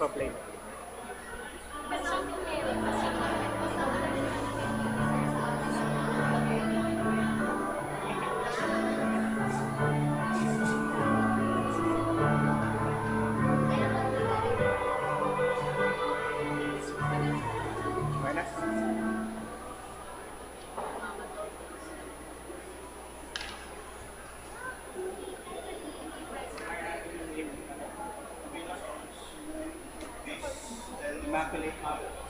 problema. Buenas. Immaculate Heart.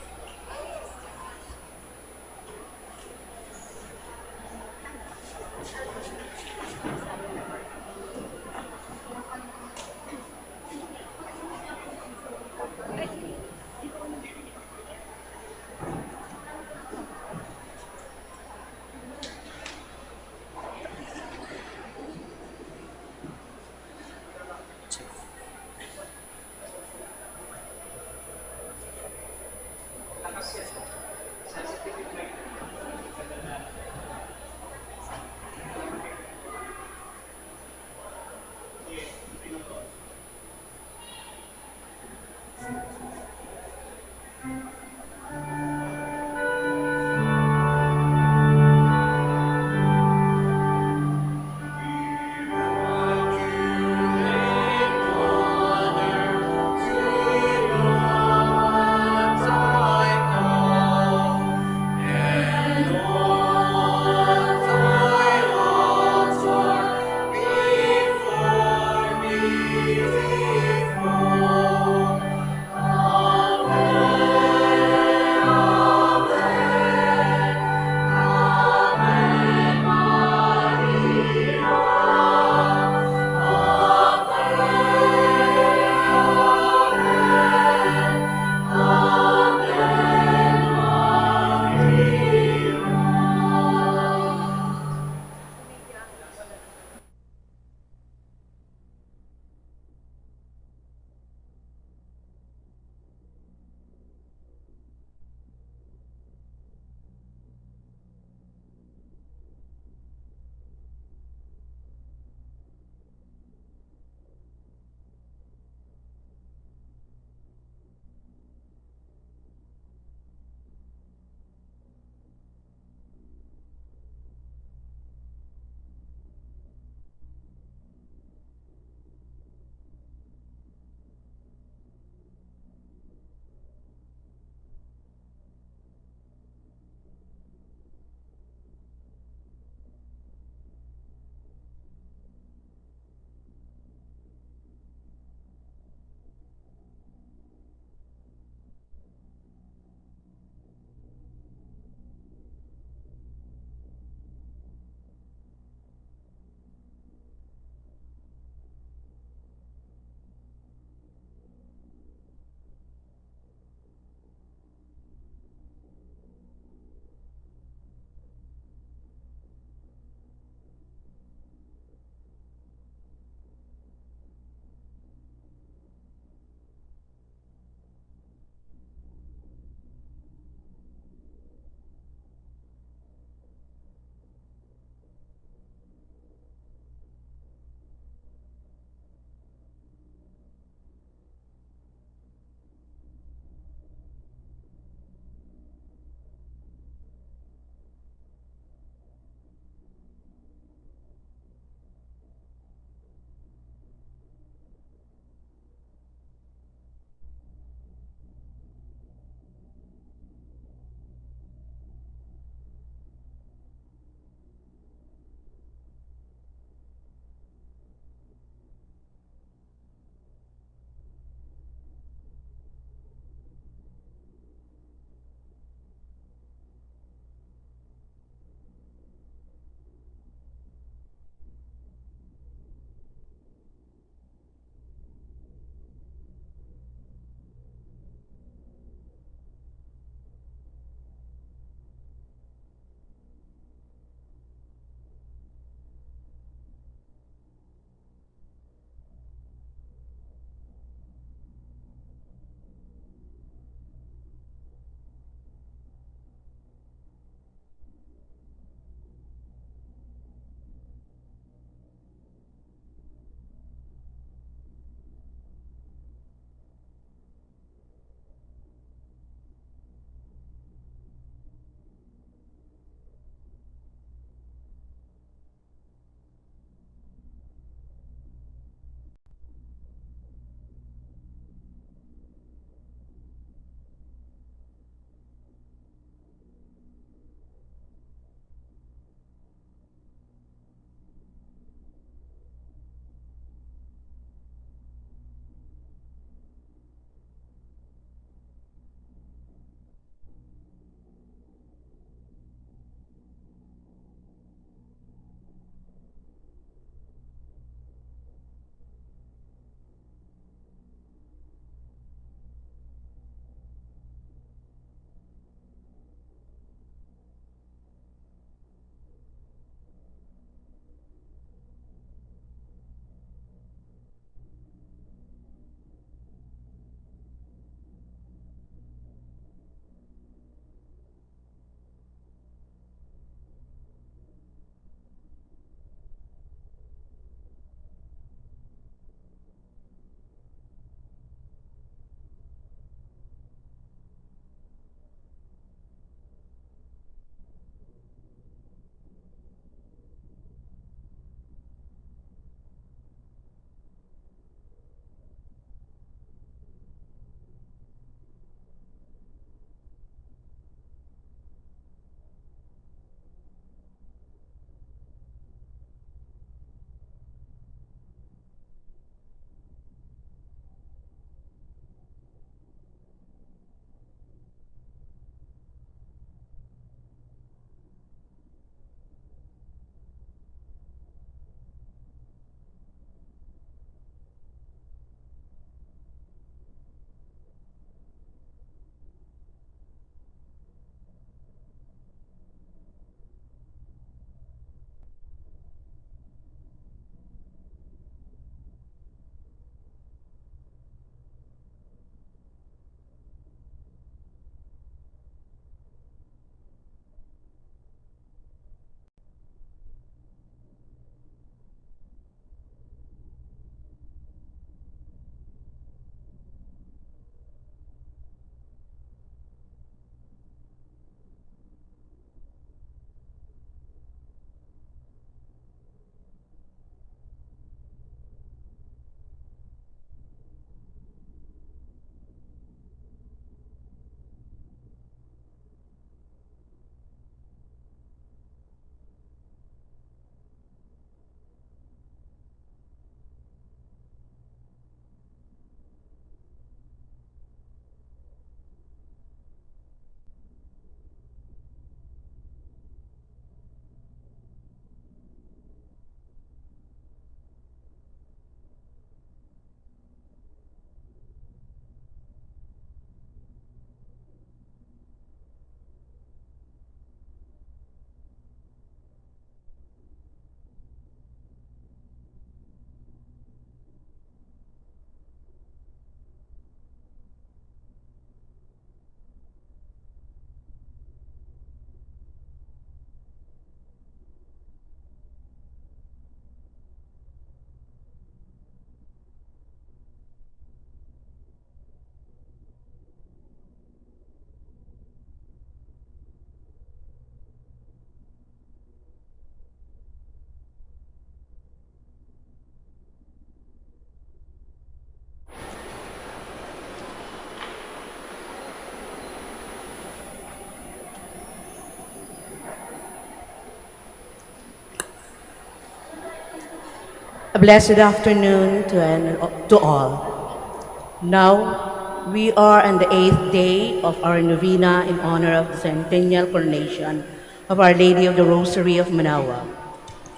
A blessed afternoon to all. Now, we are on the 8th day of our Novena in honor of the centennial coronation of Our Lady of the Rosary of Manaoag.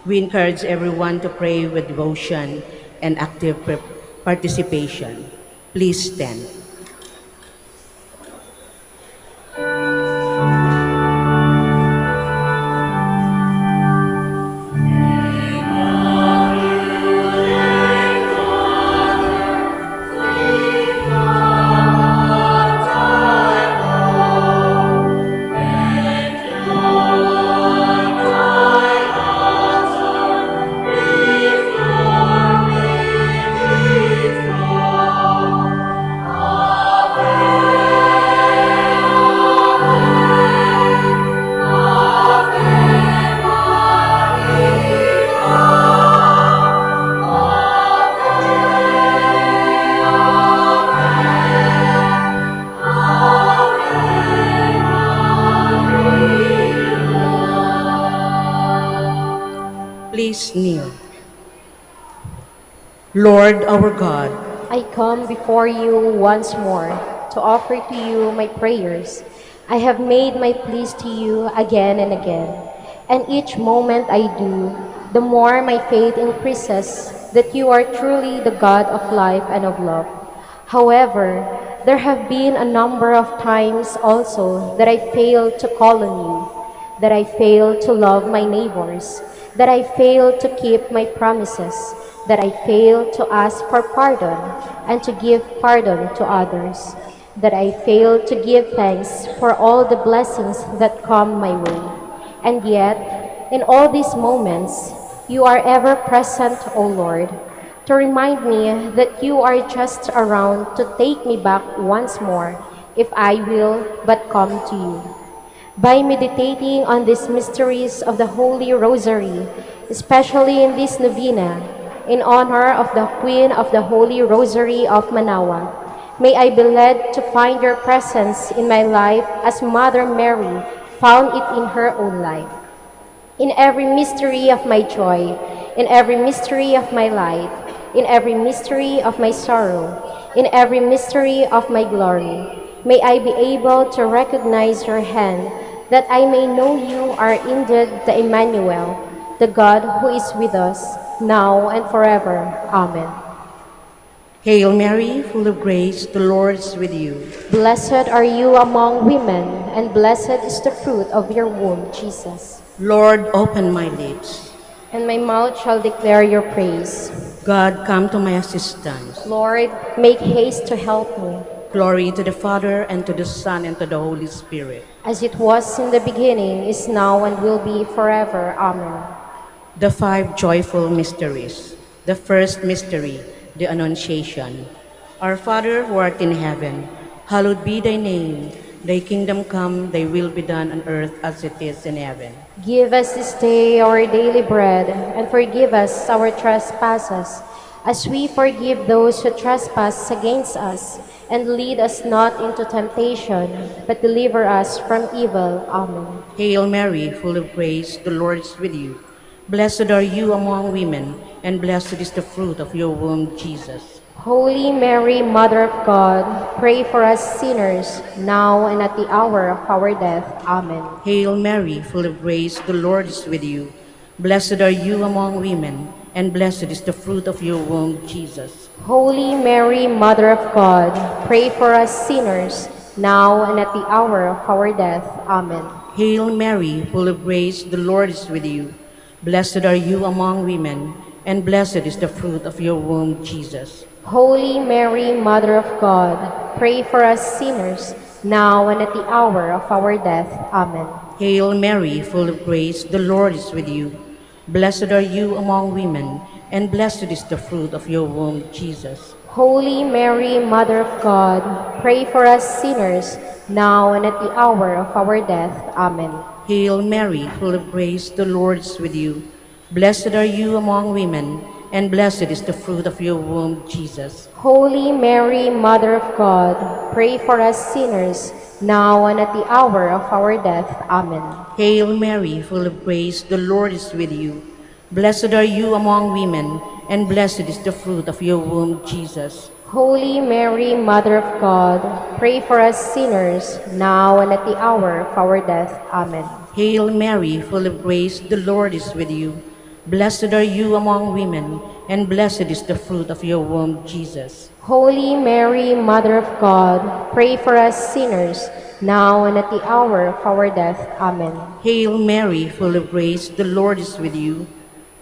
We encourage everyone to pray with devotion and active participation. Please stand. Please kneel. Lord our God, I come before you once more to offer to you my prayers. I have made my pleas to you again and again, and each moment I do, the more my faith increases that you are truly the God of life and of love. However, there have been a number of times also that I failed to call on you, that I failed to love my neighbors, that I failed to keep my promises, that I failed to ask for pardon and to give pardon to others, that I failed to give thanks for all the blessings that come my way. And yet, in all these moments, you are ever present, O Lord, to remind me that you are just around to take me back once more if I will but come to you. By meditating on these mysteries of the Holy Rosary, especially in this novena, in honor of the Queen of the Holy Rosary of Manaoag, may I be led to find your presence in my life as Mother Mary found it in her own life. In every mystery of my joy, in every mystery of my life, in every mystery of my sorrow, in every mystery of my glory, may I be able to recognize your hand, that I may know you are indeed the Emmanuel, the God who is with us, now and forever. Amen. Hail Mary, full of grace, the Lord is with you. Blessed are you among women, and blessed is the fruit of your womb, Jesus. Lord, open my lips. And my mouth shall declare your praise. God, come to my assistance. Lord, make haste to help me. Glory to the Father, and to the Son, and to the Holy Spirit. As it was in the beginning, is now, and will be forever. Amen. The five joyful mysteries. The first mystery, the Annunciation. Our Father who art in heaven, hallowed be thy name. Thy kingdom come, thy will be done on earth as it is in heaven. Give us this day our daily bread, and forgive us our trespasses, as we forgive those who trespass against us. And lead us not into temptation, but deliver us from evil. Amen. Hail Mary, full of grace, the Lord is with you. Blessed are you among women, and blessed is the fruit of your womb, Jesus. Holy Mary, Mother of God, pray for us sinners, now and at the hour of our death. Amen. Hail Mary, full of grace, the Lord is with you. Blessed are you among women, and blessed is the fruit of your womb, Jesus. Holy Mary, Mother of God, pray for us sinners, now and at the hour of our death. Amen. Hail Mary, full of grace, the Lord is with you. Blessed are you among women, and blessed is the fruit of your womb, Jesus. Holy Mary, Mother of God, pray for us sinners, now and at the hour of our death. Amen. Hail Mary, full of grace, the Lord is with you. Blessed are you among women, and blessed is the fruit of your womb, Jesus. Holy Mary, Mother of God, pray for us sinners, now and at the hour of our death. Amen. Hail Mary, full of grace, the Lord is with you. Blessed are you among women, and blessed is the fruit of your womb, Jesus. Holy Mary, Mother of God, pray for us sinners, now and at the hour of our death. Amen. Hail Mary, full of grace, the Lord is with you. Blessed are you among women, and blessed is the fruit of your womb, Jesus. Holy Mary, Mother of God, pray for us sinners, now and at the hour of our death. Amen. Hail Mary, full of grace, the Lord is with you. Blessed are you among women, and blessed is the fruit of your womb, Jesus. Holy Mary, Mother of God, pray for us sinners, now and at the hour of our death. Amen. Hail Mary, full of grace, the Lord is with you.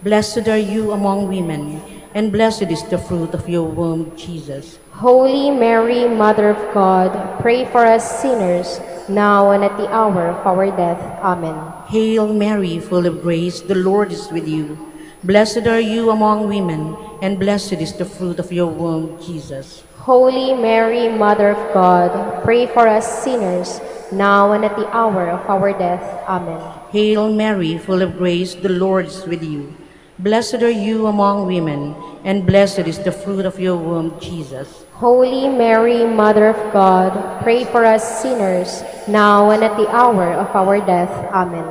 Blessed are you among women, and blessed is the fruit of your womb, Jesus. Holy Mary, Mother of God, pray for us sinners, now and at the hour of our death. Amen. Hail Mary, full of grace, the Lord is with you. Blessed are you among women, and blessed is the fruit of your womb, Jesus. Holy Mary, Mother of God, pray for us sinners, now and at the hour of our death. Amen. Hail Mary, full of grace, the Lord is with you. Blessed are you among women, and blessed is the fruit of your womb, Jesus. Holy Mary, Mother of God, pray for us sinners, now and at the hour of our death. Amen.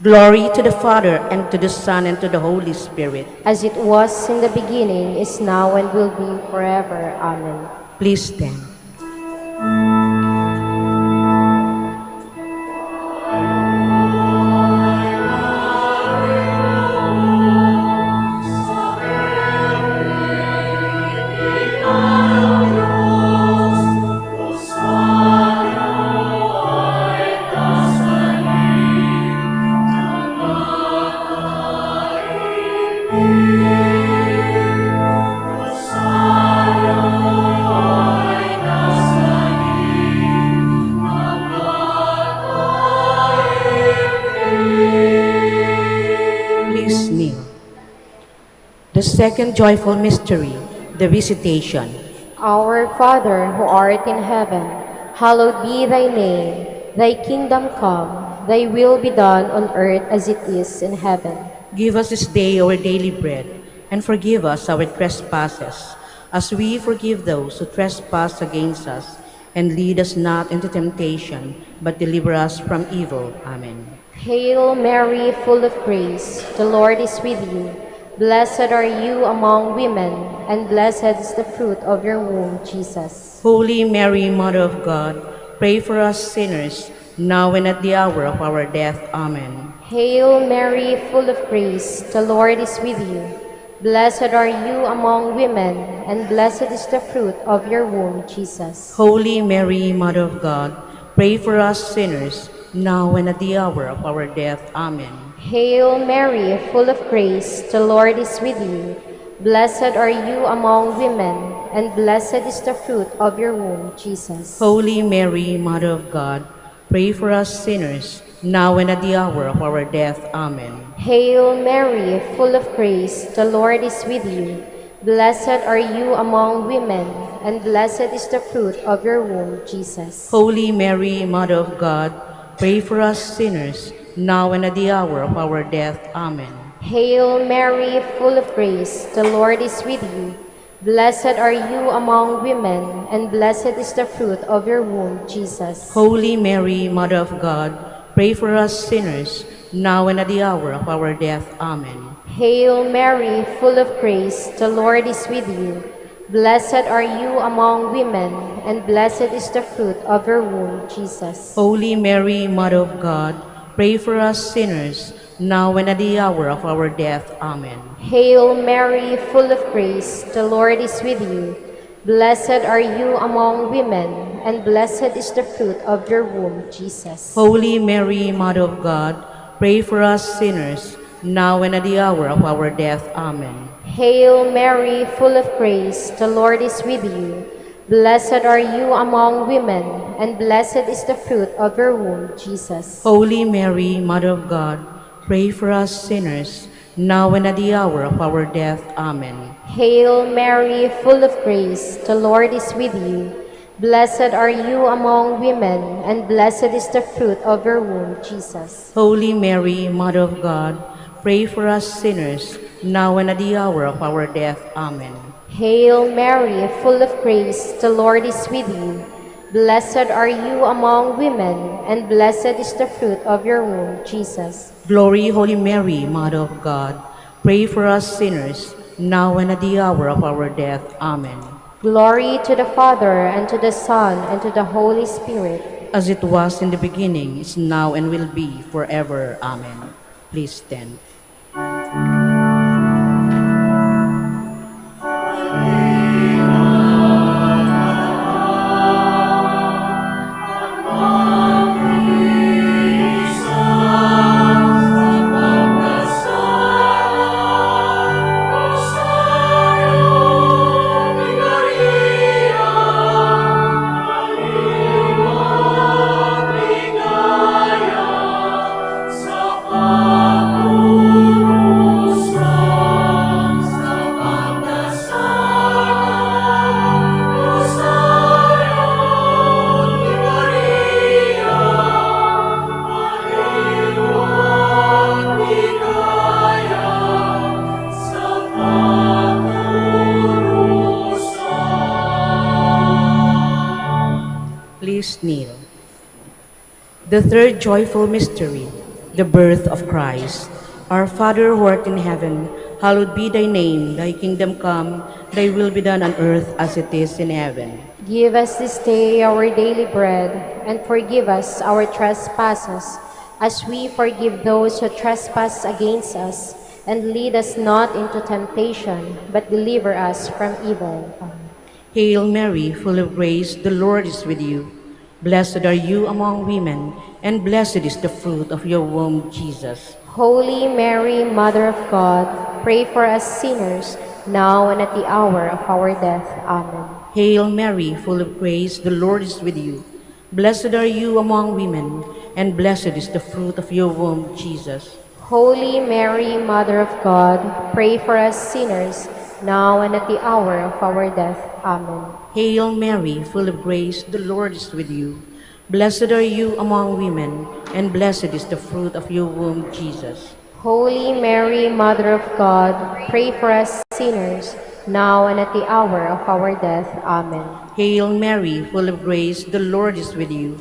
Glory to the Father, and to the Son, and to the Holy Spirit. As it was in the beginning, is now, and will be forever. Amen. Please stand. Please kneel. The second joyful mystery, the Visitation. Our Father, who art in heaven, hallowed be thy name. Thy kingdom come, thy will be done on earth as it is in heaven. Give us this day our daily bread, and forgive us our trespasses, as we forgive those who trespass against us. And lead us not into temptation, but deliver us from evil. Amen. Hail Mary, full of grace, the Lord is with you. Blessed are you among women, and blessed is the fruit of your womb, Jesus. Holy Mary, Mother of God, pray for us sinners, now and at the hour of our death. Amen. Hail Mary, full of grace, the Lord is with you. Blessed are you among women, and blessed is the fruit of your womb, Jesus. Holy Mary, Mother of God, pray for us sinners, now and at the hour of our death. Amen. Hail Mary, full of grace, the Lord is with you. Blessed are you among women, and blessed is the fruit of your womb, Jesus. Holy Mary, Mother of God, pray for us sinners, now and at the hour of our death. Amen. Hail Mary, full of grace, the Lord is with you. Blessed are you among women, and blessed is the fruit of your womb, Jesus. Holy Mary, Mother of God, pray for us sinners, now and at the hour of our death. Amen. Hail Mary, full of grace, the Lord is with you. Blessed are you among women, and blessed is the fruit of your womb, Jesus. Holy Mary, Mother of God, pray for us sinners, now and at the hour of our death. Amen. Hail Mary, full of grace, the Lord is with you. Blessed are you among women, and blessed is the fruit of your womb, Jesus. Holy Mary, Mother of God, pray for us sinners, now and at the hour of our death. Amen. Hail Mary, full of grace, the Lord is with you. Blessed are you among women, and blessed is the fruit of your womb, Jesus. Holy Mary, Mother of God, pray for us sinners, now and at the hour of our death. Amen. Hail Mary, full of grace, the Lord is with you. Blessed are you among women, and blessed is the fruit of your womb, Jesus. Holy Mary, Mother of God, pray for us sinners, now and at the hour of our death. Amen. Hail Mary, full of grace, the Lord is with you. Blessed are you among women, and blessed is the fruit of your womb, Jesus. Holy Mary, Mother of God, pray for us sinners, now and at the hour of our death. Amen. Hail Mary, full of grace, the Lord is with you. Blessed are you among women, and blessed is the fruit of your womb, Jesus. Glory, Holy Mary, Mother of God, pray for us sinners, now and at the hour of our death. Amen. Glory to the Father, and to the Son, and to the Holy Spirit. As it was in the beginning, is now, and will be forever. Amen. Please stand. Please kneel. The third joyful mystery, the birth of Christ. Our Father who art in heaven, hallowed be thy name. Thy kingdom come, thy will be done on earth as it is in heaven. Give us this day our daily bread, and forgive us our trespasses, as we forgive those who trespass against us. And lead us not into temptation, but deliver us from evil. Amen. Hail Mary, full of grace, the Lord is with you. Blessed are you among women, and blessed is the fruit of your womb, Jesus. Holy Mary, Mother of God, pray for us sinners, now and at the hour of our death. Amen. Hail Mary, full of grace, the Lord is with you. Blessed are you among women, and blessed is the fruit of your womb, Jesus. Holy Mary, Mother of God, pray for us sinners, now and at the hour of our death. Amen. Hail Mary, full of grace, the Lord is with you. Blessed are you among women, and blessed is the fruit of your womb, Jesus. Holy Mary, Mother of God, pray for us sinners, now and at the hour of our death. Amen. Hail Mary, full of grace, the Lord is with you.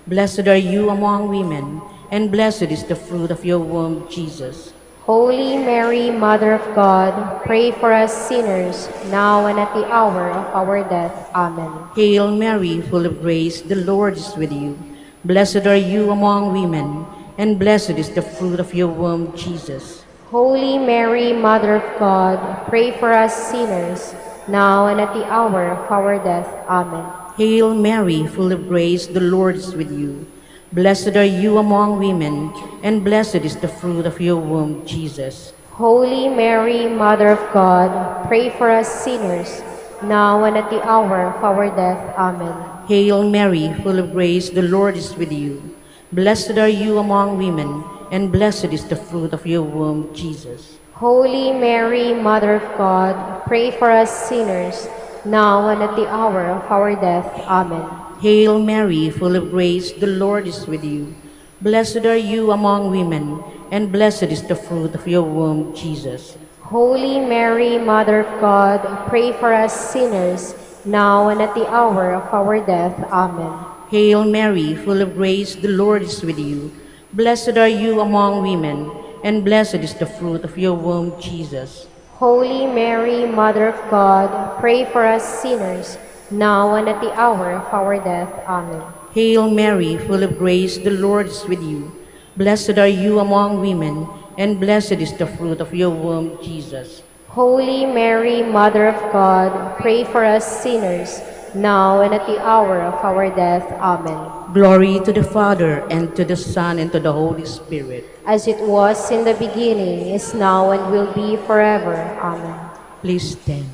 Blessed are you among women, and blessed is the fruit of your womb, Jesus. Holy Mary, Mother of God, pray for us sinners, now and at the hour of our death. Amen. Hail Mary, full of grace, the Lord is with you. Blessed are you among women, and blessed is the fruit of your womb, Jesus. Holy Mary, Mother of God, pray for us sinners, now and at the hour of our death. Amen. Hail Mary, full of grace, the Lord is with you. Blessed are you among women, and blessed is the fruit of your womb, Jesus. Holy Mary, Mother of God, pray for us sinners, now and at the hour of our death. Amen. Hail Mary, full of grace, the Lord is with you. Blessed are you among women, and blessed is the fruit of your womb, Jesus. Holy Mary, Mother of God, pray for us sinners, now and at the hour of our death. Amen. Hail Mary, full of grace, the Lord is with you. Blessed are you among women, and blessed is the fruit of your womb, Jesus. Holy Mary, Mother of God, pray for us sinners, now and at the hour of our death. Amen. Hail Mary, full of grace, the Lord is with you. Blessed are you among women, and blessed is the fruit of your womb, Jesus. Holy Mary, Mother of God, pray for us sinners, now and at the hour of our death. Amen. Hail Mary, full of grace, the Lord is with you. Blessed are you among women, and blessed is the fruit of your womb, Jesus. Holy Mary, Mother of God, pray for us sinners, now and at the hour of our death. Amen. Glory to the Father, and to the Son, and to the Holy Spirit. As it was in the beginning, is now, and will be forever. Amen. Please stand.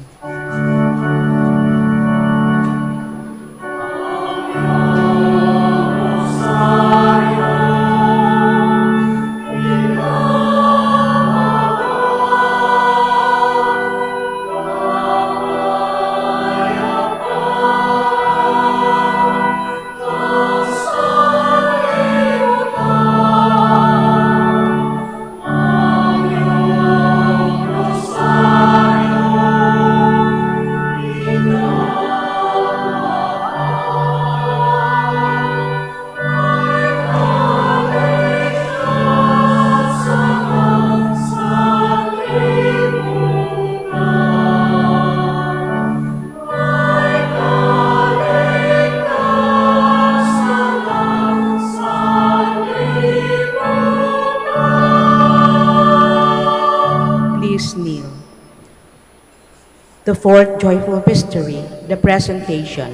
The fourth joyful mystery, the Presentation.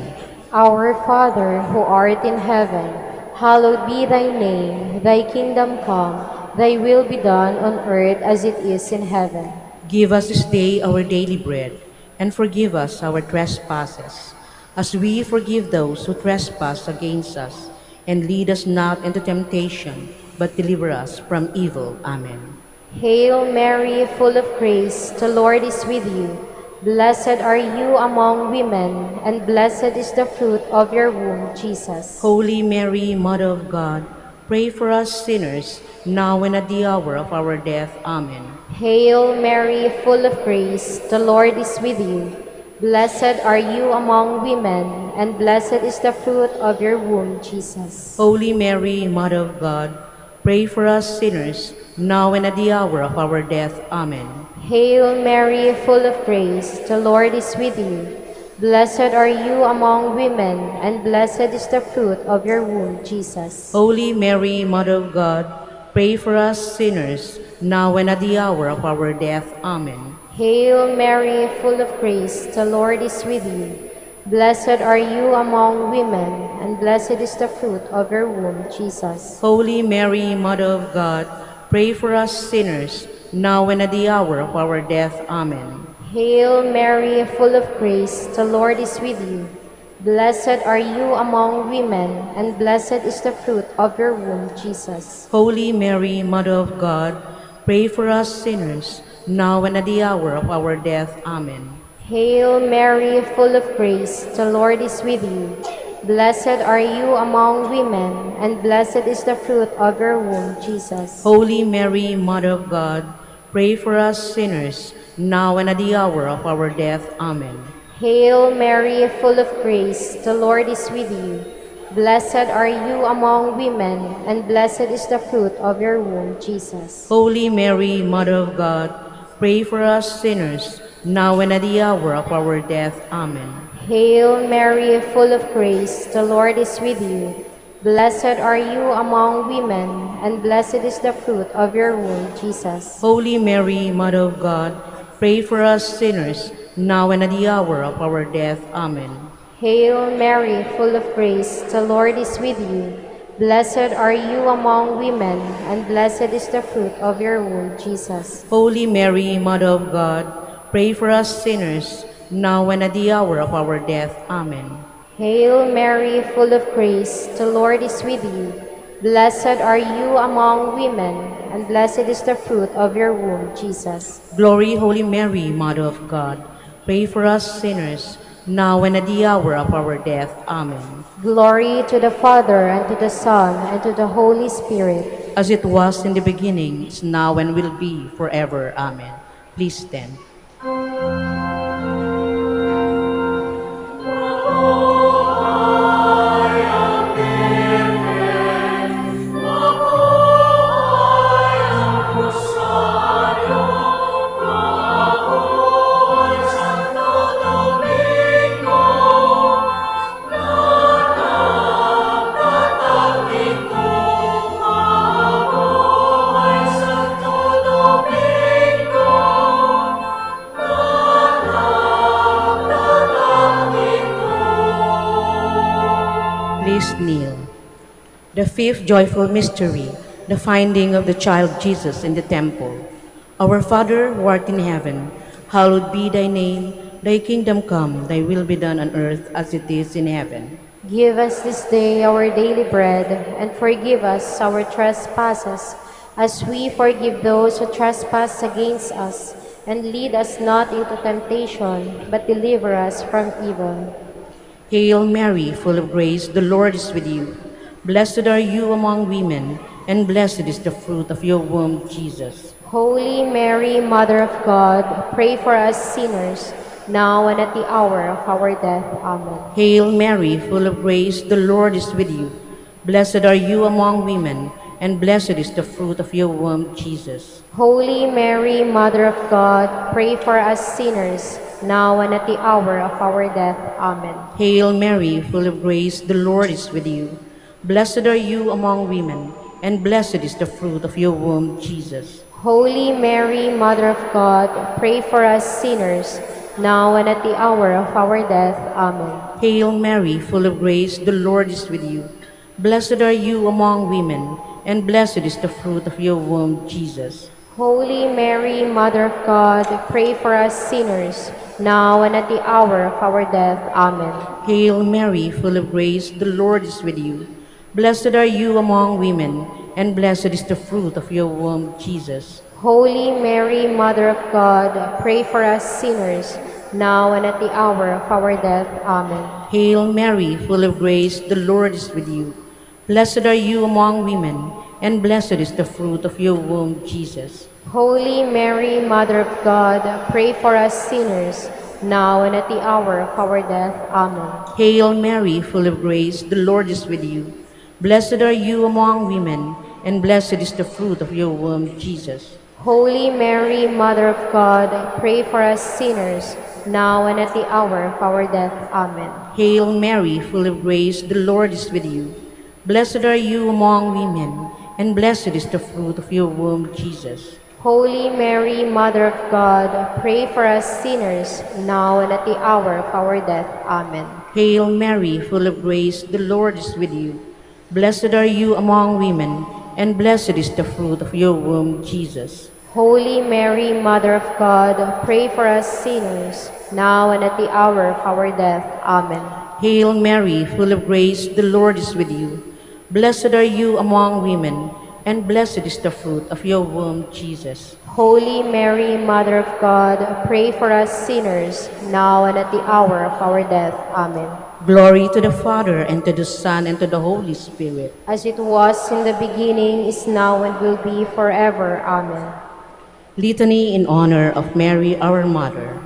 Our Father, who art in heaven, hallowed be thy name. Thy kingdom come, thy will be done on earth as it is in heaven. Give us this day our daily bread, and forgive us our trespasses, as we forgive those who trespass against us. And lead us not into temptation, but deliver us from evil. Amen. Hail Mary, full of grace, the Lord is with you. Blessed are you among women, and blessed is the fruit of your womb, Jesus. Holy Mary, Mother of God, pray for us sinners, now and at the hour of our death. Amen. Hail Mary, full of grace, the Lord is with you. Blessed are you among women, and blessed is the fruit of your womb, Jesus. Holy Mary, Mother of God, pray for us sinners, now and at the hour of our death. Amen. Hail Mary, full of grace, the Lord is with you. Blessed are you among women, and blessed is the fruit of your womb, Jesus. Holy Mary, Mother of God, pray for us sinners, now and at the hour of our death. Amen. Hail Mary, full of grace, the Lord is with you. Blessed are you among women, and blessed is the fruit of your womb, Jesus. Holy Mary, Mother of God, pray for us sinners, now and at the hour of our death. Amen. Hail Mary, full of grace, the Lord is with you. Blessed are you among women, and blessed is the fruit of your womb, Jesus. Holy Mary, Mother of God, pray for us sinners, now and at the hour of our death. Amen. Hail Mary, full of grace, the Lord is with you. Blessed are you among women, and blessed is the fruit of your womb, Jesus. Holy Mary, Mother of God, pray for us sinners, now and at the hour of our death. Amen. Hail Mary, full of grace, the Lord is with you. Blessed are you among women, and blessed is the fruit of your womb, Jesus. Holy Mary, Mother of God, pray for us sinners, now and at the hour of our death. Amen. Hail Mary, full of grace, the Lord is with you. Blessed are you among women, and blessed is the fruit of your womb, Jesus. Holy Mary, Mother of God, pray for us sinners, now and at the hour of our death. Amen. Hail Mary, full of grace, the Lord is with you. Blessed are you among women, and blessed is the fruit of your womb, Jesus. Holy Mary, Mother of God, pray for us sinners, now and at the hour of our death. Amen. Hail Mary, full of grace, the Lord is with you. Blessed are you among women, and blessed is the fruit of your womb, Jesus. Glory, Holy Mary, Mother of God, pray for us sinners, now and at the hour of our death. Amen. Glory to the Father, and to the Son, and to the Holy Spirit. As it was in the beginning, is now, and will be forever. Amen. Please stand. Please kneel. The fifth joyful mystery, the finding of the child Jesus in the temple. Our Father, who art in heaven, hallowed be thy name. Thy kingdom come, thy will be done on earth as it is in heaven. Give us this day our daily bread, and forgive us our trespasses, as we forgive those who trespass against us. And lead us not into temptation, but deliver us from evil. Hail Mary, full of grace, the Lord is with you. Blessed are you among women, and blessed is the fruit of your womb, Jesus. Holy Mary, Mother of God, pray for us sinners, now and at the hour of our death. Amen. Hail Mary, full of grace, the Lord is with you. Blessed are you among women, and blessed is the fruit of your womb, Jesus. Holy Mary, Mother of God, pray for us sinners, now and at the hour of our death. Amen. Hail Mary, full of grace, the Lord is with you. Blessed are you among women, and blessed is the fruit of your womb, Jesus. Holy Mary, Mother of God, pray for us sinners, now and at the hour of our death. Amen. Hail Mary, full of grace, the Lord is with you. Blessed are you among women, and blessed is the fruit of your womb, Jesus. Holy Mary, Mother of God, pray for us sinners, now and at the hour of our death. Amen. Hail Mary, full of grace, the Lord is with you. Blessed are you among women, and blessed is the fruit of your womb, Jesus. Holy Mary, Mother of God, pray for us sinners, now and at the hour of our death. Amen. Hail Mary, full of grace, the Lord is with you. Blessed are you among women, and blessed is the fruit of your womb, Jesus. Holy Mary, Mother of God, pray for us sinners, now and at the hour of our death. Amen. Hail Mary, full of grace, the Lord is with you. Blessed are you among women, and blessed is the fruit of your womb, Jesus. Holy Mary, Mother of God, pray for us sinners, now and at the hour of our death. Amen. Hail Mary, full of grace, the Lord is with you. Blessed are you among women, and blessed is the fruit of your womb, Jesus. Holy Mary, Mother of God, pray for us sinners, now and at the hour of our death. Amen. Hail Mary, full of grace, the Lord is with you. Blessed are you among women, and blessed is the fruit of your womb, Jesus. Holy Mary, Mother of God, pray for us sinners, now and at the hour of our death. Amen. Hail Mary, full of grace, the Lord is with you. Blessed are you among women, and blessed is the fruit of your womb, Jesus. Holy Mary, Mother of God, pray for us sinners, now and at the hour of our death. Amen. Glory to the Father, and to the Son, and to the Holy Spirit. As it was in the beginning, is now, and will be forever. Amen. Litany in honor of Mary, our Mother.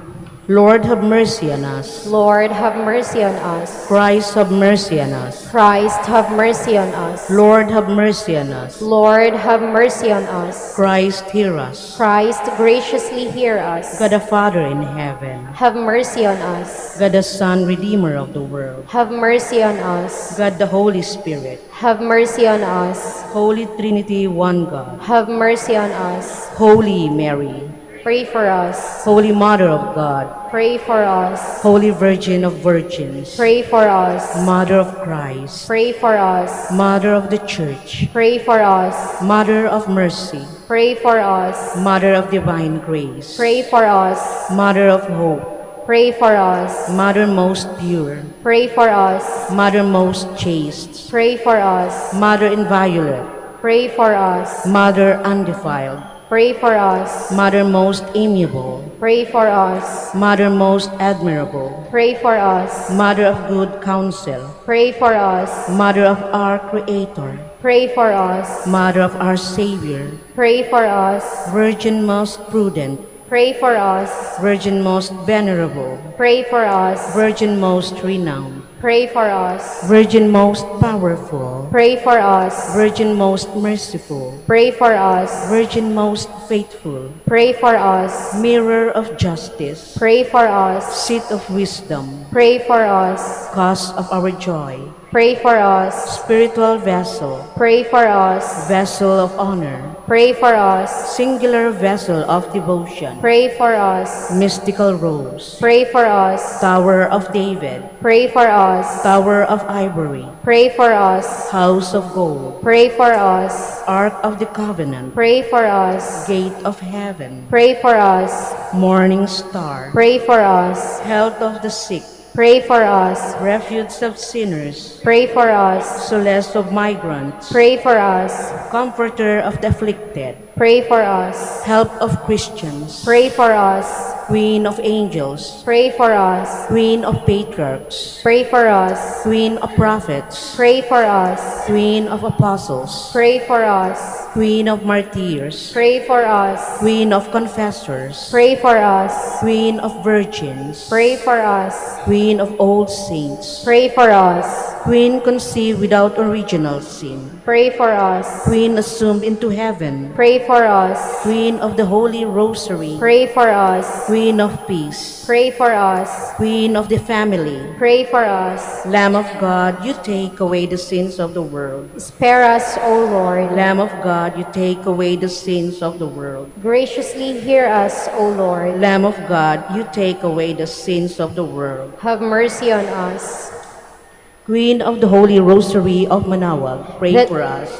Lord, have mercy on us. Lord, have mercy on us. Christ, have mercy on us. Christ, have mercy on us. Lord, have mercy on us. Lord, have mercy on us. Christ, hear us. Christ, graciously hear us. God the Father in heaven. Have mercy on us. God the Son, Redeemer of the world. Have mercy on us. God the Holy Spirit. Have mercy on us. Holy Trinity, one God. Have mercy on us. Holy Mary. Pray for us. Holy Mother of God. Pray for us. Holy Virgin of Virgins. Pray for us. Mother of Christ. Pray for us. Mother of the Church. Pray for us. Mother of Mercy. Pray for us. Mother of Divine Grace. Pray for us. Mother of Hope. Pray for us. Mother most pure. Pray for us. Mother most chaste. Pray for us. Mother inviolate. Pray for us. Mother undefiled. Pray for us. Mother most amiable. Pray for us. Mother most admirable. Pray for us. Mother of good counsel. Pray for us. Mother of our Creator. Pray for us. Mother of our Savior. Pray for us. Virgin most prudent. Pray for us. Virgin most venerable. Pray for us. Virgin most renowned. Pray for us. Virgin most powerful. Pray for us. Virgin most merciful. Pray for us. Virgin most faithful. Pray for us. Mirror of justice. Pray for us. Seat of wisdom. Pray for us. Cause of our joy. Pray for us. Spiritual vessel. Pray for us. Vessel of honor. Pray for us. Singular vessel of devotion. Pray for us. Mystical rose. Pray for us. Tower of David. Pray for us. Tower of ivory. Pray for us. House of gold. Pray for us. Ark of the covenant. Pray for us. Gate of heaven. Pray for us. Morning star. Pray for us. Health of the sick. Pray for us. Refuge of sinners. Pray for us. Solace of migrants. Pray for us. Comforter of the afflicted. Pray for us. Help of Christians. Pray for us. Queen of angels. Pray for us. Queen of patriarchs. Pray for us. Queen of prophets. Pray for us. Queen of apostles. Pray for us. Queen of martyrs. Pray for us. Queen of confessors. Pray for us. Queen of virgins. Pray for us. Queen of old saints. Pray for us. Queen conceived without original sin. Pray for us. Queen assumed into heaven. Pray for us. Queen of the Holy Rosary. Pray for us. Queen Queen of Peace, Pray for us. Queen of the family, Pray for us. Lamb of God, you take away the sins of the world. Spare us, O Lord. Lamb of God, you take away the sins of the world. Graciously hear us, O Lord. Lamb of God, you take away the sins of the world. Have mercy on us, Queen of the Holy Rosary of Manaoag, pray That- for us.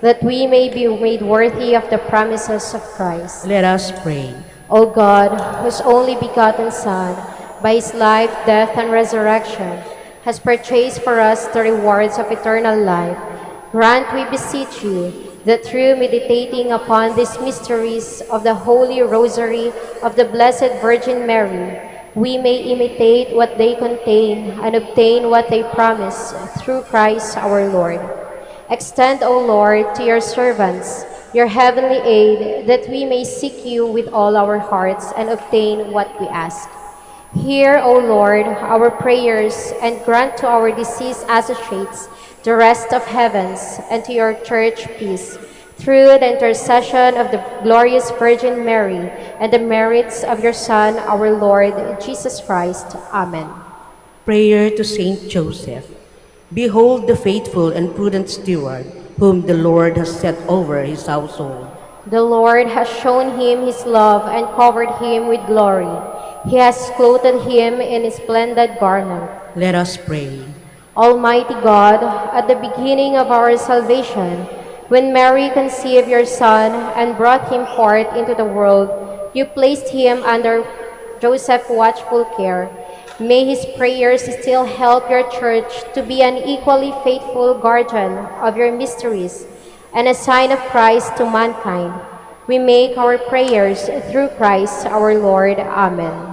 that we may be made worthy of the promises of Christ. Let us pray. O God, whose only begotten Son, by his life, death, and resurrection, has purchased for us the rewards of eternal life, grant, we beseech you, that through meditating upon these mysteries of the Holy Rosary of the Blessed Virgin Mary, we may imitate what they contain and obtain what they promise through Christ our Lord. Extend, O Lord, to your servants your heavenly aid, that we may seek you with all our hearts and obtain what we ask. Hear, O Lord, our prayers, and grant to our deceased associates the rest of heavens, and to your church peace, through the intercession of the glorious Virgin Mary and the merits of your Son, our Lord Jesus Christ. Amen. Prayer to Saint Joseph. Behold the faithful and prudent steward, whom the Lord has set over his household. The Lord has shown him his love and covered him with glory. He has clothed him in a splendid garment. Let us pray. Almighty God, at the beginning of our salvation, when Mary conceived your Son and brought him forth into the world, you placed him under Joseph's watchful care. May his prayers still help your church to be an equally faithful guardian of your mysteries and a sign of Christ to mankind. We make our prayers through Christ our Lord. Amen.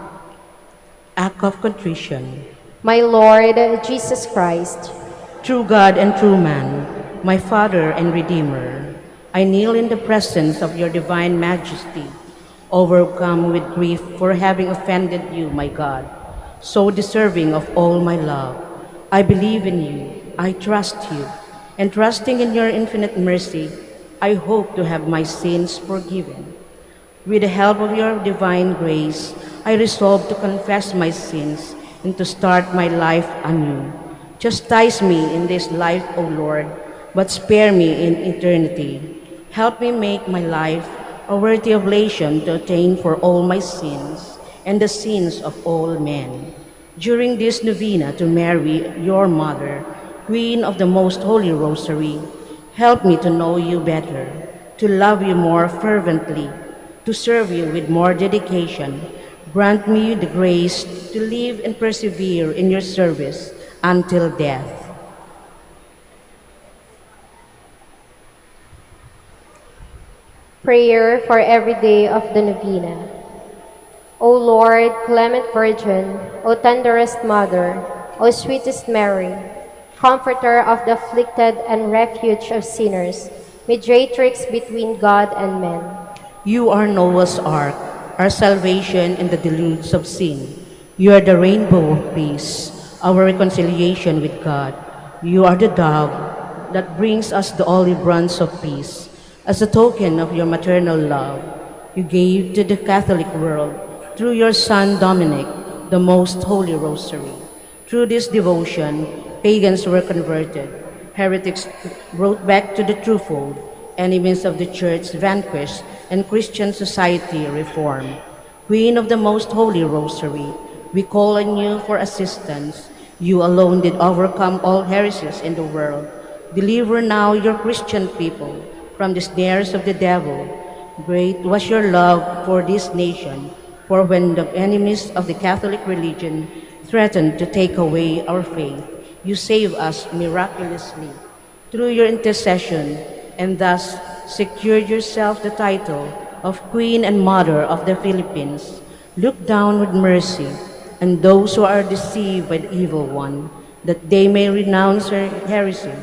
Act of contrition. My Lord Jesus Christ, True God and true man, my Father and Redeemer, I kneel in the presence of your divine majesty, overcome with grief for having offended you, my God, so deserving of all my love. I believe in you, I trust you, and trusting in your infinite mercy, I hope to have my sins forgiven. With the help of your divine grace, I resolve to confess my sins and to start my life anew. Chastise me in this life, O Lord, but spare me in eternity. Help me make my life a worthy oblation to atone for all my sins and the sins of all men. During this novena to Mary, your mother, Queen of the Most Holy Rosary, help me to know you better, to love you more fervently, to serve you with more dedication. Grant me the grace to live and persevere in your service until death. prayer for every day of the novena. O Lord, clement Virgin, O tenderest Mother, O sweetest Mary, Comforter of the afflicted and refuge of sinners, mediatrix between God and men. You are Noah's ark, our salvation in the deluge of sin. You are the rainbow of peace, our reconciliation with God. You are the dove that brings us the olive branch of peace. As a token of your maternal love, you gave to the Catholic world, through your Son Dominic, the Most Holy Rosary. Through this devotion, pagans were converted, heretics brought back to the true fold, enemies of the Church vanquished, and Christian society reformed. Queen of the Most Holy Rosary, we call on you for assistance. You alone did overcome all heresies in the world. Deliver now your Christian people from the snares of the devil. Great was your love for this nation, for when the enemies of the Catholic religion threatened to take away our faith, you save us miraculously through your intercession, and thus secured yourself the title of Queen and Mother of the Philippines. Look down with mercy on those who are deceived by the evil one, that they may renounce their heresy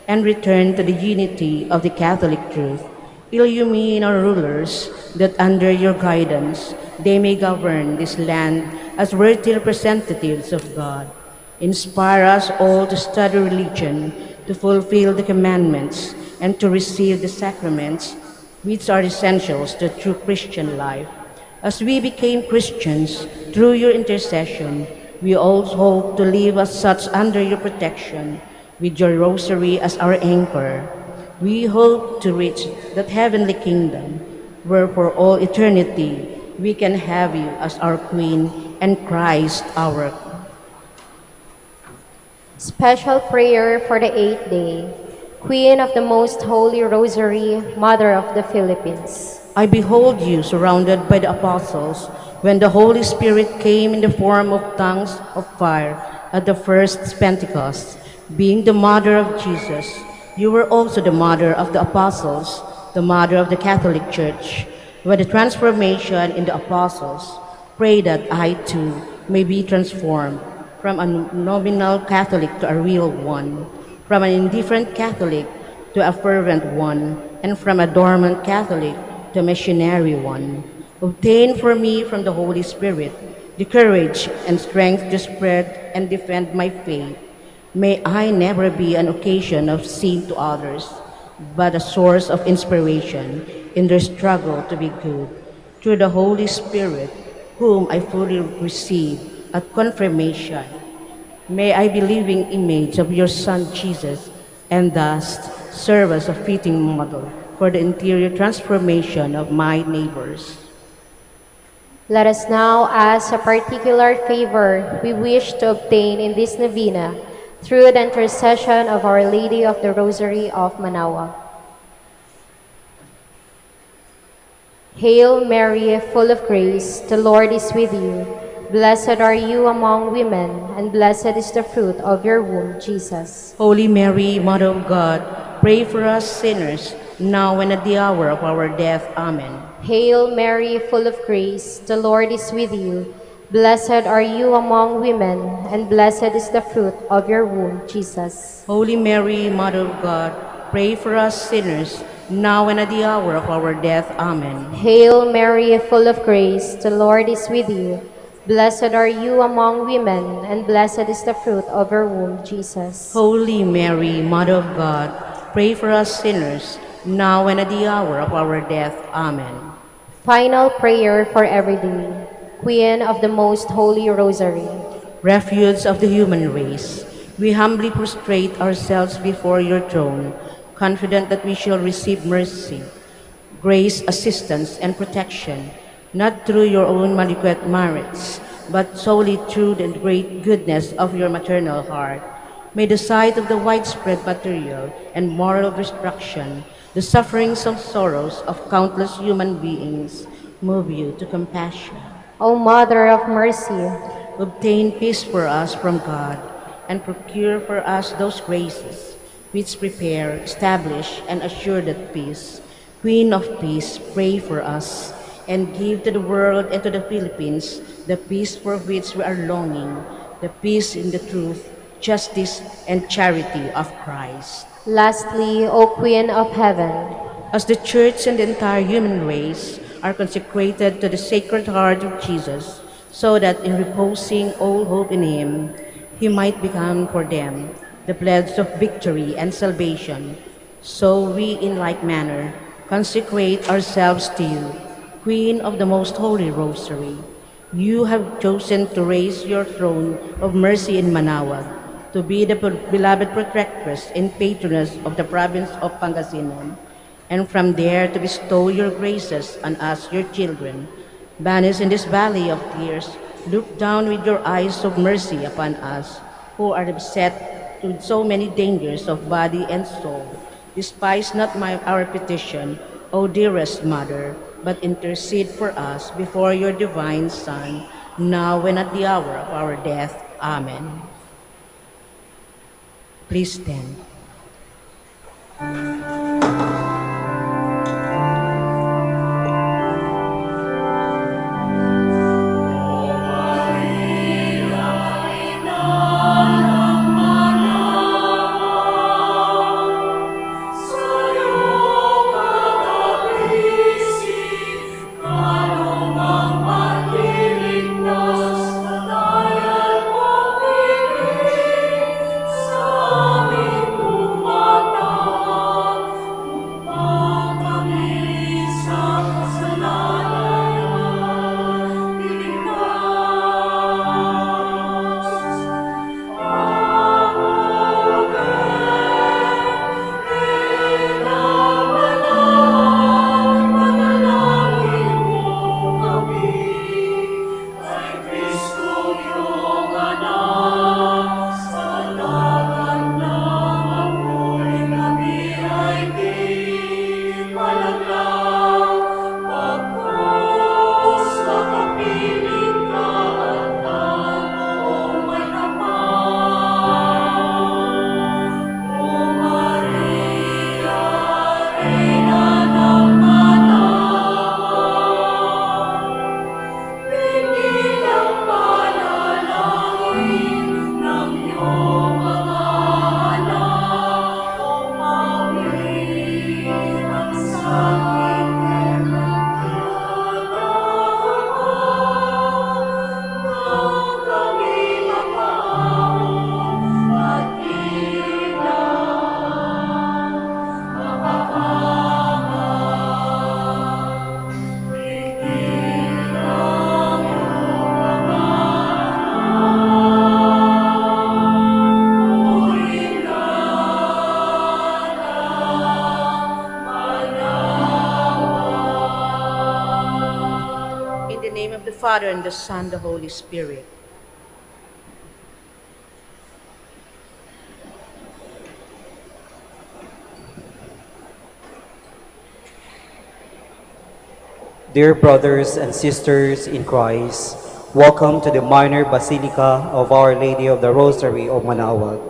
and return to the unity of the Catholic truth. Illumine our rulers, that under your guidance they may govern this land as worthy representatives of God. Inspire us all to study religion, to fulfill the commandments, and to receive the sacraments, which are essentials to true Christian life. As we became Christians through your intercession, we also hope to live as such under your protection, with your rosary as our anchor. We hope to reach that heavenly kingdom, where for all eternity we can have you as our Queen and Christ our King. Special prayer for the eighth day. Queen of the Most Holy Rosary, Mother of the Philippines. I behold you surrounded by the apostles when the Holy Spirit came in the form of tongues of fire at the first Pentecost. Being the mother of Jesus, you were also the mother of the apostles, the mother of the Catholic Church. With the transformation in the apostles, pray that I too may be transformed from a nominal Catholic to a real one, from an indifferent Catholic to a fervent one, and from a dormant Catholic to a missionary one. Obtain for me from the Holy Spirit the courage and strength to spread and defend my faith. May I never be an occasion of sin to others, but a source of inspiration in their struggle to be good. Through the Holy Spirit, whom I fully receive at confirmation, may I be living image of your Son Jesus, and thus serve as a fitting model for the interior transformation of my neighbors. Let us now ask a particular favor we wish to obtain in this novena through the intercession of Our Lady of the Rosary of Manaoag. Hail Mary, full of grace, the Lord is with you. Blessed are you among women, and blessed is the fruit of your womb, Jesus. Holy Mary, Mother of God, pray for us sinners, now and at the hour of our death. Amen. Hail Mary, full of grace, the Lord is with you. Blessed are you among women, and blessed is the fruit of your womb, Jesus. Holy Mary, Mother of God, pray for us sinners, now and at the hour of our death. Amen. Hail Mary, full of grace, the Lord is with you. Blessed are you among women, and blessed is the fruit of your womb, Jesus. Holy Mary, Mother of God, pray for us sinners, now and at the hour of our death. Amen. Final prayer for every day. Queen of the Most Holy Rosary, Refuge of the human race, we humbly prostrate ourselves before your throne, confident that we shall receive mercy, grace, assistance, and protection, not through your own adequate merits, but solely through the great goodness of your maternal heart. May the sight of the widespread material and moral destruction, the sufferings and sorrows of countless human beings, move you to compassion. O Mother of Mercy, Obtain peace for us from God, and procure for us those graces which prepare, establish, and assure that peace. Queen of peace, pray for us, and give to the world and to the Philippines the peace for which we are longing, the peace in the truth, justice, and charity of Christ. lastly, O Queen of Heaven, As the Church and the entire human race are consecrated to the Sacred Heart of Jesus, so that in reposing all hope in Him, He might become for them the pledge of victory and salvation, so we in like manner consecrate ourselves to you, Queen of the Most Holy Rosary. You have chosen to raise your throne of mercy in Manaoag, to be the beloved protectress and patroness of the province of Pangasinan, and from there to bestow your graces on us, your children. Banished in this valley of tears, look down with your eyes of mercy upon us, who are beset with so many dangers of body and soul. Despise not our petition, O dearest Mother, but intercede for us before your divine Son, now and at the hour of our death. Amen. Please stand. Father, and the Son, and the Holy Spirit. Dear brothers and sisters in Christ, welcome to the minor basilica of Our Lady of the Rosary of Manaoag.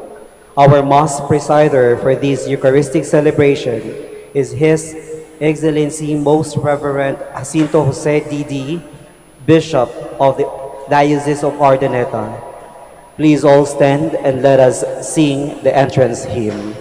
Our Mass presider for this Eucharistic celebration is His Excellency Most Reverend Jacinto Jose D.D., Bishop of the Diocese of Urdaneta. Please all stand and let us sing the entrance hymn.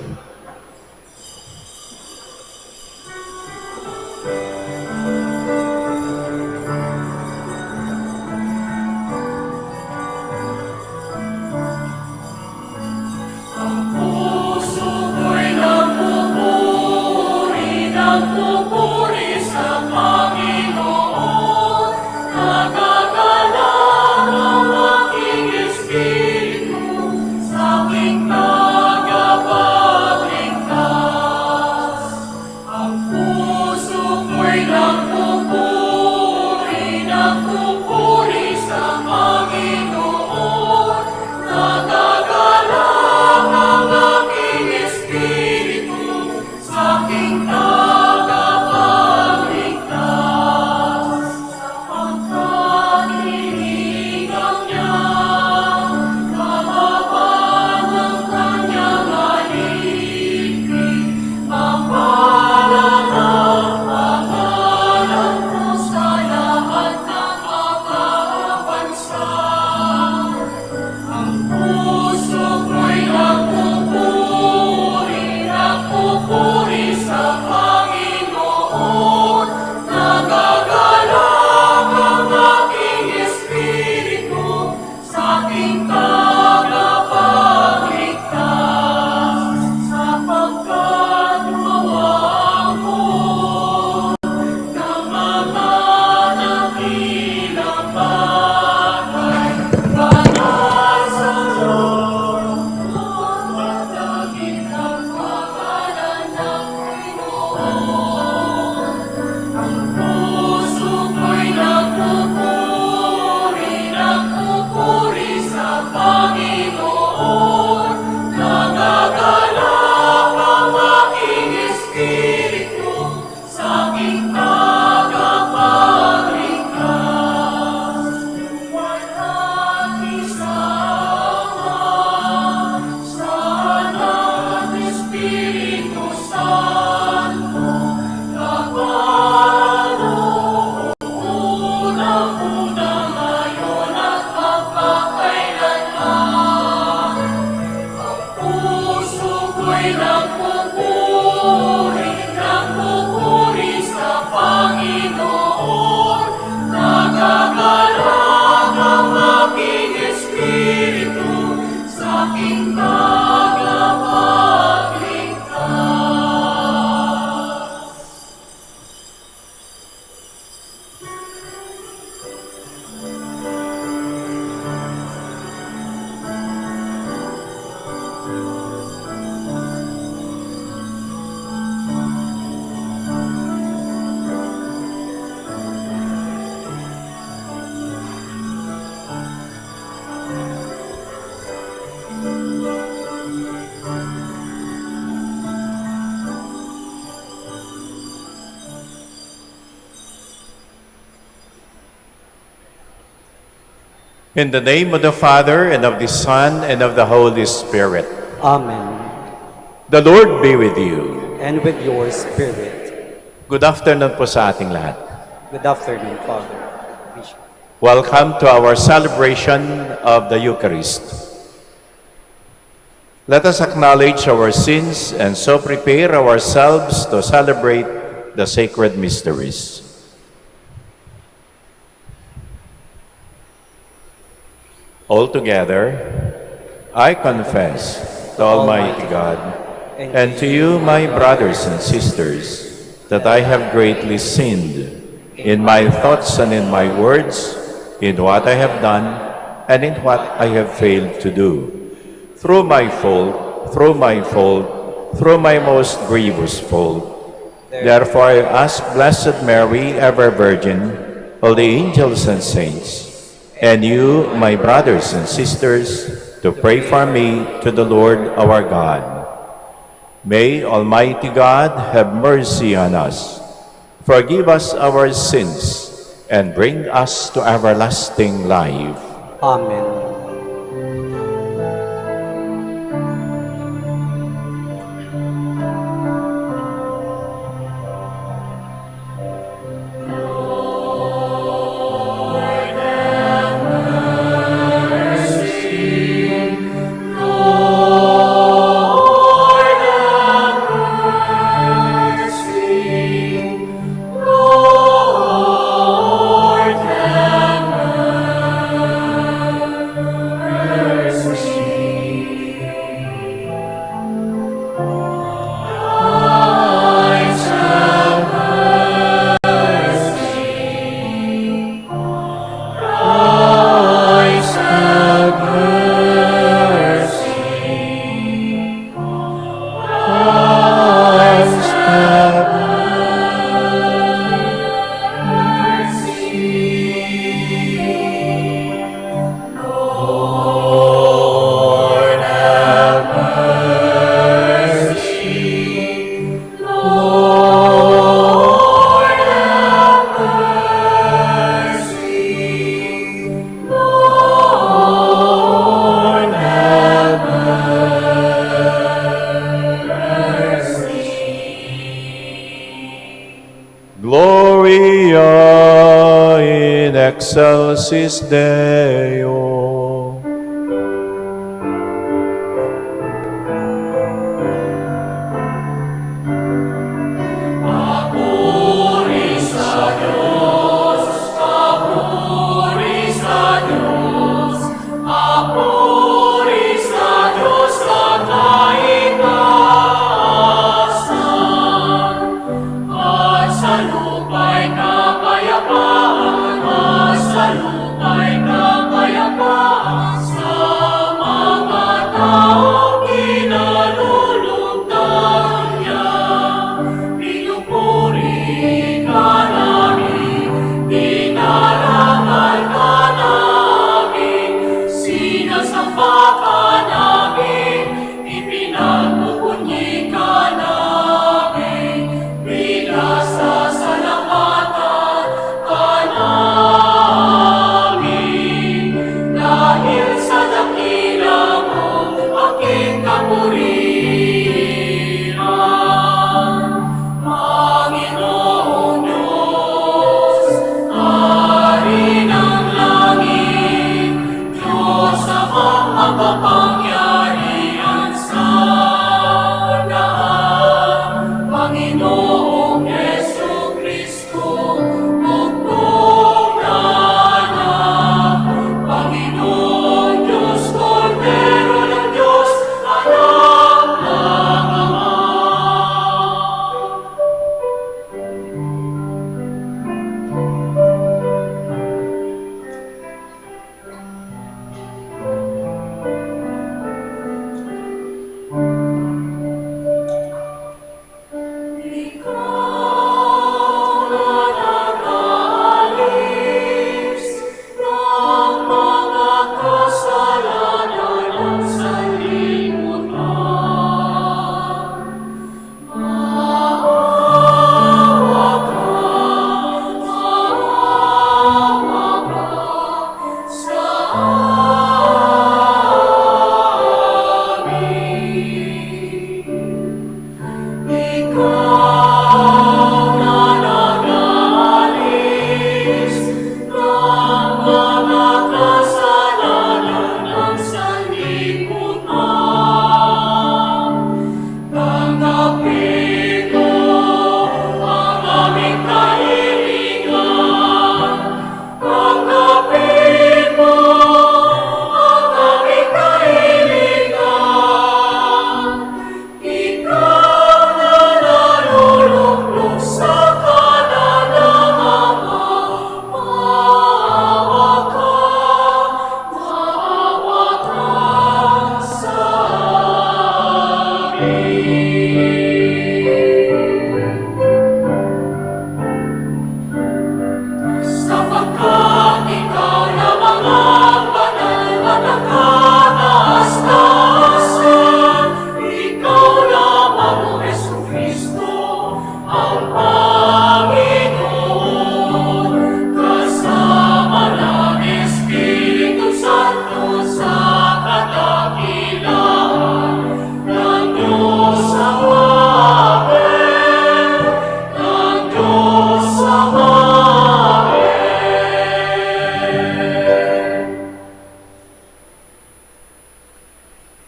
In the name of the Father, and of the Son, and of the Holy Spirit. Amen. The Lord be with you. And with your spirit. Good afternoon po sa ating lahat. Good afternoon, Father. Bishop. Welcome to our celebration of the Eucharist. Let us acknowledge our sins and so prepare ourselves to celebrate the sacred mysteries. Altogether, I confess to Almighty God and to you, my brothers and sisters, that I have greatly sinned in my thoughts and in my words, in what I have done and in what I have failed to do. Through my fault, through my most grievous fault. Therefore I ask Blessed Mary, ever Virgin, all the angels and saints, and you, my brothers and sisters, to pray for me to the Lord our God. May Almighty God have mercy on us, forgive us our sins, and bring us to everlasting life. Amen. Gloria in excelsis Deo. Sa lupa'y kapayapaan,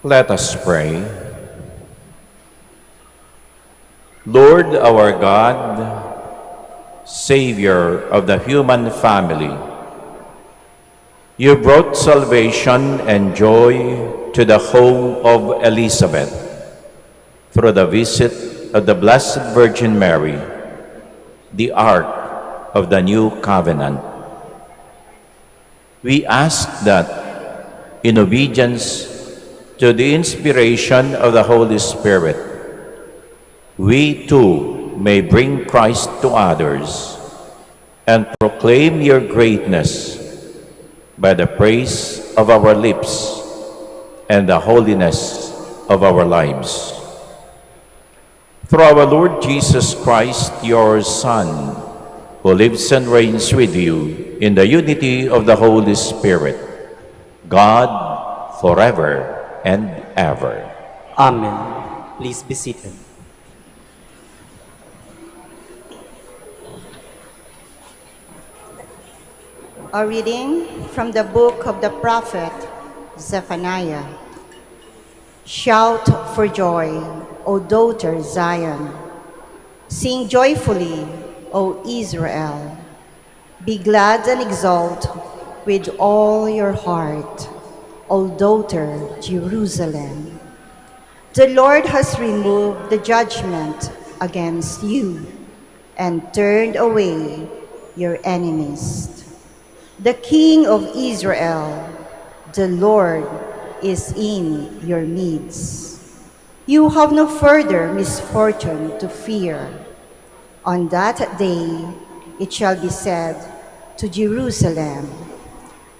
Let us pray. Lord our God, Savior of the human family, you brought salvation and joy to the home of Elizabeth through the visit of the Blessed Virgin Mary, the Ark of the New Covenant. We ask that, in obedience to the inspiration of the Holy Spirit, we too may bring Christ to others and proclaim your greatness by the praise of our lips and the holiness of our lives. Through our Lord Jesus Christ, your Son, who lives and reigns with you in the unity of the Holy Spirit, God, forever and ever. Amen. Please be seated. A reading from the book of the prophet Zephaniah. Shout for joy, O daughter Zion. Sing joyfully, O Israel. Be glad and exult with all your heart, O daughter Jerusalem. The Lord has removed the judgment against you and turned away your enemies. The King of Israel, the Lord, is in your midst. You have no further misfortune to fear. On that day it shall be said to Jerusalem,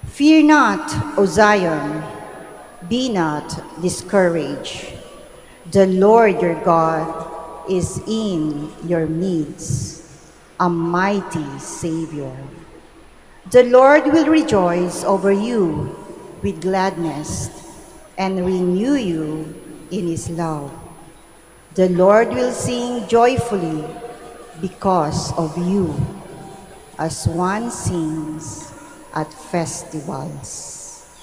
fear not, O Zion, be not discouraged. The Lord your God is in your midst, a mighty Savior. The Lord will rejoice over you with gladness and renew you in his love. The Lord will sing joyfully because of you, as one sings at festivals.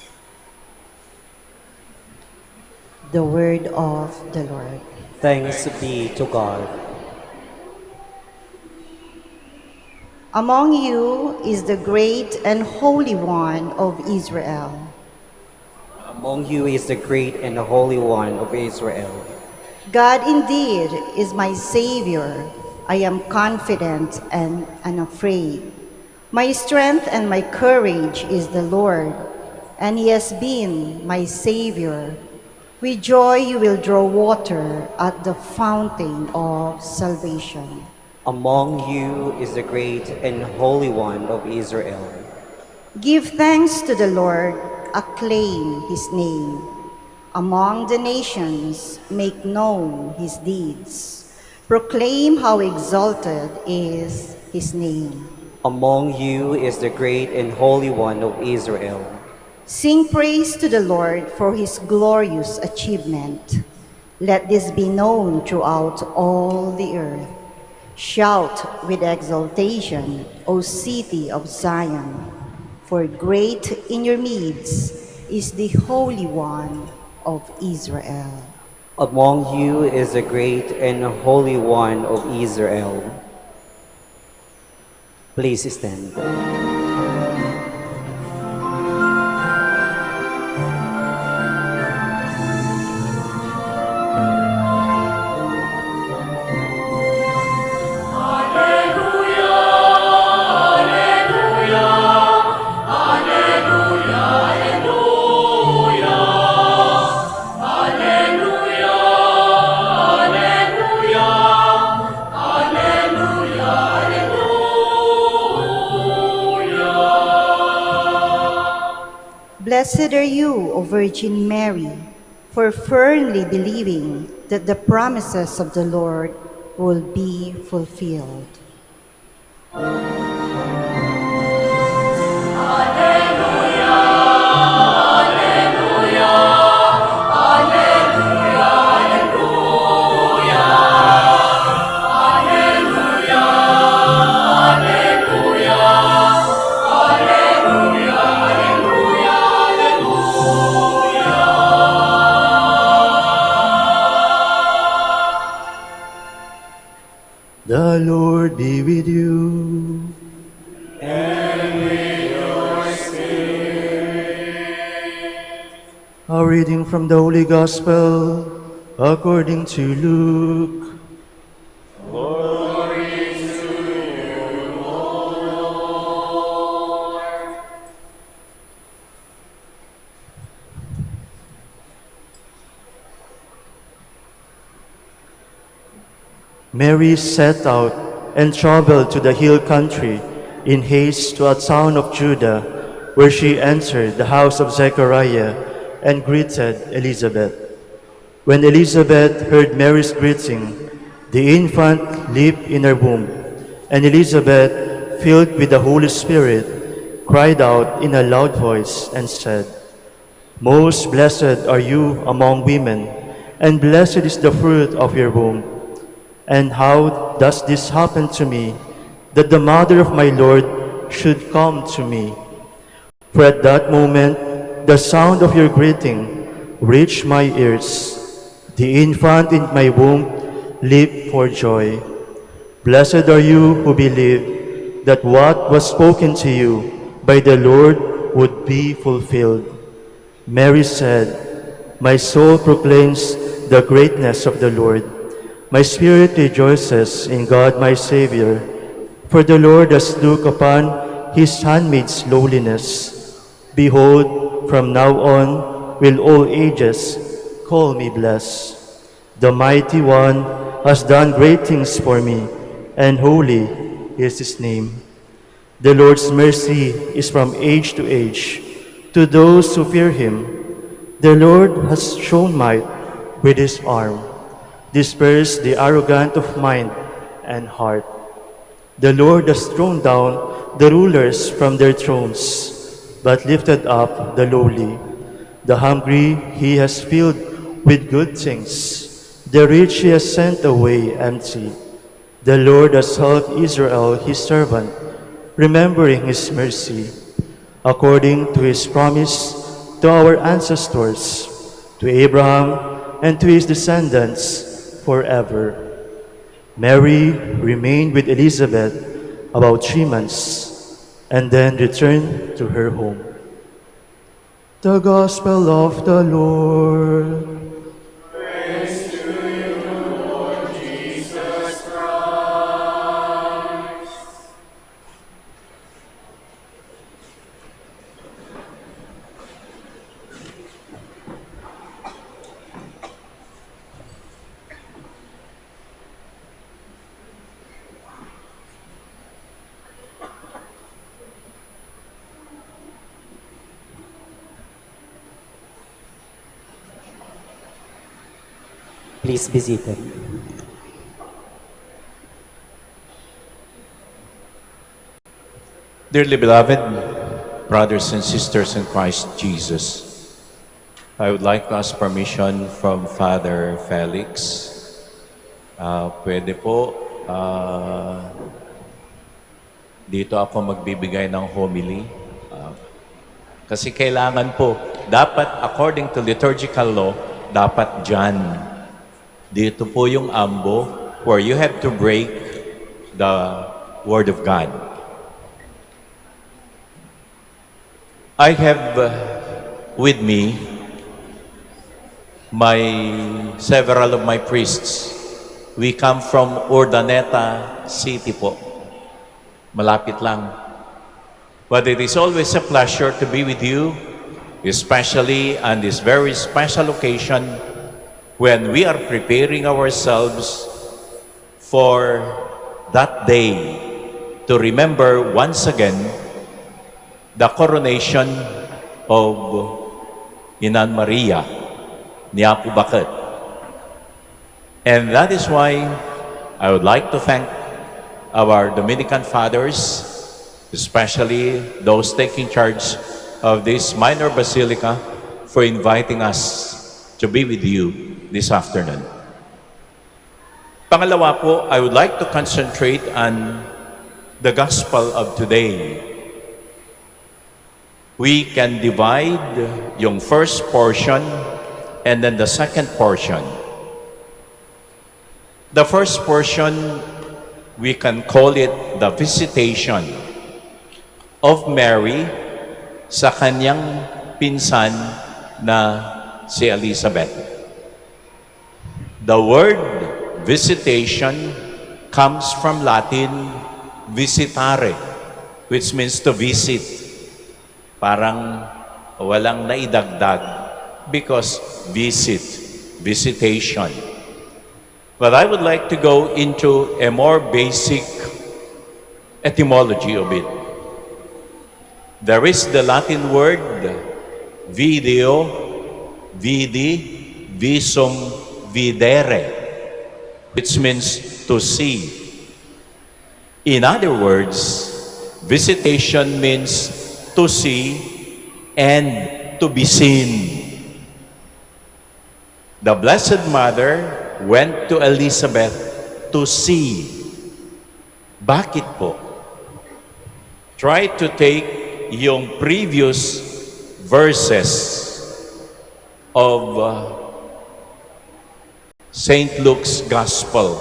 The word of the Lord. Thanks be to God. Among you is the great and holy one of Israel. Among you is the great and holy one of Israel. God indeed is my Savior. I am confident and unafraid. My strength and my courage is the Lord, and he has been my Savior. With joy you will draw water at the fountain of salvation. Among you is the great and holy one of Israel. Give thanks to the Lord, acclaim his name. Among the nations, make known his deeds. Proclaim how exalted is his name. Among you is the great and holy one of Israel. Sing praise to the Lord for his glorious achievement. Let this be known throughout all the earth. Shout with exultation, O city of Zion, for great in your midst is the Holy One of Israel. Among you is the great and holy one of Israel. Please stand. Blessed are you, O Virgin Mary, for firmly believing that the promises of the Lord will be fulfilled. The Lord be with you. A reading from the Holy Gospel according to Luke. Mary set out and traveled to the hill country in haste to a town of Judah, where she entered the house of Zechariah and greeted Elizabeth. When Elizabeth heard Mary's greeting, the infant leaped in her womb, and Elizabeth, filled with the Holy Spirit, cried out in a loud voice and said, "Most blessed are you among women, and blessed is the fruit of your womb. And how does this happen to me, that the mother of my Lord should come to me? For at that moment, the sound of your greeting reached my ears. The infant in my womb leaped for joy. Blessed are you who believe that what was spoken to you by the Lord would be fulfilled." Mary said, "My soul proclaims the greatness of the Lord. My spirit rejoices in God my Savior, for the Lord has looked upon his handmaid's lowliness. Behold, from now on will all ages call me blessed. The Mighty One has done great things for me, and holy is his name. The Lord's mercy is from age to age to those who fear him. The Lord has shown might with his arm, dispersed the arrogant of mind and heart. The Lord has thrown down the rulers from their thrones, but lifted up the lowly. The hungry he has filled with good things. The rich he has sent away empty. The Lord has helped Israel his servant, remembering his mercy, according to his promise to our ancestors, to Abraham and to his descendants forever." Mary remained with Elizabeth about 3 months and then returned to her home. The Gospel of the Lord. Please be seated. Dearly beloved brothers and sisters in Christ Jesus, I would like to ask permission from Father Felix. Pwede po, dito ako magbibigay ng homily. Kasi kailangan po, dapat according to liturgical law, dapat dyan. Dito po yung ambo where you have to break the Word of God. I have with me several of my priests. We come from Urdaneta City po. Malapit lang. But it is always a pleasure to be with you, especially on this very special occasion when we are preparing ourselves for that day to remember once again the coronation of Inan Maria ni Apo Bakit. And that is why I would like to thank our Dominican fathers, especially those taking charge of this minor basilica, for inviting us to be with you this afternoon. Pangalawa po, I would like to concentrate on the gospel of today. We can divide yung first portion and then the second portion. The first portion we can call it the visitation of Mary sa kanyang pinsan na si Elizabeth. The word visitation comes from Latin visitare, which means to visit. Parang walang naidagdag because visitation. But I would like to go into a more basic etymology of it. There is the Latin word video, vidi, visum, videre, which means to see. In other words, visitation means to see and to be seen. The Blessed Mother went to Elizabeth to see. Bakit po? Try to take yung previous verses of St. Luke's Gospel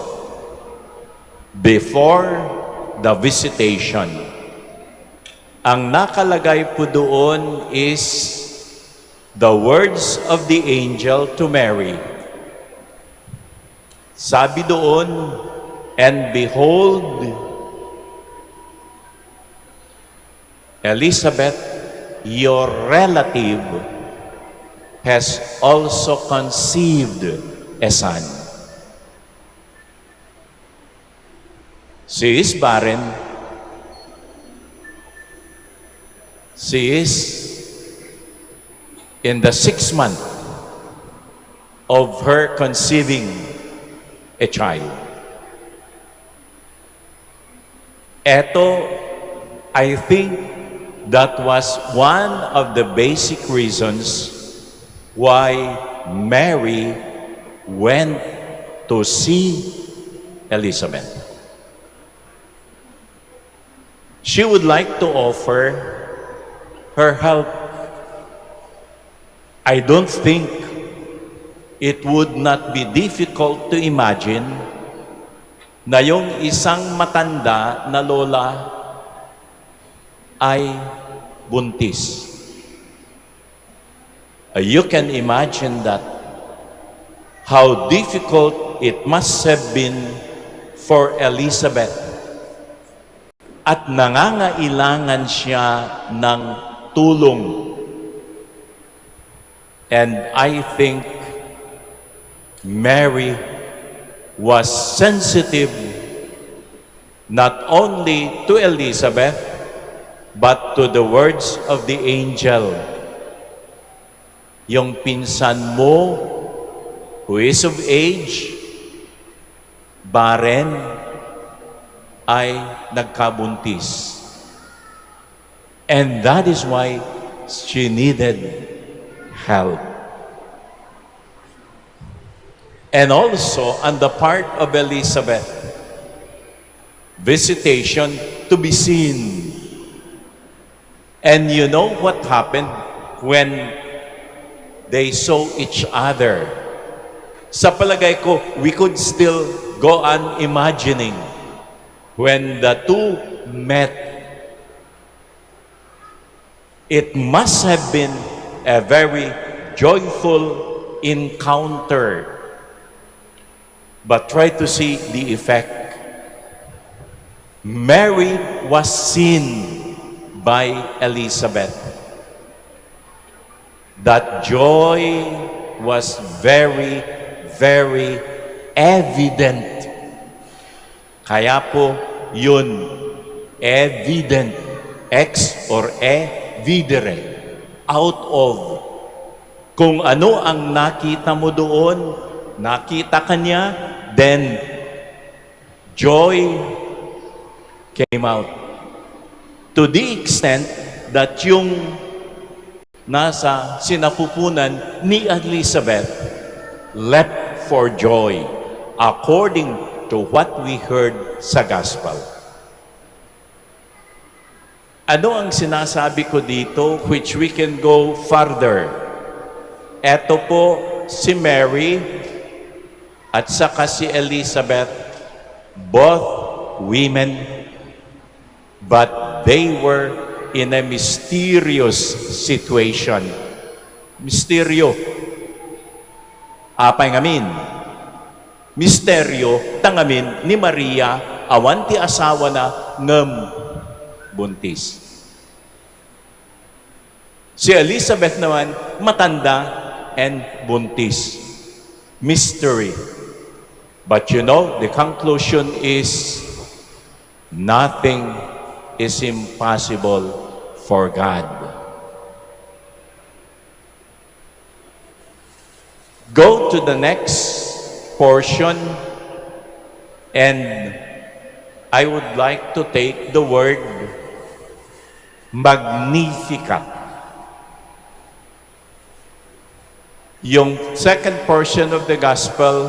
before the visitation. Ang nakalagay po doon is the words of the angel to Mary. Sabi doon, and behold, Elizabeth, your relative, has also conceived a son. She is barren. She is in the 6th month of her conceiving a child. Eto, I think that was one of the basic reasons why Mary went to see Elizabeth. She would like to offer her help. I don't think it would not be difficult to imagine na yung isang matanda na lola ay buntis. You can imagine that, how difficult it must have been for Elizabeth. At nangangailangan siya ng tulong. And I think Mary was sensitive not only to Elizabeth, but to the words of the angel. Yung pinsan mo, who is of age, barren, ay nagkabuntis. And that is why she needed help. And also, on the part of Elizabeth, visitation to be seen. And you know what happened when they saw each other? Sa palagay ko, we could still go on imagining when the two met. It must have been a very joyful encounter. But try to see the effect. Mary was seen by Elizabeth. That joy was very, very evident. Kaya po yun, evident, ex or videre, out of. Kung ano ang nakita mo doon, nakita ka niya, then joy came out. To the extent that yung nasa sinapupunan ni Elizabeth leapt for joy according to what we heard sa Gospel. Ano ang sinasabi ko dito which we can go further? Eto po si Mary at saka si Elizabeth, both women, but they were in a mysterious situation. Misteryo. Apay ngamin. Misteryo, tangamin ni Maria, awan ti asawa na ngem buntis. Si Elizabeth naman, matanda and buntis. Mystery. But you know, the conclusion is nothing is impossible for God. Go to the next portion, and I would like to take the word Magnificat. Yung second portion of the gospel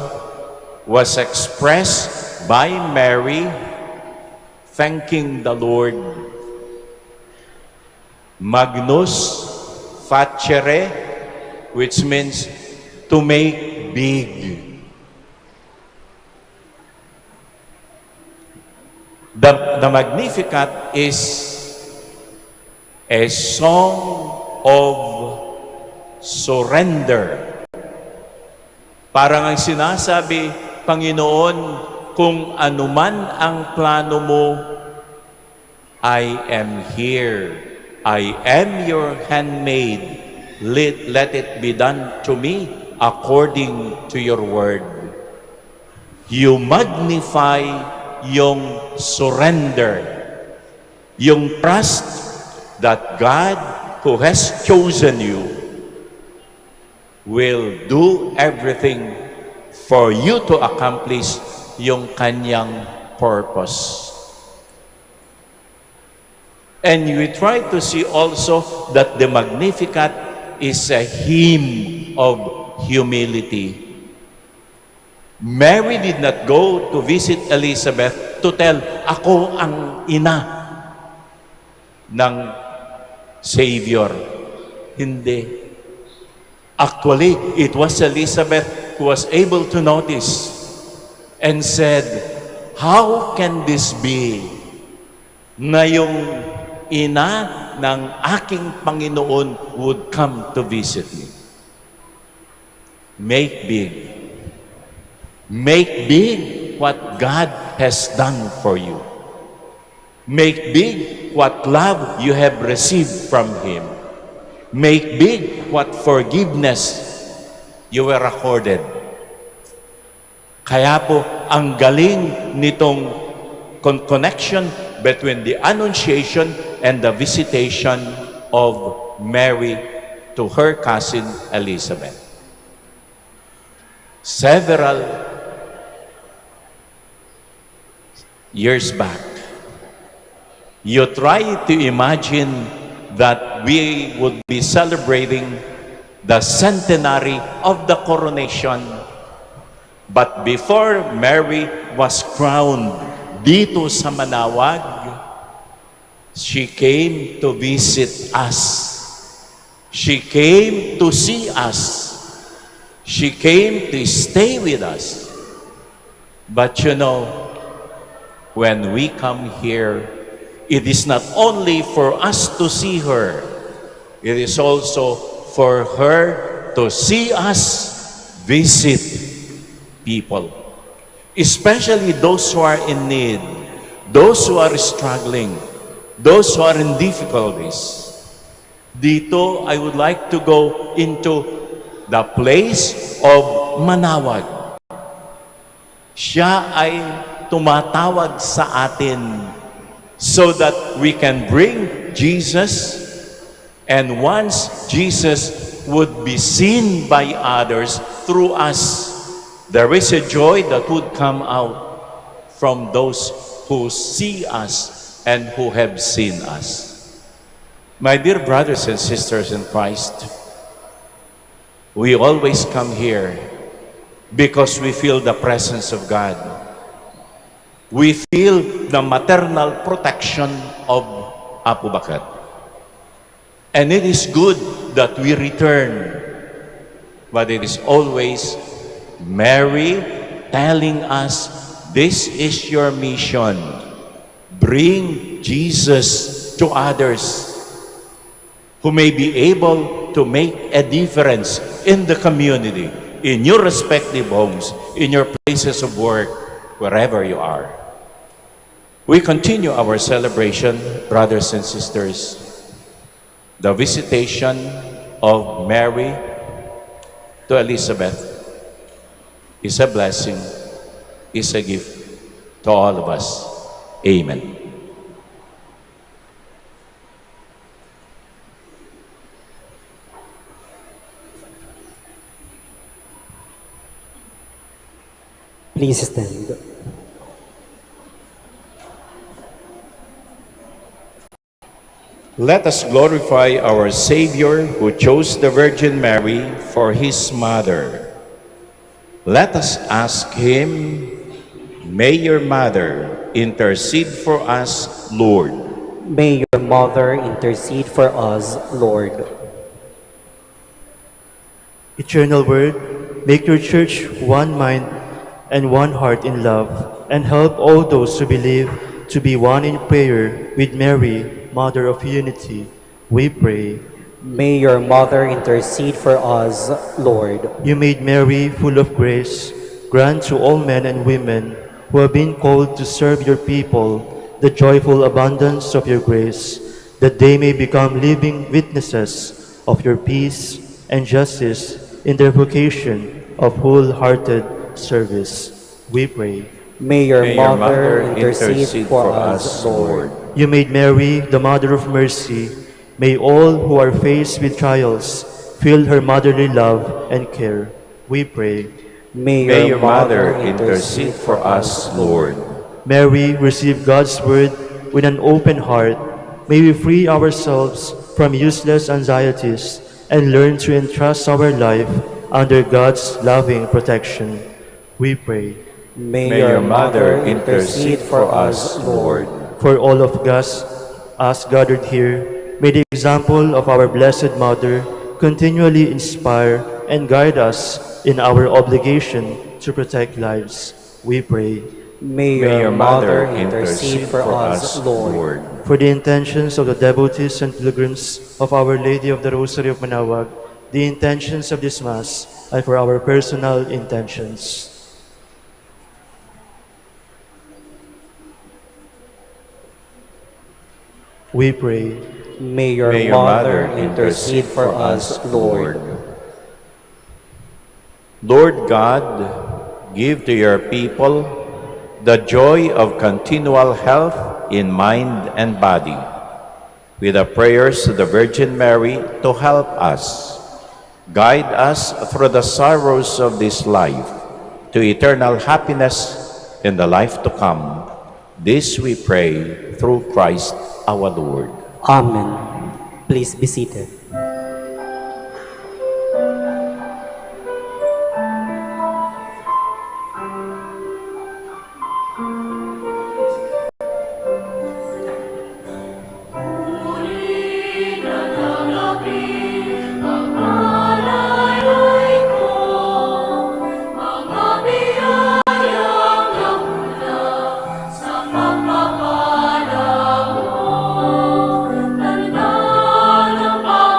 was expressed by Mary thanking the Lord. Magnus facere, which means to make big. The Magnificat is a song of surrender. Parang ang sinasabi, Panginoon, kung anuman ang plano mo, I am here. I am your handmaid. Let it be done to me according to your word. You magnify yung surrender, yung trust that God who has chosen you will do everything for you to accomplish yung kanyang purpose. And we try to see also that the Magnificat is a hymn of humility. Mary did not go to visit Elizabeth to tell, ako ang ina ng Savior. Hindi. Actually, it was Elizabeth who was able to notice and said, how can this be na yung ina ng aking Panginoon would come to visit me? Make big. Make big what God has done for you. Make big what love you have received from Him. Make big what forgiveness you were accorded. Kaya po, ang galing nitong connection between the Annunciation and the visitation of Mary to her cousin Elizabeth. Several years back, you try to imagine that we would be celebrating the centenary of the coronation. But before Mary was crowned dito sa Manaoag, she came to visit us. She came to see us. She came to stay with us. But you know, when we come here, it is not only for us to see her, it is also for her to see us visit people, especially those who are in need, those who are struggling, those who are in difficulties. Dito, I would like to go into the place of Manaoag. Siya ay tumatawag sa atin so that we can bring Jesus, and once Jesus would be seen by others through us, there is a joy that would come out from those who see us and who have seen us. My dear brothers and sisters in Christ, we always come here because we feel the presence of God. We feel the maternal protection of Apo Bakat. And it is good that we return, but it is always Mary telling us This is your mission. Bring Jesus to others who may be able to make a difference in the community, in your respective homes, in your places of work, wherever you are. We continue our celebration, brothers and sisters. The visitation of Mary to Elizabeth is a blessing, is a gift to all of us. Amen. Please stand. Let us glorify our Savior who chose the Virgin Mary for his mother. Let us ask him, may your mother intercede for us, Lord. May your mother intercede for us, Lord. Eternal Word, make your church one mind and one heart in love, and help all those who believe to be one in prayer with Mary, Mother of Unity. We pray. May your mother intercede for us, Lord. You made Mary full of grace. Grant to all men and women who have been called to serve your people the joyful abundance of your grace, that they may become living witnesses of your peace and justice in their vocation of wholehearted service. We pray. May your May your mother mother intercede for us, Lord. You made Mary the Mother of Mercy. May all who are faced with trials feel her motherly love and care. We pray. May your mother intercede for us, Lord. Mary, receive God's word with an open heart. May we free ourselves from useless anxieties and learn to entrust our life under God's loving protection. We pray. May your mother intercede for us, Lord. For all of us gathered here, may the example of our Blessed Mother continually inspire and guide us in our obligation to protect lives. We pray. May your mother intercede for us, Lord. For the intentions of the devotees and pilgrims of Our Lady of the Rosary of Manaoag, the intentions of this Mass, and for our personal intentions. We pray. May your mother intercede for us, Lord. Lord God, give to your people the joy of continual health in mind and body, with the prayers of the Virgin Mary to help us. Guide us through the sorrows of this life to eternal happiness in the life to come. This we pray through Christ our Lord. Amen. Please be seated. Tanda ng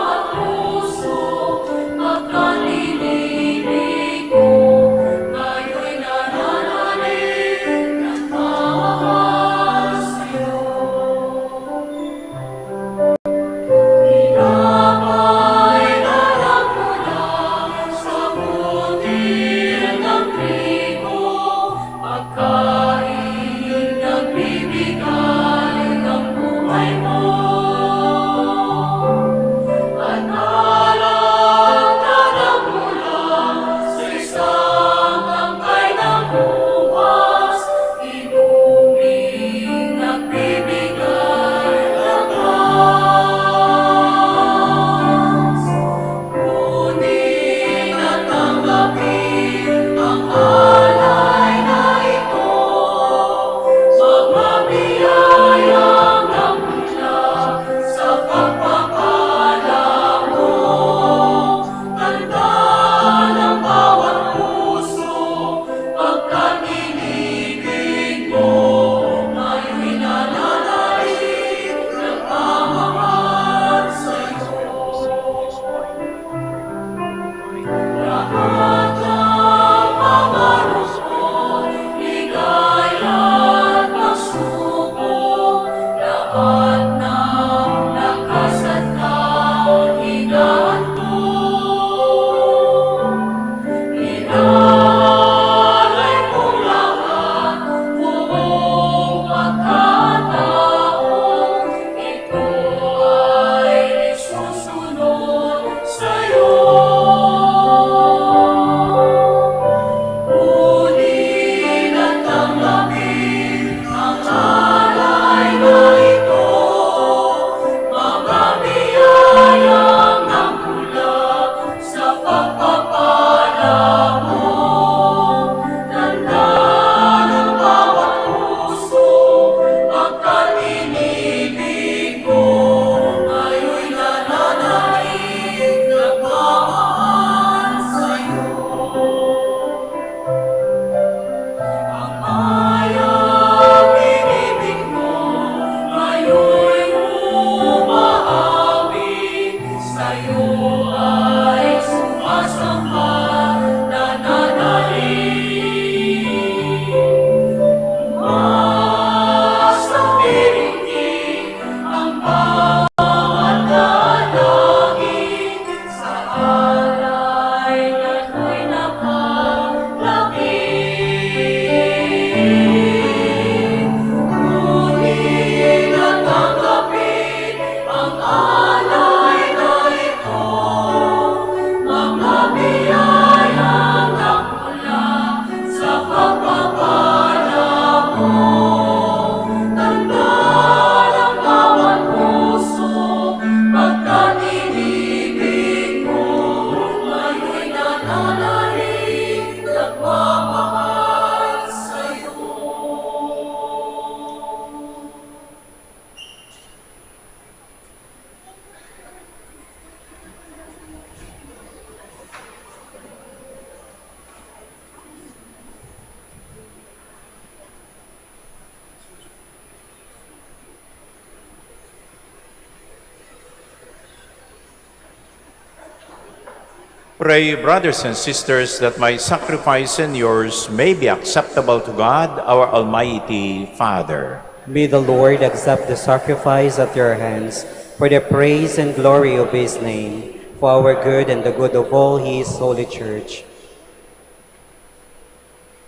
Pray, brothers and sisters, that my sacrifice and yours may be acceptable to God, our Almighty Father. May the Lord accept the sacrifice at your hands for the praise and glory of his name, for our good and the good of all his holy church.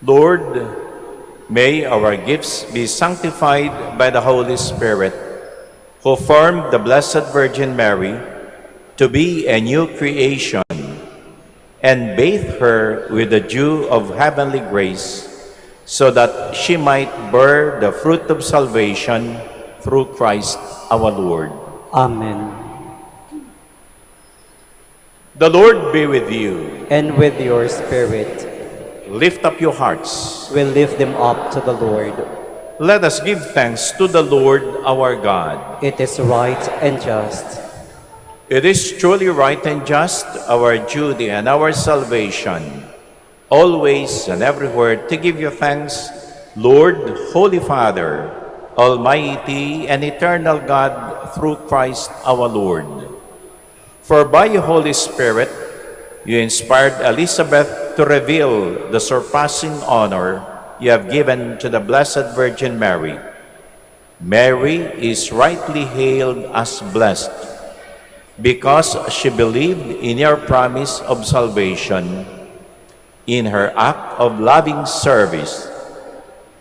Lord, may our gifts be sanctified by the Holy Spirit, who formed the Blessed Virgin Mary to be a new creation, and bathed her with the dew of heavenly grace, so that she might bear the fruit of salvation through Christ our Lord. Amen. The Lord be with you. And with your spirit, Lift up your hearts. we lift them up to the Lord. Let us give thanks to the Lord our God. It is right and just. It is truly right and just, our duty and our salvation, always and everywhere to give you thanks, Lord, Holy Father, Almighty and eternal God, through Christ our Lord. For by your Holy Spirit, you inspired Elizabeth to reveal the surpassing honor you have given to the Blessed Virgin Mary. Mary is rightly hailed as blessed, because she believed in your promise of salvation. In her act of loving service,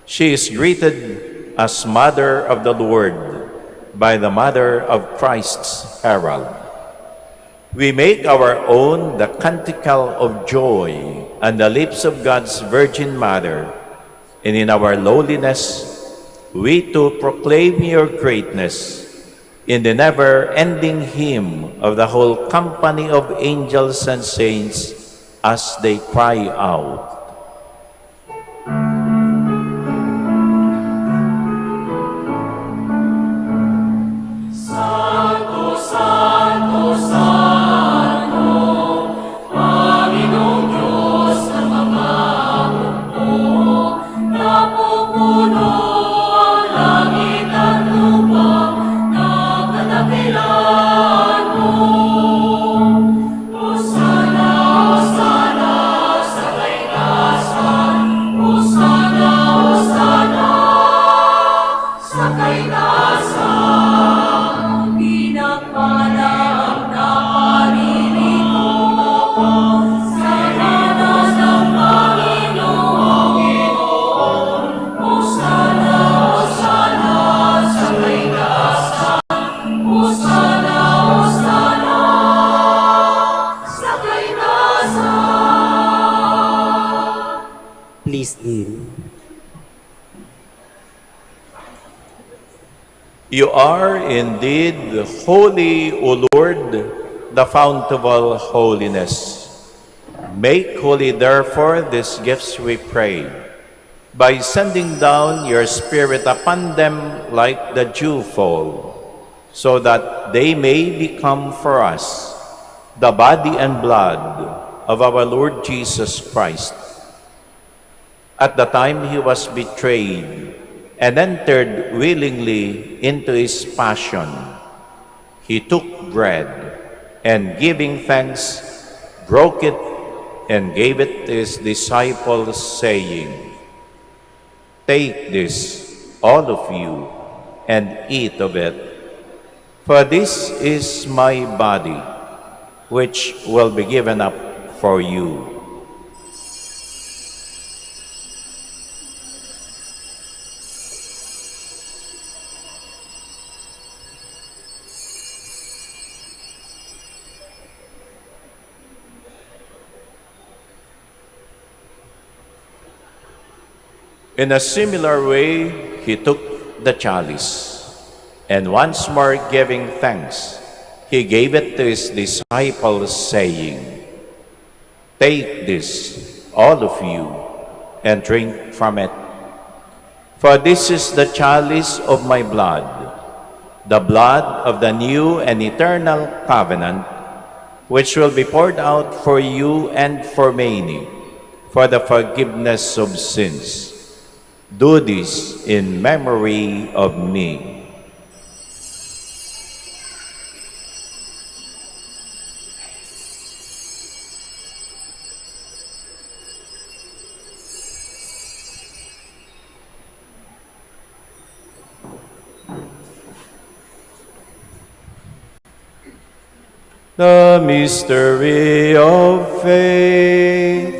she is greeted as Mother of the Lord by the Mother of Christ's herald. We make our own the canticle of joy on the lips of God's Virgin Mother, and in our lowliness, we too proclaim your greatness in the never-ending hymn of the whole company of angels and saints as they cry out. Please kneel. You are indeed holy, O Lord, the fount of all holiness. Make holy, therefore, these gifts, we pray, by sending down your Spirit upon them like the dewfall, so that they may become for us the body and blood of our Lord Jesus Christ. At the time he was betrayed and entered willingly into his passion, he took bread and, giving thanks, broke it and gave it to his disciples, saying, "Take this, all of you, and eat of it, for this is my body, which will be given up for you." In a similar way, he took the chalice, and once more giving thanks, he gave it to his disciples, saying, "Take this, all of you, and drink from it. For this is the chalice of my blood, the blood of the new and eternal covenant, which will be poured out for you and for many, for the forgiveness of sins. Do this in memory of me." The mystery of faith.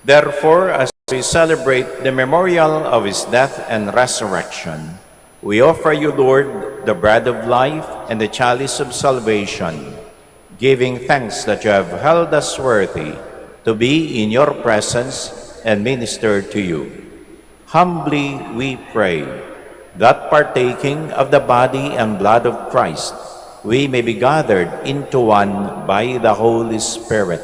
Therefore, as we celebrate the memorial of his death and resurrection, we offer you, Lord, the bread of life and the chalice of salvation, giving thanks that you have held us worthy to be in your presence and minister to you. Humbly we pray that partaking of the body and blood of Christ, we may be gathered into one by the Holy Spirit.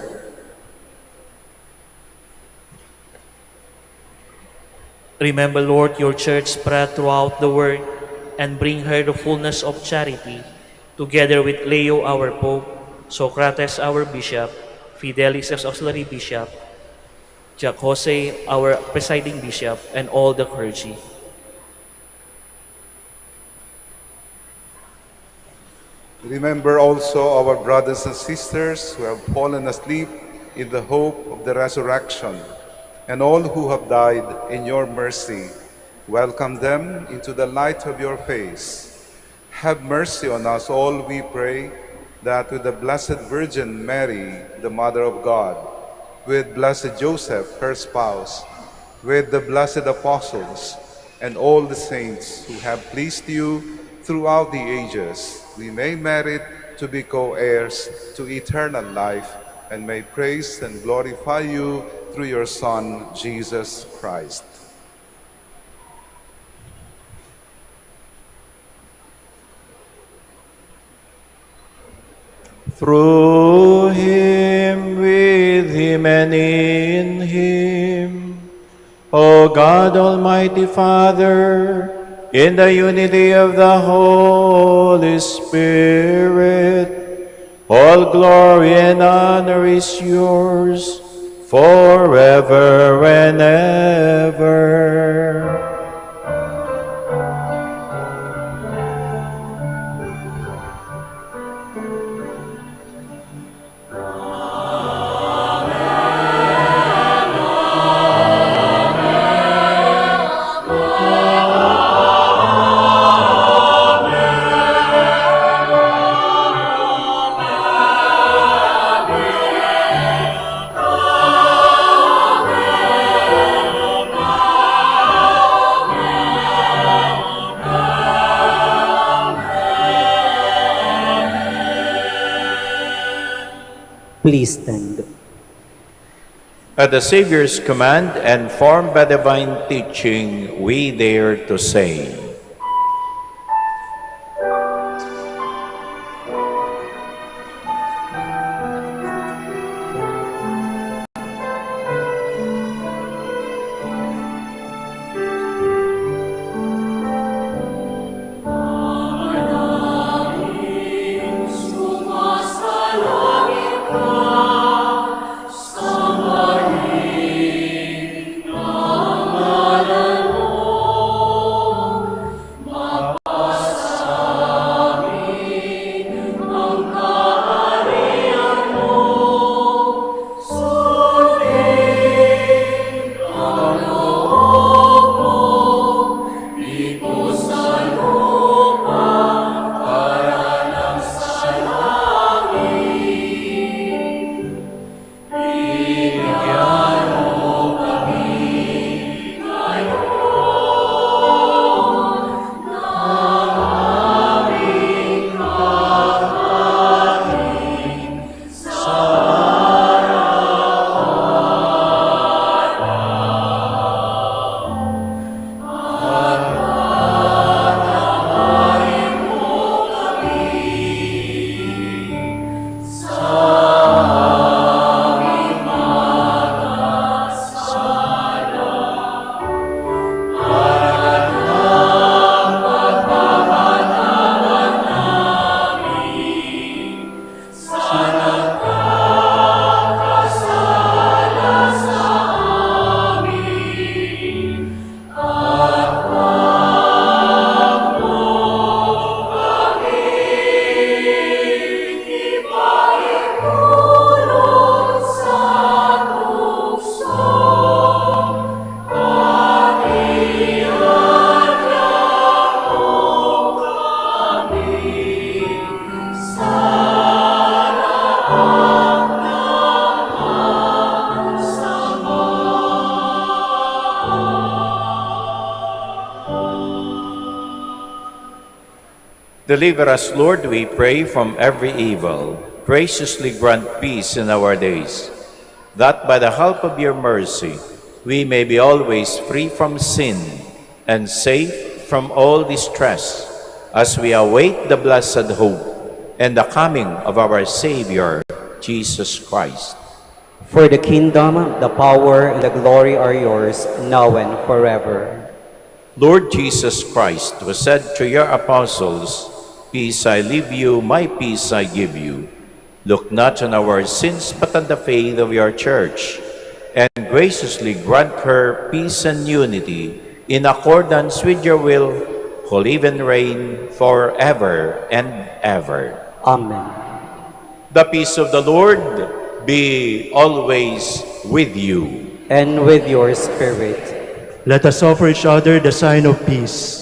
Remember, Lord, your church spread throughout the world and bring her the fullness of charity, together with Leo, our Pope, Socrates, our Bishop, Fidelis, as Auxiliary Bishop, Jack Jose, our Presiding Bishop, and all the clergy. Remember also our brothers and sisters who have fallen asleep in the hope of the resurrection, and all who have died in your mercy. Welcome them into the light of your face. Have mercy on us all, we pray, that with the Blessed Virgin Mary, the Mother of God, with Blessed Joseph, her spouse, with the blessed apostles, and all the saints who have pleased you throughout the ages, we may merit to be co-heirs to eternal life, and may praise and glorify you through your Son, Jesus Christ. Through him, with him, and in him, O God, Almighty Father, in the unity of the Holy Spirit, all glory and honor is yours forever and ever. Please stand. At the Savior's command and formed by divine teaching, we dare to say, Deliver us, Lord, we pray, from every evil. Graciously grant peace in our days, that by the help of your mercy we may be always free from sin and safe from all distress, as we await the blessed hope and the coming of our Savior, Jesus Christ. For the kingdom, the power, and the glory are yours, now and forever. Lord Jesus Christ, who said to your apostles, "Peace I leave you, my peace I give you," look not on our sins, but on the faith of your church, and graciously grant her peace and unity in accordance with your will, who live and reign forever and ever. Amen. The peace of the Lord be always with you. And with your spirit. Let us offer each other the sign of peace.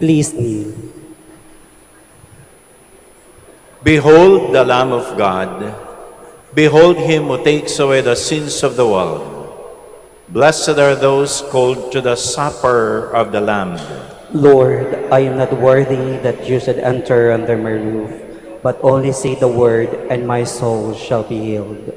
Please kneel. Behold the Lamb of God. Behold him who takes away the sins of the world. Blessed are those called to the supper of the Lamb. Lord, I am not worthy that you should enter under my roof, but only say the word, and my soul shall be healed.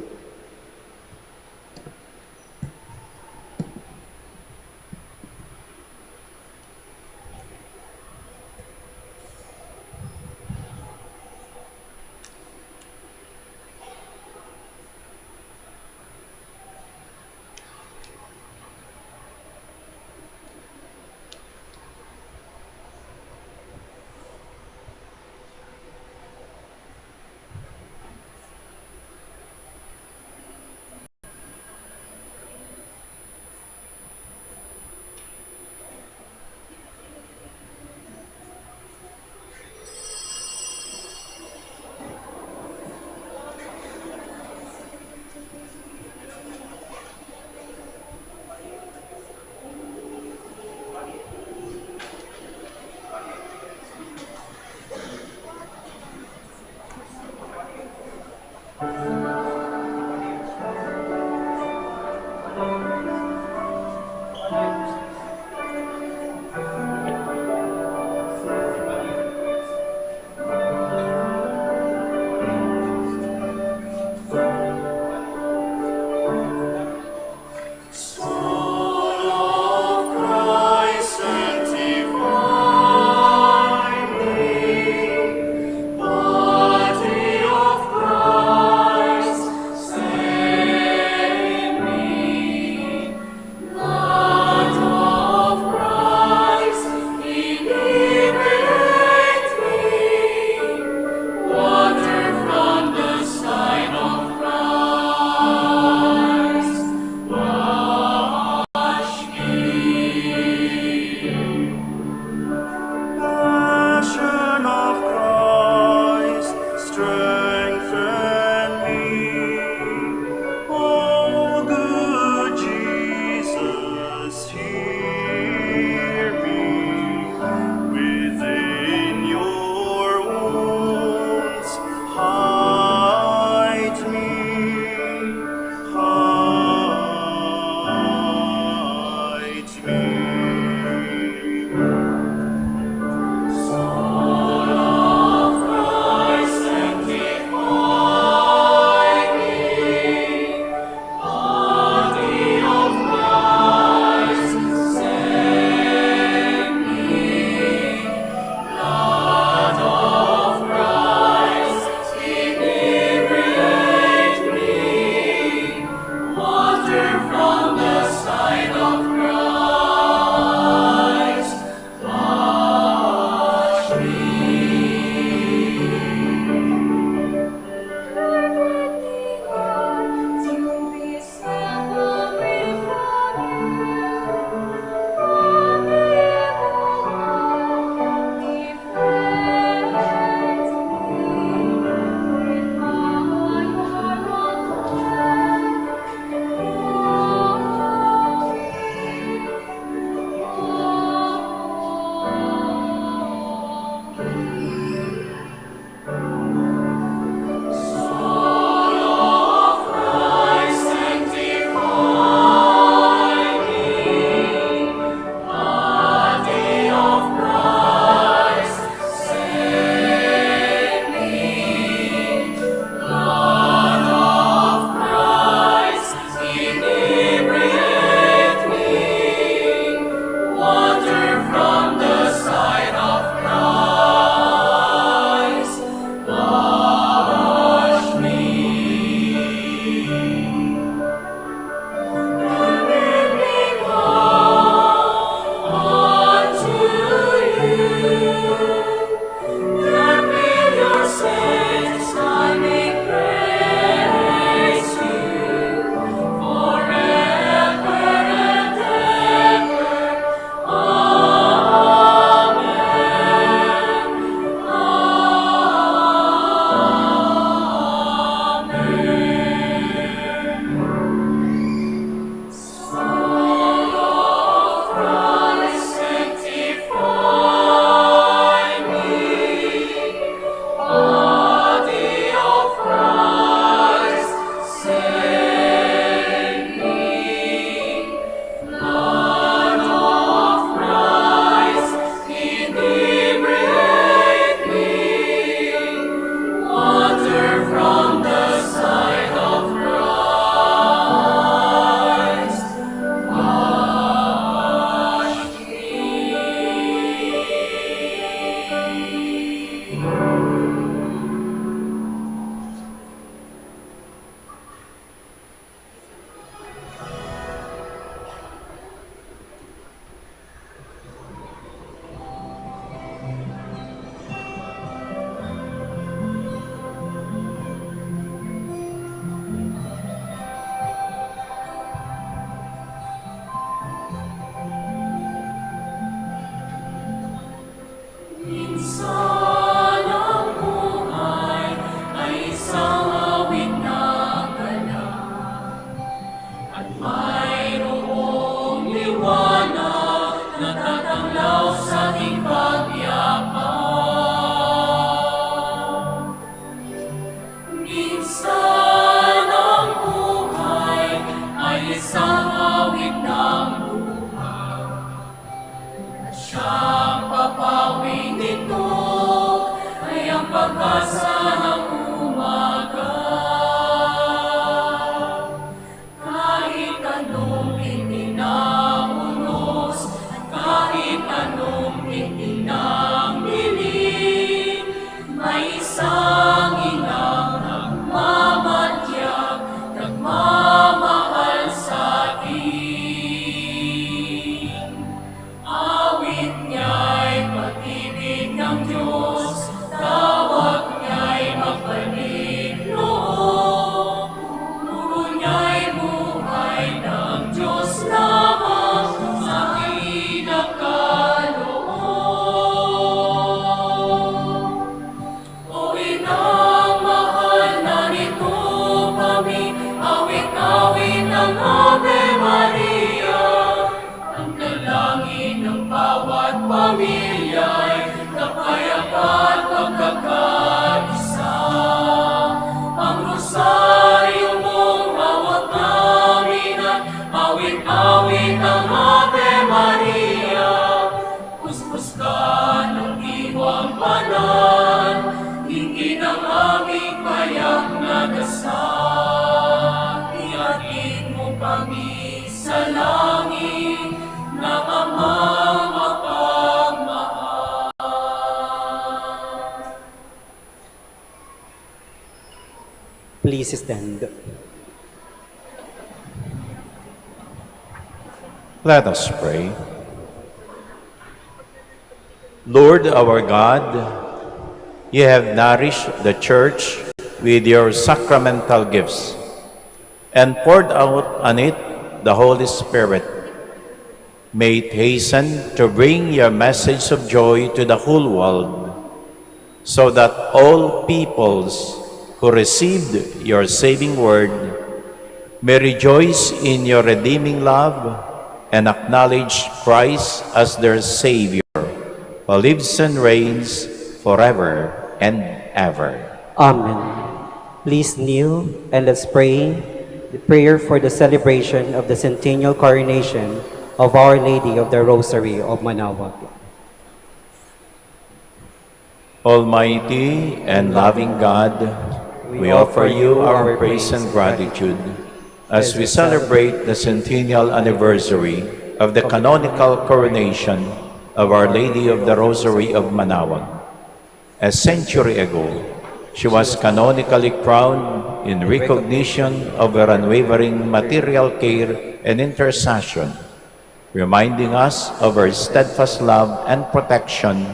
Please stand. Let us pray. Lord our God, you have nourished the Church with your sacramental gifts and poured out on it the Holy Spirit. May it hasten to bring your message of joy to the whole world, so that all peoples who received your saving word may rejoice in your redeeming love and acknowledge Christ as their Savior, who lives and reigns forever and ever. Amen. Please kneel and let's pray the prayer for the celebration of the centennial coronation of Our Lady of the Rosary of Manaoag. Almighty and loving God, we offer you our praise and gratitude as we celebrate the centennial anniversary of the canonical coronation of Our Lady of the Rosary of Manaoag. A century ago, she was canonically crowned in recognition of her unwavering material care and intercession, reminding us of her steadfast love and protection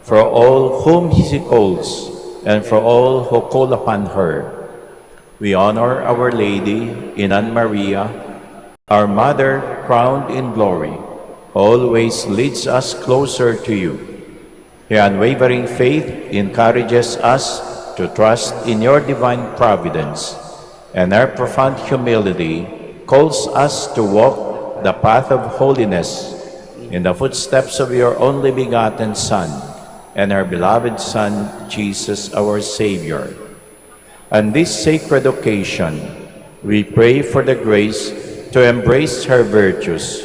for all whom she calls and for all who call upon her. We honor Our Lady in Anne Maria, our Mother crowned in glory, always leads us closer to you. Her unwavering faith encourages us to trust in your divine providence, and her profound humility calls us to walk the path of holiness in the footsteps of your only begotten Son and our beloved Son, Jesus our Savior. On this sacred occasion, we pray for the grace to embrace her virtues,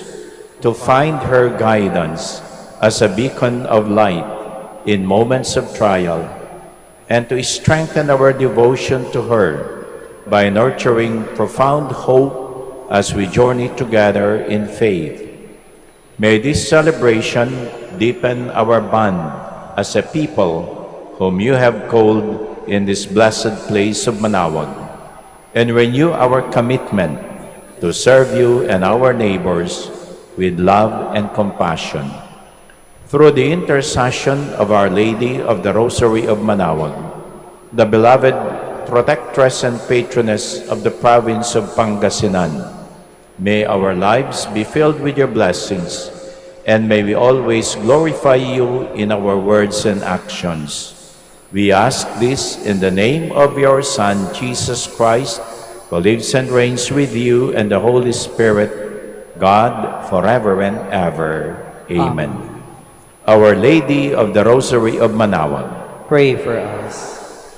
to find her guidance as a beacon of light in moments of trial, and to strengthen our devotion to her by nurturing profound hope as we journey together in faith. May this celebration deepen our bond as a people whom you have called in this blessed place of Manaoag, and renew our commitment to serve you and our neighbors with love and compassion. Through the intercession of Our Lady of the Rosary of Manaoag, the beloved protectress and patroness of the province of Pangasinan, may our lives be filled with your blessings, and may we always glorify you in our words and actions. We ask this in the name of your Son, Jesus Christ, who lives and reigns with you and the Holy Spirit, God, forever and ever. Amen. Our Lady of the Rosary of Manaoag, Pray for us.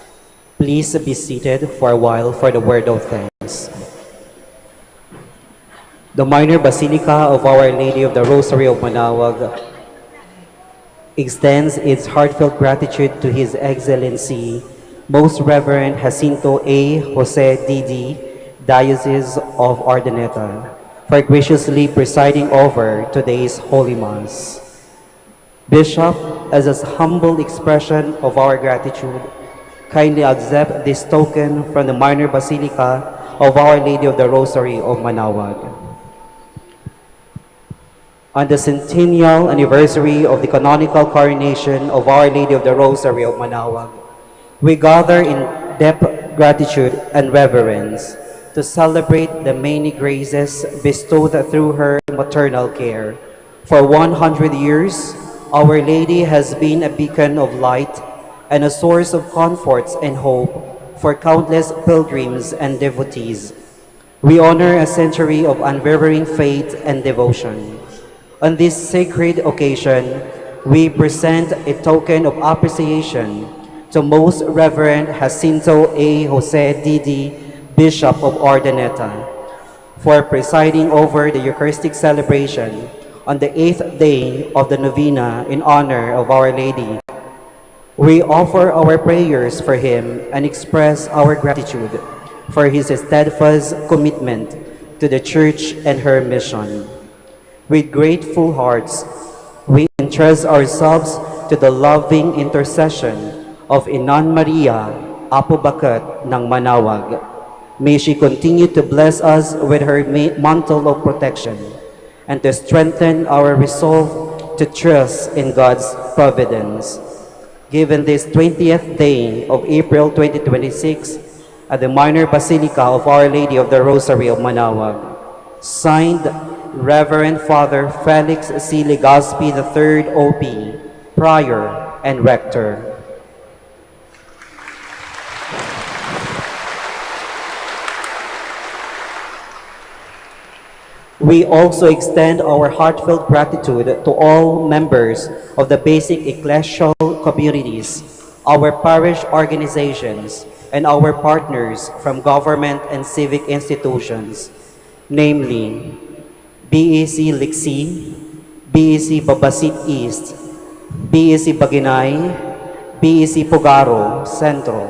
Please be seated for a while for the word of thanks. The Minor Basilica of Our Lady of the Rosary of Manaoag extends its heartfelt gratitude to His Excellency, Most Reverend Jacinto A. Jose Didi, Diocese of Urdaneta, for graciously presiding over today's Holy Mass. Bishop, as a humble expression of our gratitude, kindly accept this token from the Minor Basilica of Our Lady of the Rosary of Manaoag. On the centennial anniversary of the canonical coronation of Our Lady of the Rosary of Manaoag, we gather in deep gratitude and reverence to celebrate the many graces bestowed through her maternal care. For 100 years, Our Lady has been a beacon of light and a source of comforts and hope for countless pilgrims and devotees. We honor a century of unwavering faith and devotion. On this sacred occasion, we present a token of appreciation to Most Reverend Jacinto A. Jose Didi, Bishop of Urdaneta, for presiding over the Eucharistic celebration on the 8th day of the Novena in honor of Our Lady. We offer our prayers for him and express our gratitude for his steadfast commitment to the Church and her mission. With grateful hearts, we entrust ourselves to the loving intercession of Inan Maria Apobakat ng Manaoag. May she continue to bless us with her mantle of protection and to strengthen our resolve to trust in God's providence. Given this 20th day of April 2026 at the Minor Basilica of Our Lady of the Rosary of Manaoag, signed Reverend Father Felix C. Legaspi III, OP, Prior and Rector. We also extend our heartfelt gratitude to all members of the basic ecclesial communities, our parish organizations, and our partners from government and civic institutions, namely BEC Liksi, BEC Babasit East, BEC Baginay, BEC Pugaro Centro,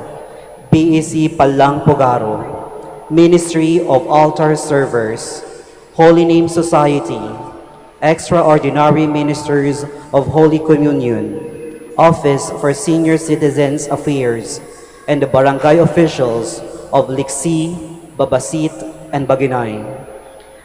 BEC Palang Pugaro, Ministry of Altar Servers, Holy Name Society, Extraordinary Ministers of Holy Communion, Office for Senior Citizens Affairs, and the barangay officials of Liksi, Babasit, and Baginay.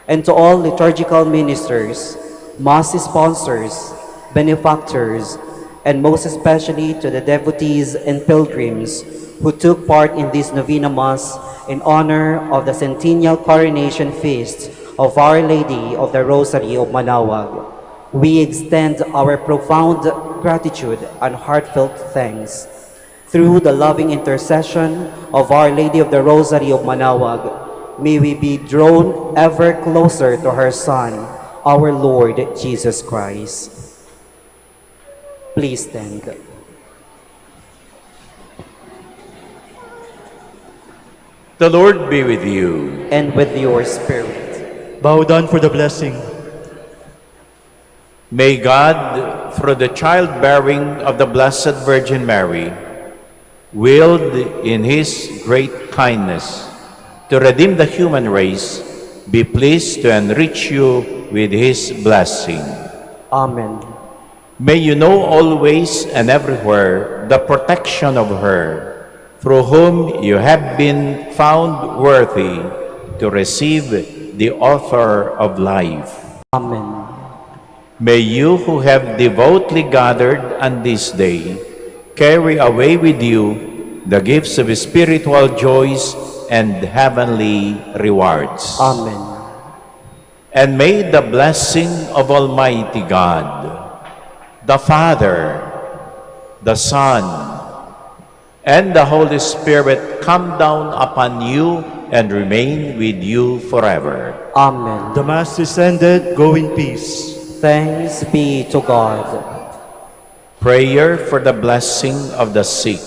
And to all liturgical ministers, mass sponsors, benefactors, and most especially to the devotees and pilgrims who took part in this Novena Mass in honor of the centennial coronation feast of Our Lady of the Rosary of Manaoag. We extend our profound gratitude and heartfelt thanks. Through the loving intercession of Our Lady of the Rosary of Manaoag, may we be drawn ever closer to her Son, our Lord Jesus Christ. Please stand. The Lord be with you. And with your spirit. Bow down for the blessing. May God, through the childbearing of the Blessed Virgin Mary, willed in His great kindness to redeem the human race, be pleased to enrich you with His blessing. Amen. May you know always and everywhere the protection of her, through whom you have been found worthy to receive the author of life. Amen. May you who have devoutly gathered on this day carry away with you the gifts of spiritual joys and heavenly rewards. Amen. And may the blessing of Almighty God, the Father, the Son, and the Holy Spirit come down upon you and remain with you forever. Amen. The Mass is ended. Go in peace. Thanks be to God. Prayer for the blessing of the sick.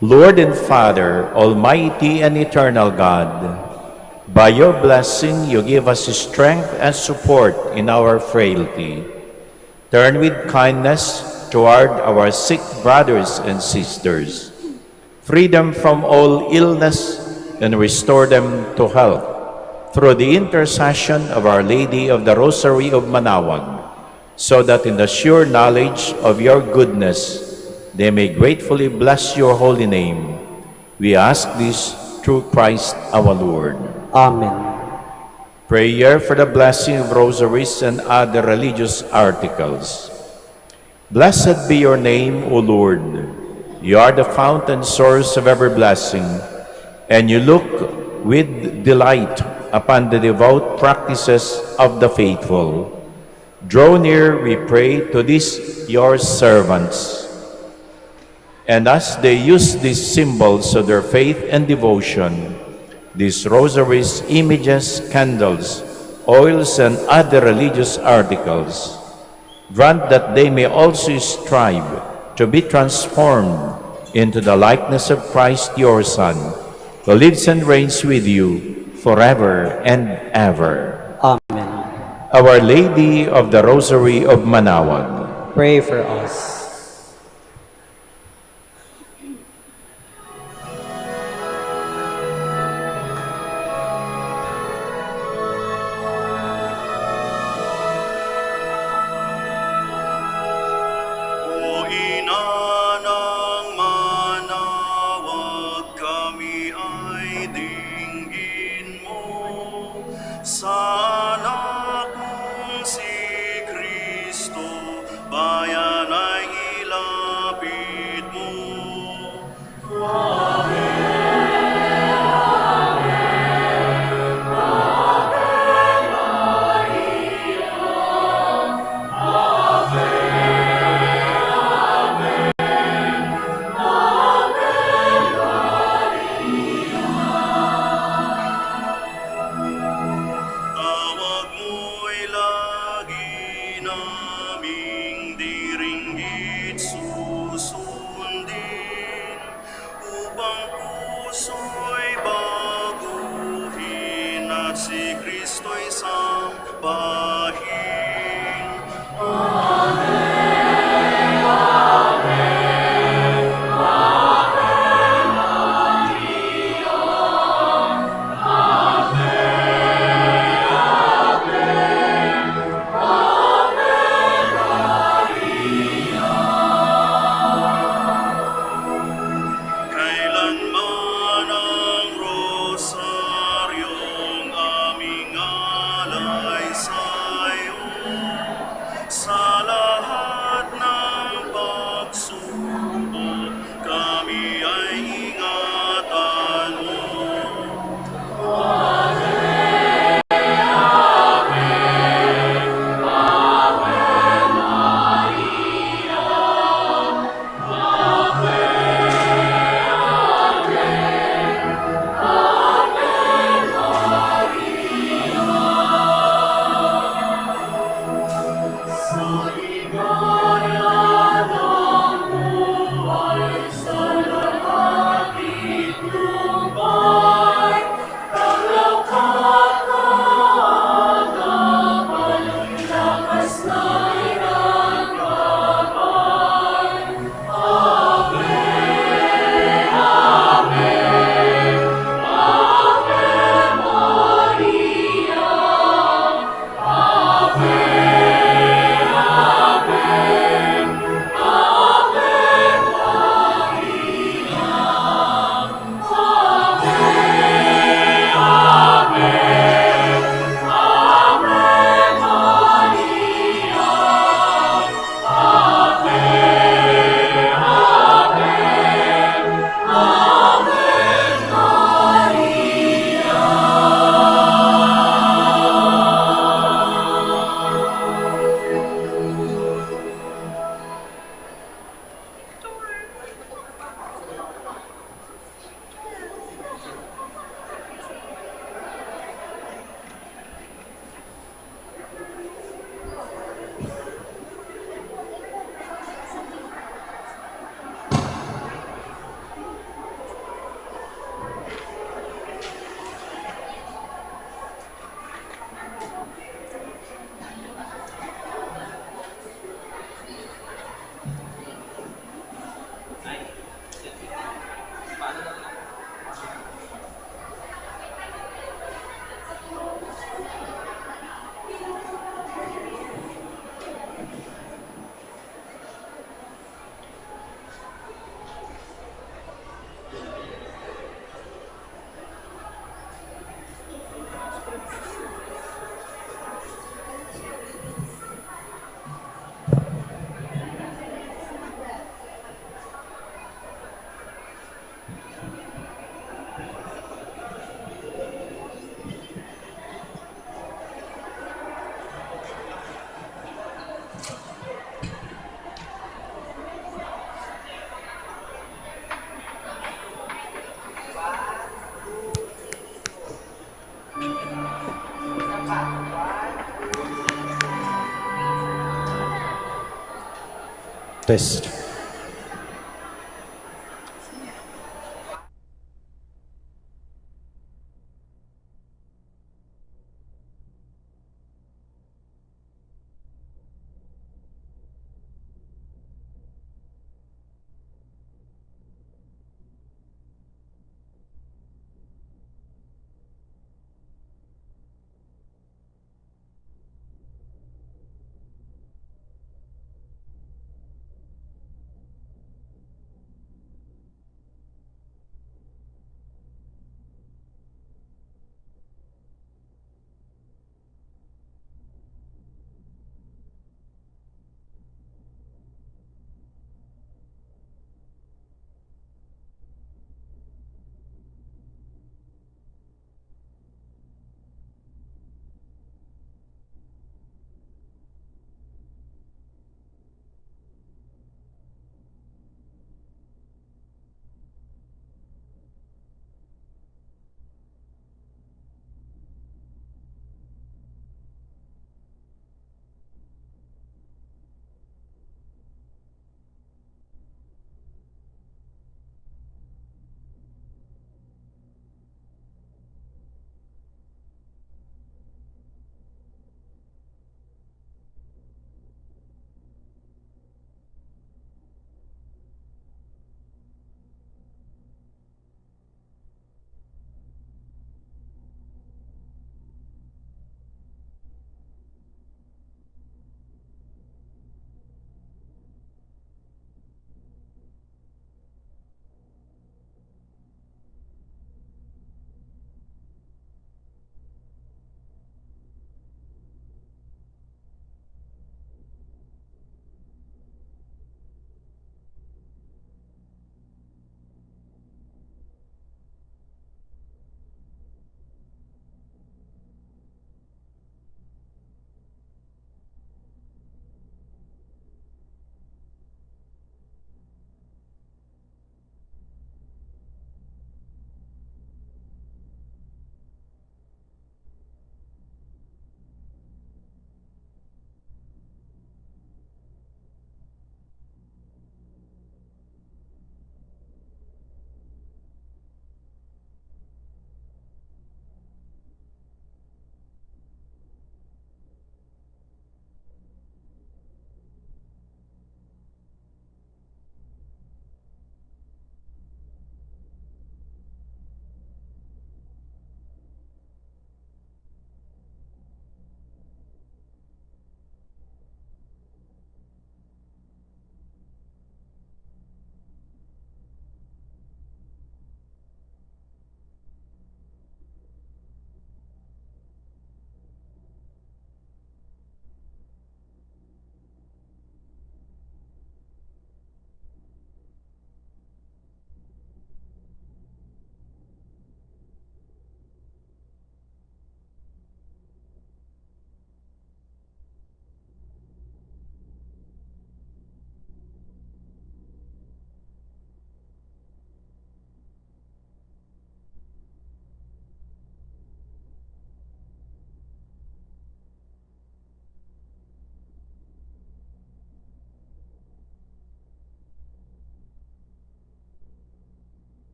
Lord and Father, Almighty and eternal God, by your blessing you give us strength and support in our frailty. Turn with kindness toward our sick brothers and sisters. Free them from all illness and restore them to health through the intercession of Our Lady of the Rosary of Manaoag, so that in the sure knowledge of your goodness they may gratefully bless your holy name. We ask this through Christ our Lord. Amen. Prayer for the blessing of rosaries and other religious articles. Blessed be your name, O Lord. You are the fountain source of every blessing, and you look with delight upon the devout practices of the faithful. Draw near, we pray, to these your servants, and as they use these symbols of their faith and devotion, these rosaries, images, candles, oils, and other religious articles, grant that they may also strive to be transformed into the likeness of Christ your Son, who lives and reigns with you forever and ever. Amen. Our Lady of the Rosary of Manaoag, Pray for us. O Ina ng Manaoag, kami ay dinggin mo. Sa anak mong si Kristo, bayan ay ilapit mo. Tawag mo'y lagi naming diringgit susundin, upang puso'y baguhin at si Kristo'y sambahin. Kailanman ang rosaryong aming alay sa'yo, Test.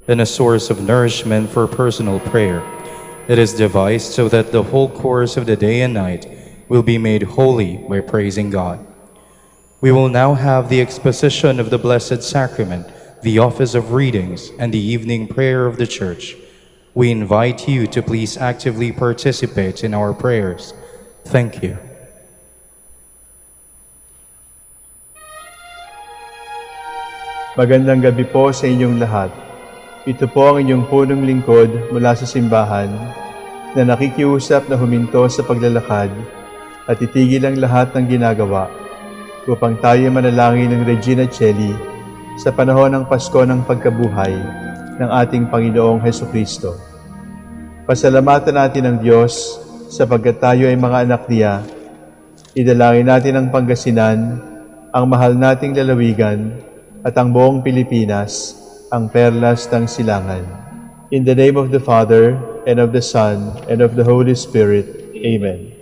and a source of nourishment for personal prayer. It is devised so that the whole course of the day and night will be made holy by praising God. We will now have the exposition of the Blessed Sacrament, the office of readings, and the evening prayer of the Church. We invite you to please actively participate in our prayers. Thank you. Magandang gabi po sa inyong lahat. Ito po ang inyong punong lingkod mula sa simbahan na nakikiusap na huminto sa paglalakad at itigil ang lahat ng ginagawa upang tayo manalangin ng Regina Coeli sa panahon ng Pasko ng pagkabuhay ng ating Panginoong Hesukristo. Pasalamatan natin ang Diyos sapagkat tayo ay mga anak niya. Idalangin natin ang Pangasinan, ang mahal nating lalawigan, at ang buong Pilipinas, ang perlas ng silangan. In the name of the Father, and of the Son, and of the Holy Spirit. Amen.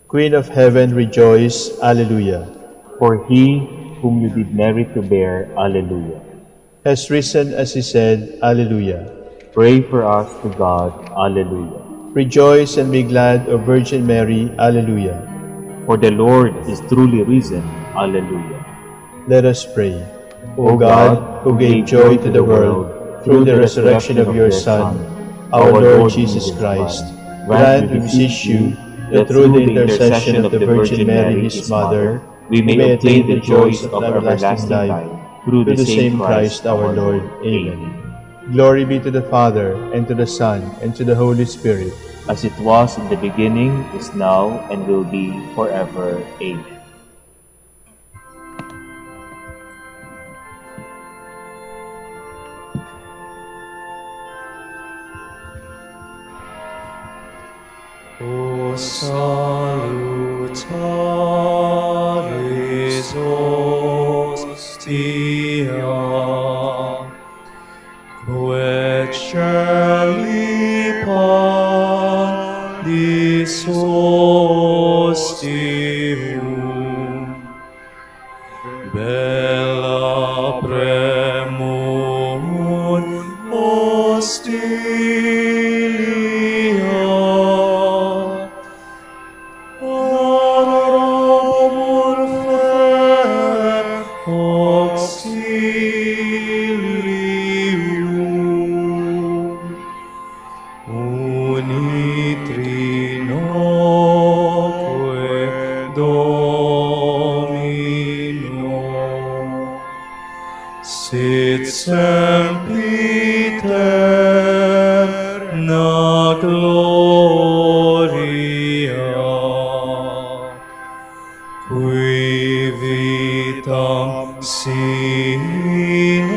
Queen of Heaven, rejoice. Alleluia. For he whom you did merit to bear, Alleluia. Has risen as he said, Alleluia. Pray for us to God, Alleluia. Rejoice and be glad, O Virgin Mary, Alleluia. For the Lord is truly risen, Alleluia. Let us pray. O God, who gave joy to the world through the resurrection of your Son, our Lord Jesus Christ, grant, we beseech you, that through the intercession of the Virgin Mary, his Mother, we may obtain the joys of everlasting life, through the same Christ our Lord. Amen. Glory be to the Father, and to the Son, and to the Holy Spirit. As it was in the beginning, is now, and will be forever. Amen. O salutaris hostia, quae celi pandis hostium, bella premunt hostilia, sit sempiterna gloria, qui vitam sine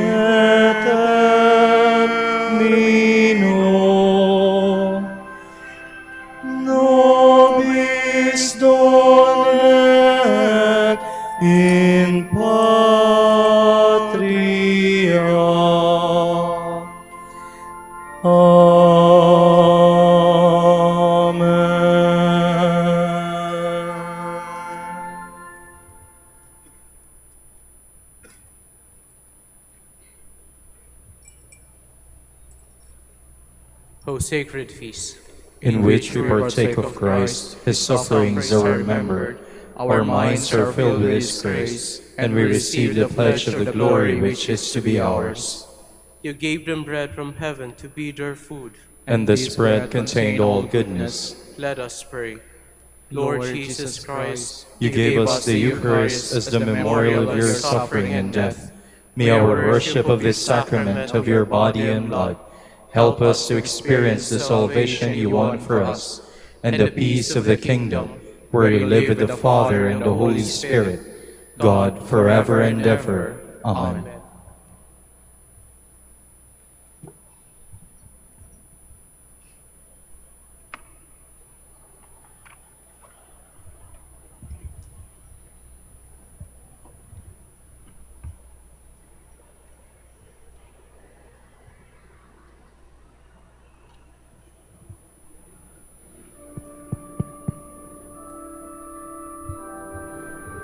termino, nobis donet in patria. O sacred feast, in which we partake of Christ, his sufferings are remembered, our minds are filled with his grace, and we receive the pledge of the glory which is to be ours. you gave them bread from heaven to be their food. And this bread contained all goodness. Let us pray. Lord Jesus Christ, You gave us the Eucharist as the memorial of your suffering and death. May our worship of this sacrament of your body and blood help us to experience the salvation you won for us, and the peace of the kingdom, where you live with the Father and the Holy Spirit, God, forever and ever. Amen.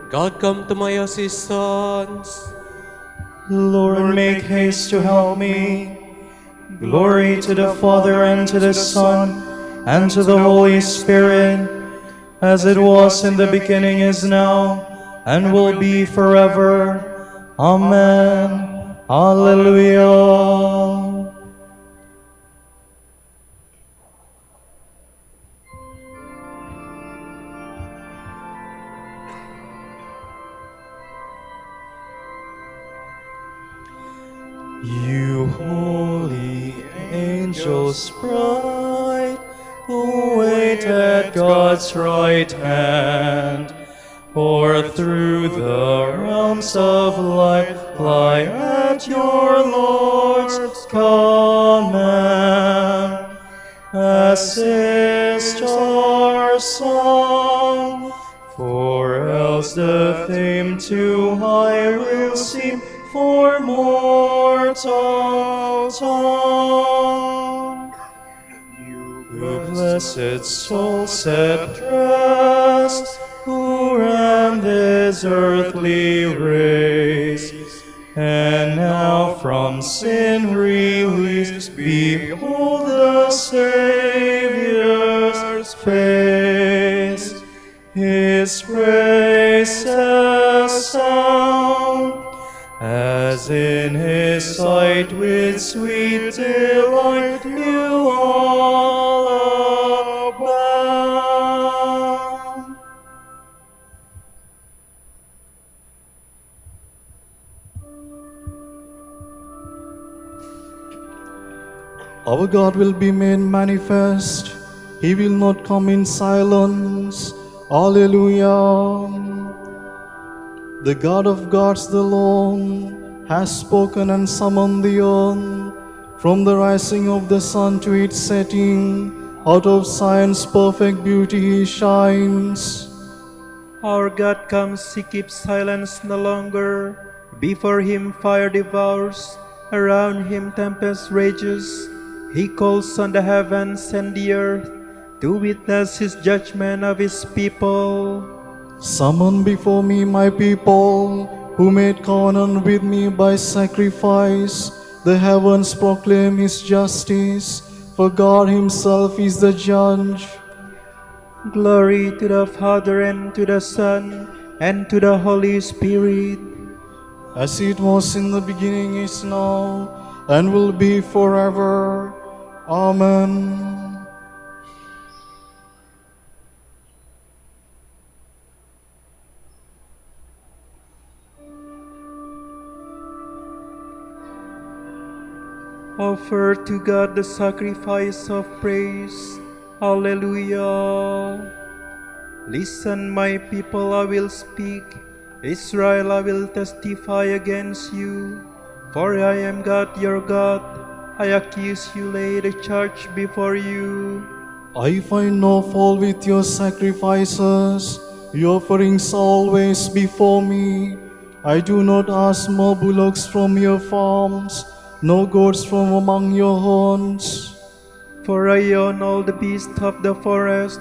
God, come to my assistance. Lord, make haste to help me. Glory to the Father, and to the Son, and to the Holy Spirit, as it was in the beginning, is now, and will be forever. Amen. Hallelujah. You holy angels bright, who wait at God's right hand, or through the realms of light fly at your Lord's command. Assist our song, for else the fame too high will seem for mortal tongue. You blessed soul set rest, who ran this earthly race, and now from sin released, behold the Saviour's face. His praises sound, as in his sight with sweet delight you all abound. Our God will be made manifest. He will not come in silence. Alleluia. The God of gods, the Lord, has spoken and summoned the earth. From the rising of the sun to its setting, out of Zion's perfect beauty he shines. Our God comes, he keeps silence no longer. Before him fire devours, around him tempest rages. He calls on the heavens and the earth to witness his judgment of his people. Summon before me my people, who made covenant with me by sacrifice. The heavens proclaim his justice, for God himself is the judge. Glory to the Father, and to the Son, and to the Holy Spirit. As it was in the beginning, is now, and will be forever. Amen. Offer to God the sacrifice of praise. Alleluia. Listen, my people, I will speak. Israel, I will testify against you. For I am God, your God. I accuse you, lay the charge before you. I find no fault with your sacrifices. Your offerings are always before me. I do not ask more bullocks from your farms, no goats from among your horns. For I own all the beasts of the forest,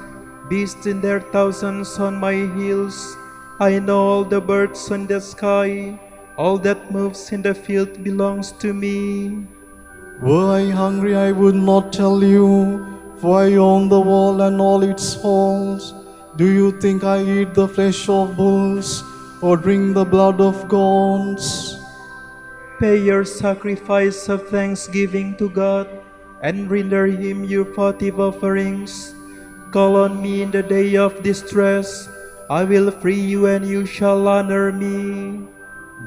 beasts in their thousands on my hills. I know all the birds in the sky, all that moves in the field belongs to me. Were I hungry, I would not tell you, for I own the world and all its folds. Do you think I eat the flesh of bulls, or drink the blood of goats? Pay your sacrifice of thanksgiving to God, and render him your votive offerings. Call on me in the day of distress. I will free you, and you shall honor me.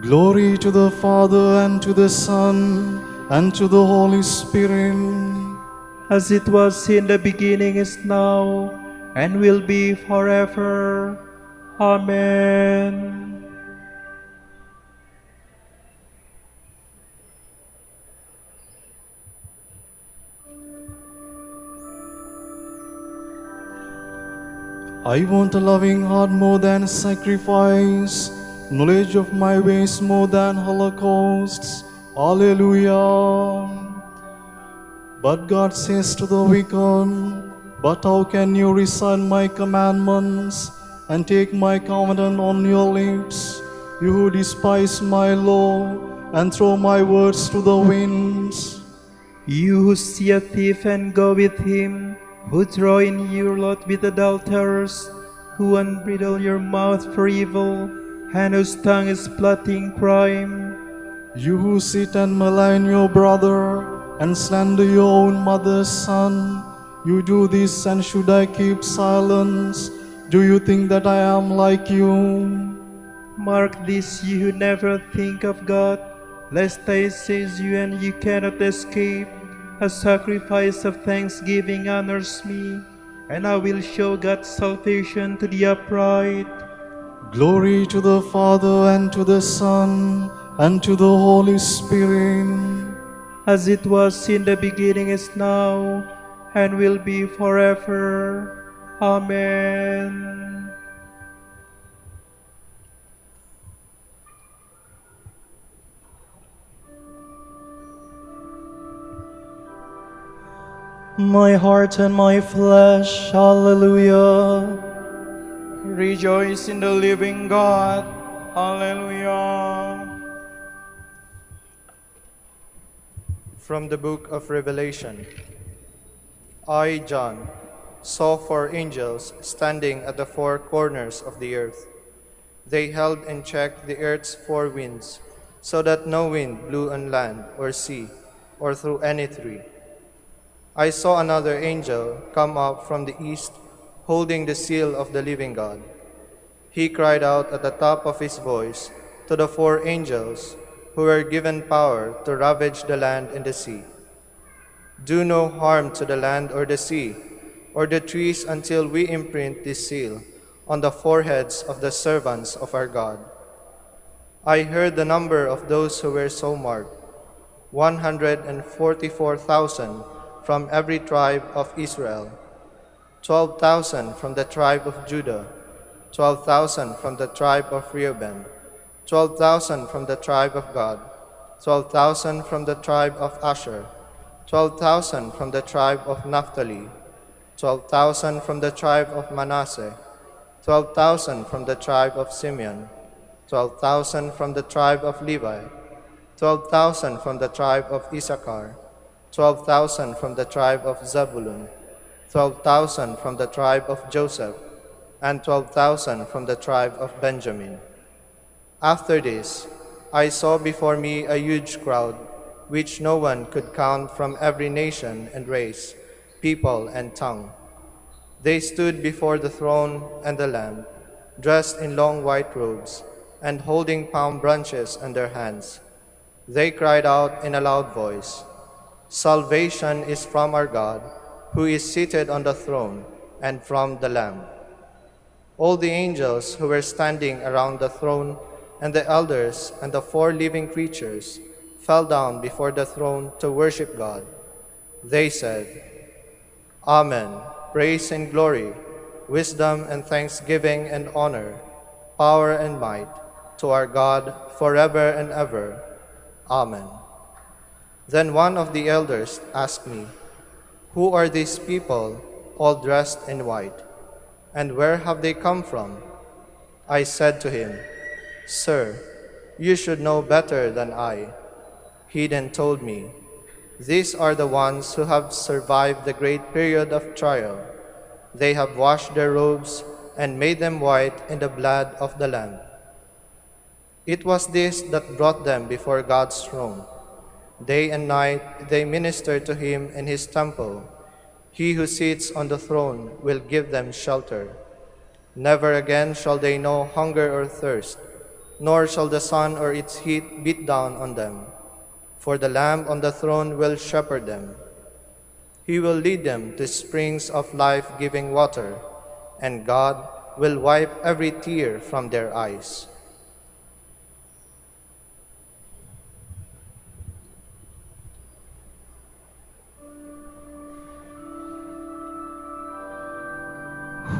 Glory to the Father, and to the Son, and to the Holy Spirit. As it was in the beginning, is now, and will be forever. Amen. I want a loving heart more than sacrifice, knowledge of my ways more than holocausts. Alleluia. But God says to the wicked, but how can you recite my commandments and take my covenant on your lips, you who despise my law and throw my words to the winds? You who see a thief and go with him, who draw in your lot with adulterers, who unbridle your mouth for evil, and whose tongue is plotting crime. You who sit and malign your brother, and slander your own mother's son, you do this, and should I keep silence? Do you think that I am like you? Mark this, you who never think of God, lest I seize you and you cannot escape. A sacrifice of thanksgiving honors me, and I will show God's salvation to the upright. Glory to the Father, and to the Son, and to the Holy Spirit. As it was in the beginning, is now, and will be forever. Amen. My heart and my flesh, hallelujah. Rejoice in the living God. Hallelujah. From the book of Revelation. I, John, saw 4 angels standing at the 4 corners of the earth. They held in check the earth's 4 winds, so that no wind blew on land or sea, or through any tree. I saw another angel come up from the east, holding the seal of the living God. He cried out at the top of his voice to the 4 angels who were given power to ravage the land and the sea. Do no harm to the land or the sea, or the trees until we imprint this seal on the foreheads of the servants of our God. I heard the number of those who were so marked, 144,000 from every tribe of Israel, 12,000 from the tribe of Judah, 12,000 from the tribe of Reuben, 12,000 from the tribe of Gad, 12,000 from the tribe of Asher, 12,000 from the tribe of Naphtali, 12,000 from the tribe of Manasseh, 12,000 from the tribe of Simeon, 12,000 from the tribe of Levi, 12,000 from the tribe of Issachar, 12,000 from the tribe of Zebulun, 12,000 from the tribe of Joseph, and 12,000 from the tribe of Benjamin. After this, I saw before me a huge crowd, which no one could count, from every nation and race, people and tongue. They stood before the throne and the Lamb, dressed in long white robes, and holding palm branches in their hands. They cried out in a loud voice, "Salvation is from our God, who is seated on the throne, and from the Lamb." All the angels who were standing around the throne, and the elders and the 4 living creatures, fell down before the throne to worship God. They said, "Amen, praise and glory, wisdom and thanksgiving and honor, power and might, to our God forever and ever. Amen." Then one of the elders asked me, "Who are these people, all dressed in white? And where have they come from?" I said to him, "Sir, you should know better than I." He then told me, "These are the ones who have survived the great period of trial. They have washed their robes and made them white in the blood of the Lamb." It was this that brought them before God's throne. Day and night they minister to him in his temple. He who sits on the throne will give them shelter. Never again shall they know hunger or thirst, nor shall the sun or its heat beat down on them. For the Lamb on the throne will shepherd them. He will lead them to springs of life-giving water, and God will wipe every tear from their eyes.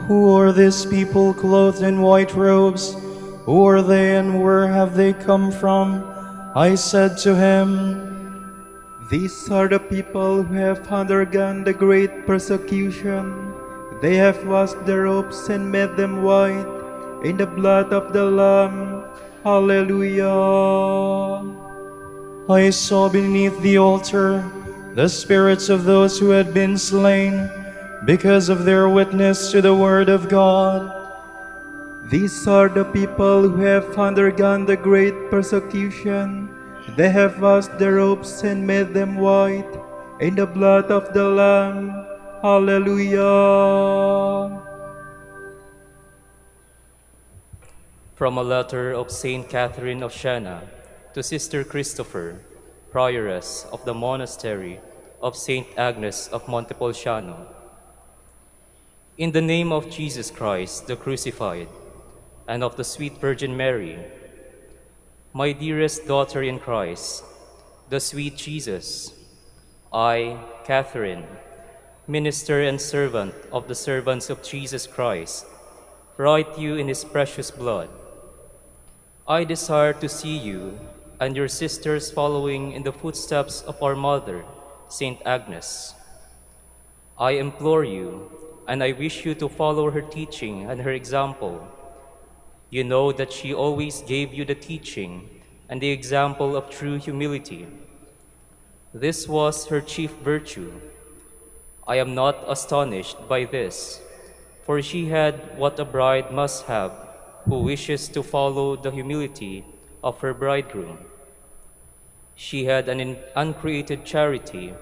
Who are these people clothed in white robes? Who are they, and where have they come from? I said to him, "These are the people who have undergone the great persecution. They have washed their robes and made them white in the blood of the Lamb." Hallelujah. I saw beneath the altar the spirits of those who had been slain because of their witness to the word of God. These are the people who have undergone the great persecution. They have washed their robes and made them white in the blood of the Lamb. Hallelujah. From a letter of Saint Catherine of Siena to Sister Christopher, Prioress of the Monastery of Saint Agnes of Montepulciano. In the name of Jesus Christ, the Crucified, and of the sweet Virgin Mary, my dearest daughter in Christ, the sweet Jesus, I, Catherine, minister and servant of the servants of Jesus Christ, write you in his precious blood. I desire to see you and your sisters following in the footsteps of our mother, Saint Agnes. I implore you, and I wish you to follow her teaching and her example. You know that she always gave you the teaching and the example of true humility. This was her chief virtue. I am not astonished by this, for she had what a bride must have who wishes to follow the humility of her bridegroom. She had an uncreated charity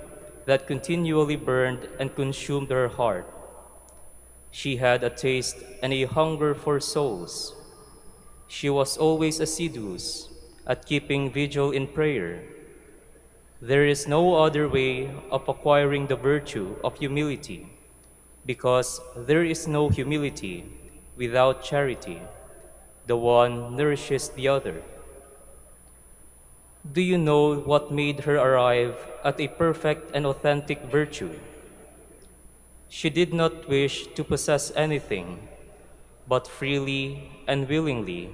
that continually burned and consumed her heart. She had a taste and a hunger for souls. She was always assiduous at keeping vigil in prayer. There is no other way of acquiring the virtue of humility, because there is no humility without charity. The one nourishes the other. Do you know what made her arrive at a perfect and authentic virtue? She did not wish to possess anything, but freely and willingly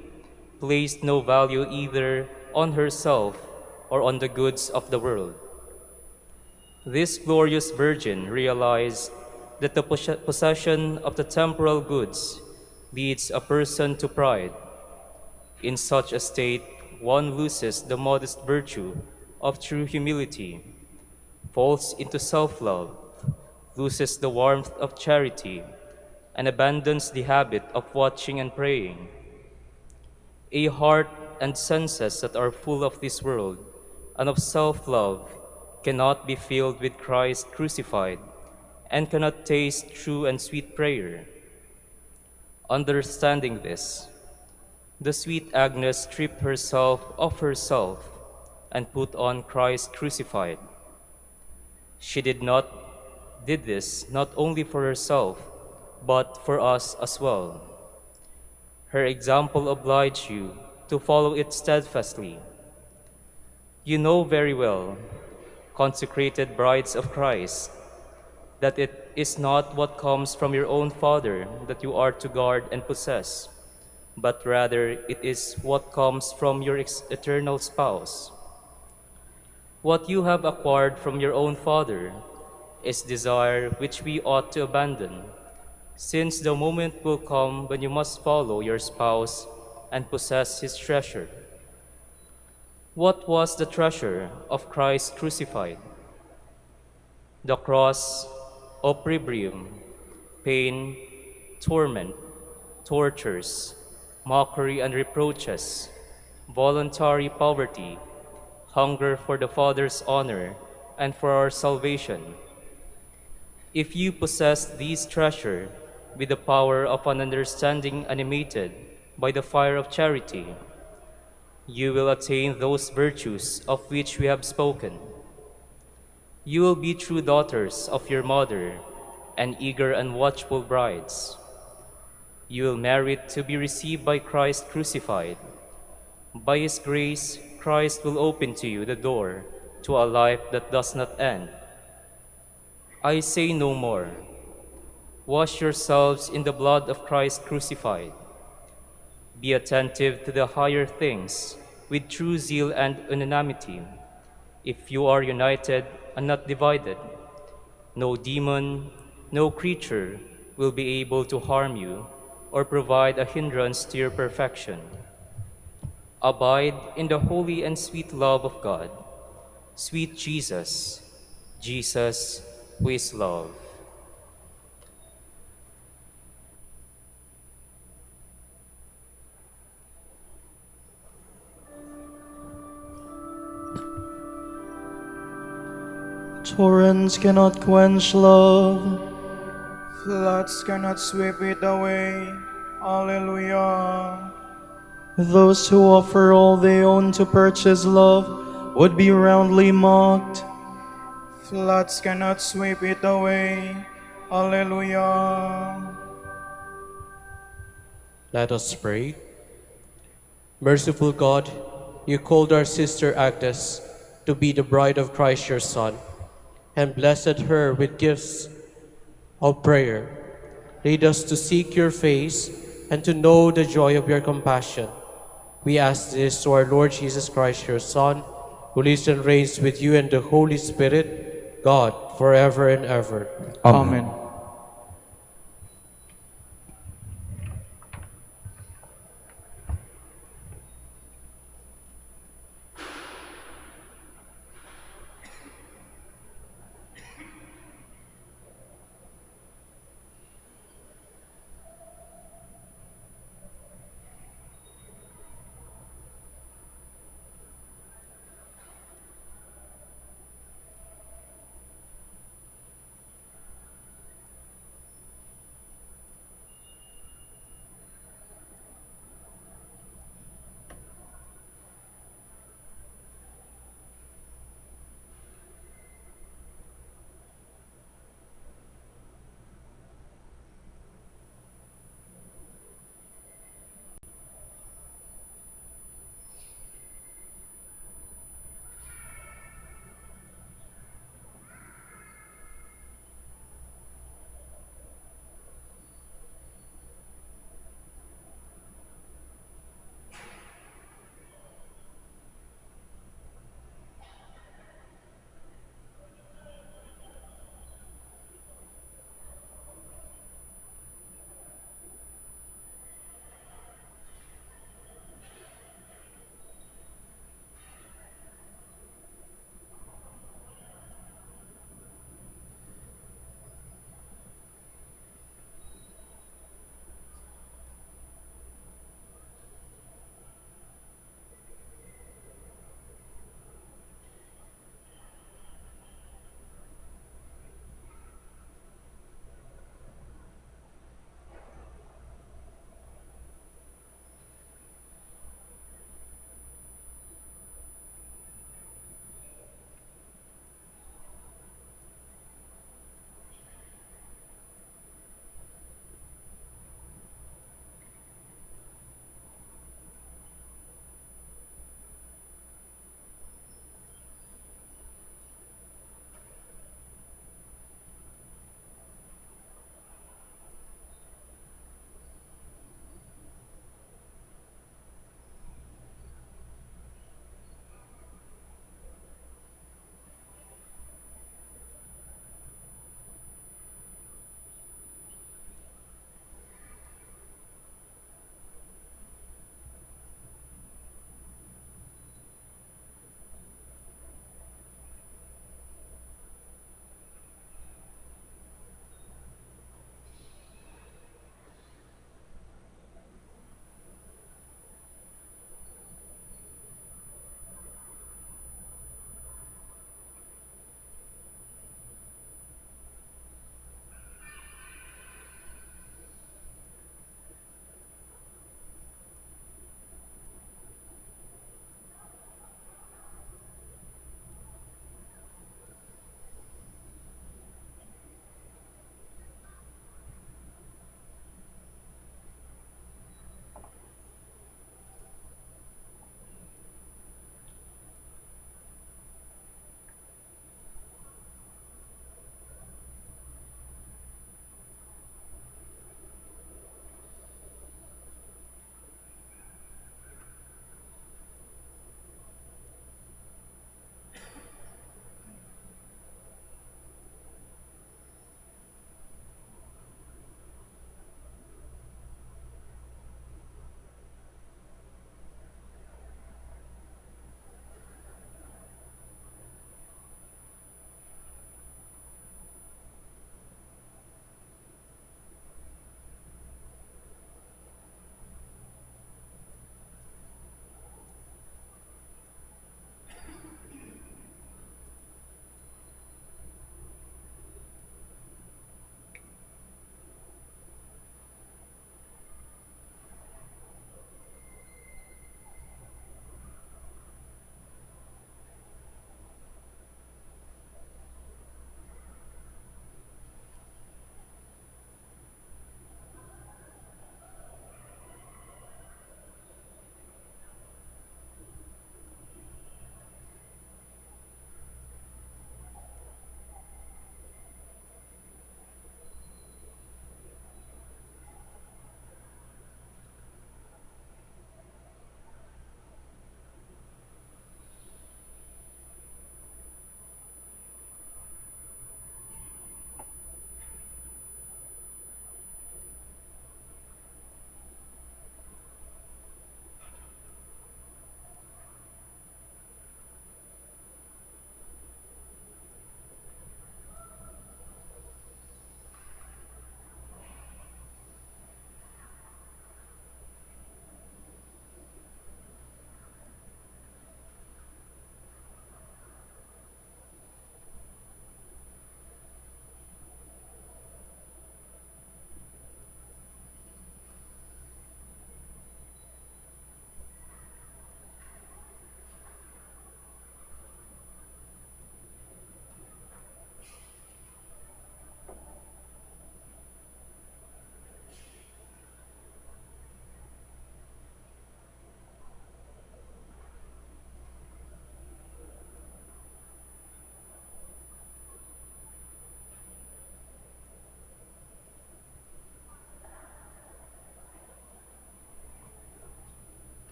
placed no value either on herself or on the goods of the world. This glorious virgin realized that the possession of the temporal goods leads a person to pride. In such a state, one loses the modest virtue of true humility, falls into self-love, loses the warmth of charity, and abandons the habit of watching and praying. A heart and senses that are full of this world and of self-love cannot be filled with Christ crucified and cannot taste true and sweet prayer. Understanding this, the sweet Agnes stripped herself of herself and put on Christ crucified. She did this not only for herself, but for us as well. Her example obliged you to follow it steadfastly. You know very well, consecrated brides of Christ, that it is not what comes from your own Father that you are to guard and possess, but rather it is what comes from your eternal spouse. What you have acquired from your own Father is desire which we ought to abandon, since the moment will come when you must follow your spouse and possess his treasure. What was the treasure of Christ crucified? The cross, opprobrium, pain, torment, tortures, mockery and reproaches, voluntary poverty, hunger for the Father's honor and for our salvation. If you possess these treasures with the power of an understanding animated by the fire of charity, you will attain those virtues of which we have spoken. You will be true daughters of your mother and eager and watchful brides. You will merit to be received by Christ crucified. By His grace, Christ will open to you the door to a life that does not end. I say no more. Wash yourselves in the blood of Christ crucified. Be attentive to the higher things with true zeal and unanimity. If you are united and not divided, no demon, no creature will be able to harm you or provide a hindrance to your perfection. Abide in the holy and sweet love of God. Sweet Jesus, Jesus, who is love. Torrents cannot quench love. Floods cannot sweep it away. Alleluia. Those who offer all they own to purchase love would be roundly mocked. Floods cannot sweep it away. Alleluia. Let us pray. Merciful God, you called our sister Agnes to be the bride of Christ your Son, and blessed her with gifts of prayer. Lead us to seek your face and to know the joy of your compassion. We ask this to our Lord Jesus Christ, your Son, who lives and reigns with you and the Holy Spirit, God, forever and ever. Amen.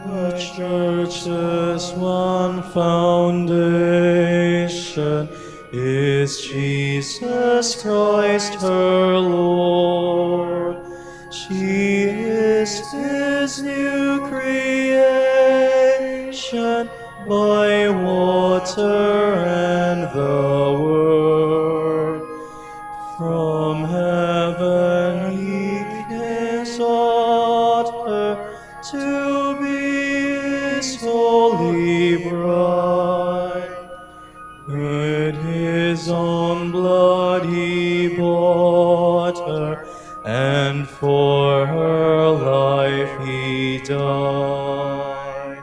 The Church has one foundation, is Jesus Christ her Lord. She is His new creation by water and the Word. From heaven He sought her to be His holy bride. With His own blood He bought her, and for her life He died.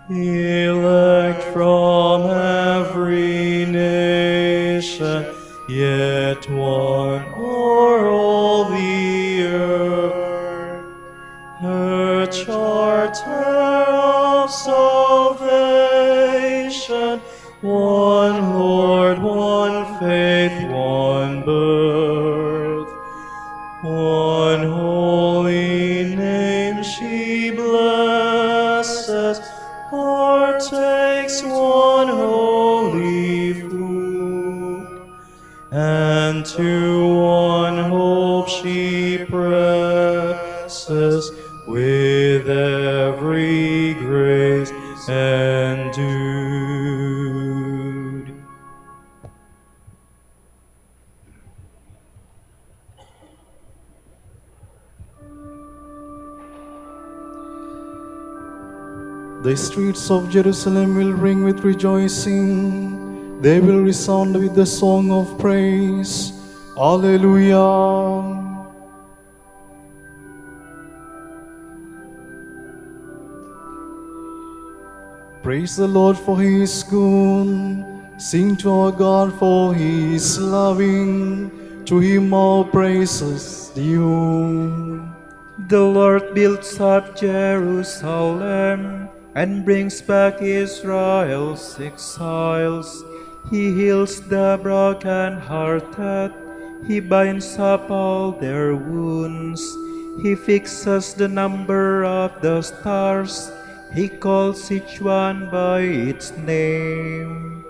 Elect from every nation, yet one o'er all the earth. Her charter of salvation, one Lord, one faith, one birth. One holy name she blesses, partakes one holy food, and to one hope she presses with every grace endued. The streets of Jerusalem will ring with rejoicing. They will resound with the song of praise. Alleluia. Praise the Lord for He is good. Sing to our God for He is loving. To Him our praises due. The Lord builds up Jerusalem and brings back Israel's exiles. He heals the broken-hearted. He binds up all their wounds. He fixes the number of the stars. He calls each one by its name.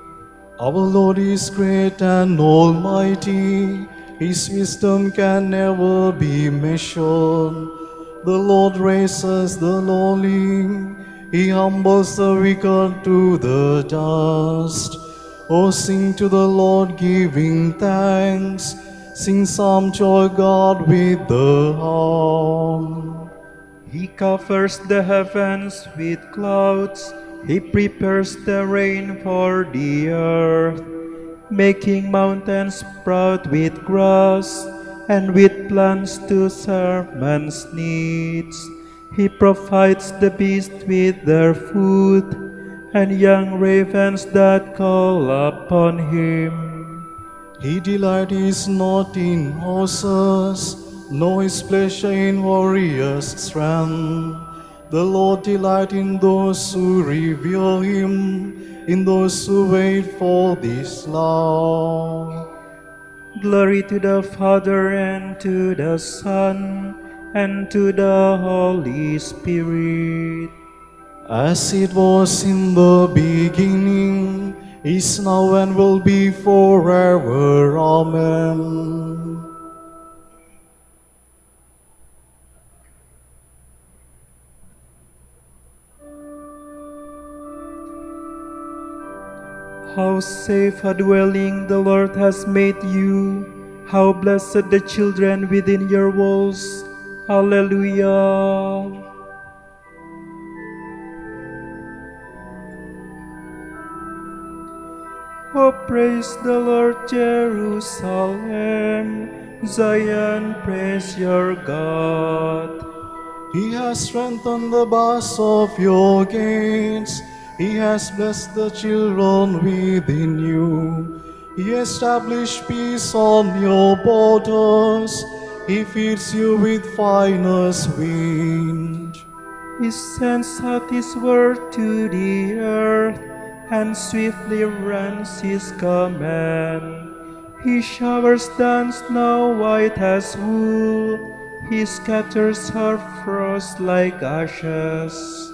Our Lord is great and almighty. His wisdom can never be measured. The Lord raises the lowly. He humbles the wicked to the dust. Oh, sing to the Lord, giving thanks. Sing psalm to our God with the harp. He covers the heavens with clouds. He prepares the rain for the earth, making mountains sprout with grass and with plants to serve man's needs. He provides the beasts with their food and young ravens that call upon Him. He delights not in horses, nor His pleasure in warriors' strength. The Lord delights in those who revere Him, in those who wait for this law. Glory to the Father, and to the Son, and to the Holy Spirit. As it was in the beginning, is now, and will be forever. Amen. How safe a dwelling the Lord has made you. How blessed the children within your walls. Alleluia. Oh, praise the Lord, Jerusalem. Zion, praise your God. He has strengthened the bars of your gates. He has blessed the children within you. He established peace on your borders. He feeds you with finest wind. He sends out His word to the earth, and swiftly runs His command. He showers down snow white as wool. He scatters her frost like ashes.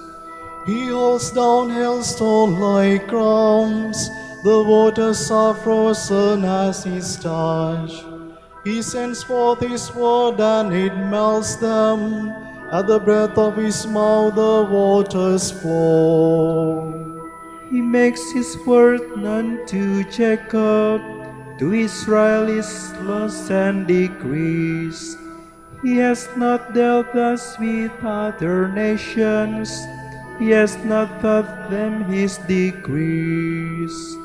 He holds down hailstones like crumbs. The waters are frozen as his touch. He sends forth his word and it melts them. At the breath of his mouth the waters flow. He makes his word known to Jacob, to Israel his laws and decrees. He has not dealt thus with other nations. He has not taught them his decrees.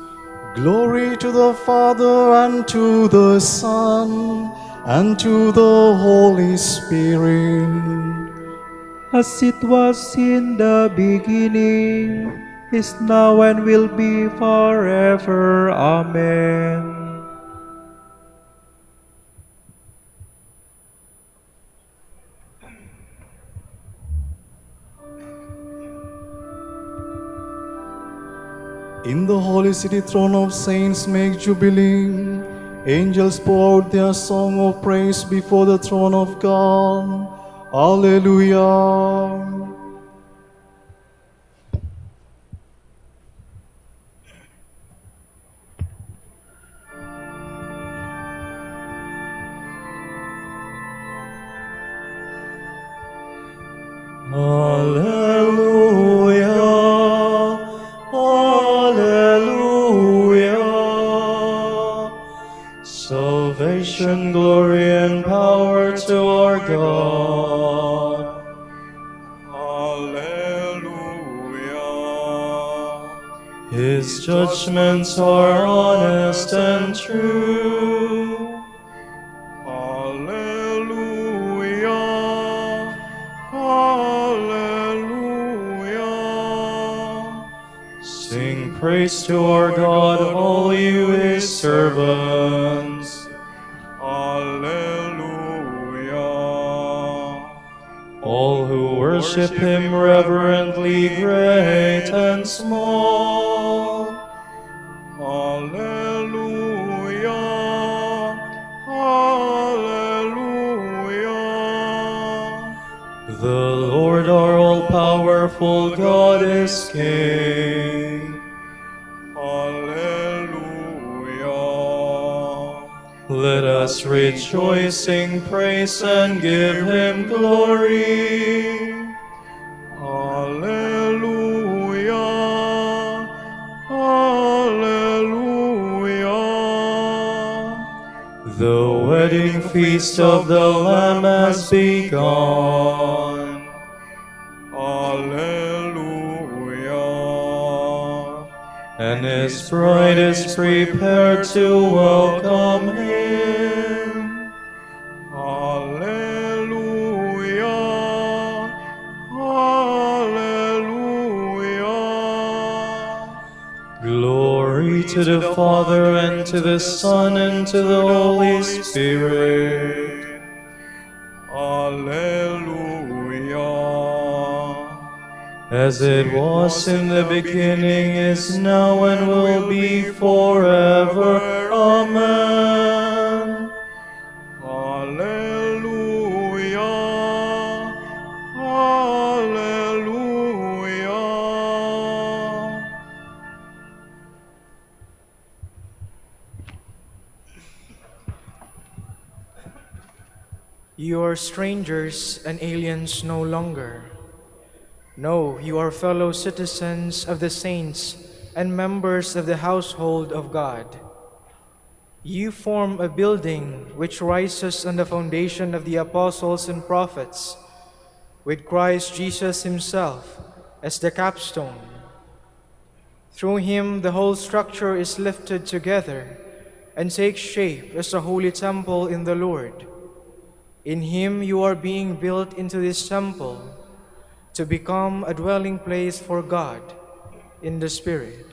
Glory to the Father, and to the Son, and to the Holy Spirit. As it was in the beginning, is now, and will be forever. Amen. In the holy city, throne of saints make jubilee. Angels pour out their song of praise before the throne of God. Alleluia. Alleluia. Alleluia. Salvation, glory, and power to our God. Alleluia. His judgments are honest and true. Alleluia. Alleluia. Sing praise to our God, all you his servants. Alleluia. All who worship him reverently, great and small. Alleluia. Alleluia. The Lord our all-powerful God is King. Alleluia. Let us rejoice, sing praise, and give him glory. Alleluia. Alleluia. The wedding feast of the Lamb has begun. Alleluia. And his bride is prepared to welcome him. Alleluia. Alleluia. Glory to the Father, and to the Son, and to the Holy Spirit. Alleluia. As it was in the beginning, is now, and will be forever. Amen. Alleluia. Alleluia. You are strangers and aliens no longer. No, you are fellow citizens of the saints and members of the household of God. You form a building which rises on the foundation of the apostles and prophets, with Christ Jesus himself as the capstone. Through him the whole structure is lifted together and takes shape as a holy temple in the Lord. In him you are being built into this temple to become a dwelling place for God in the Spirit.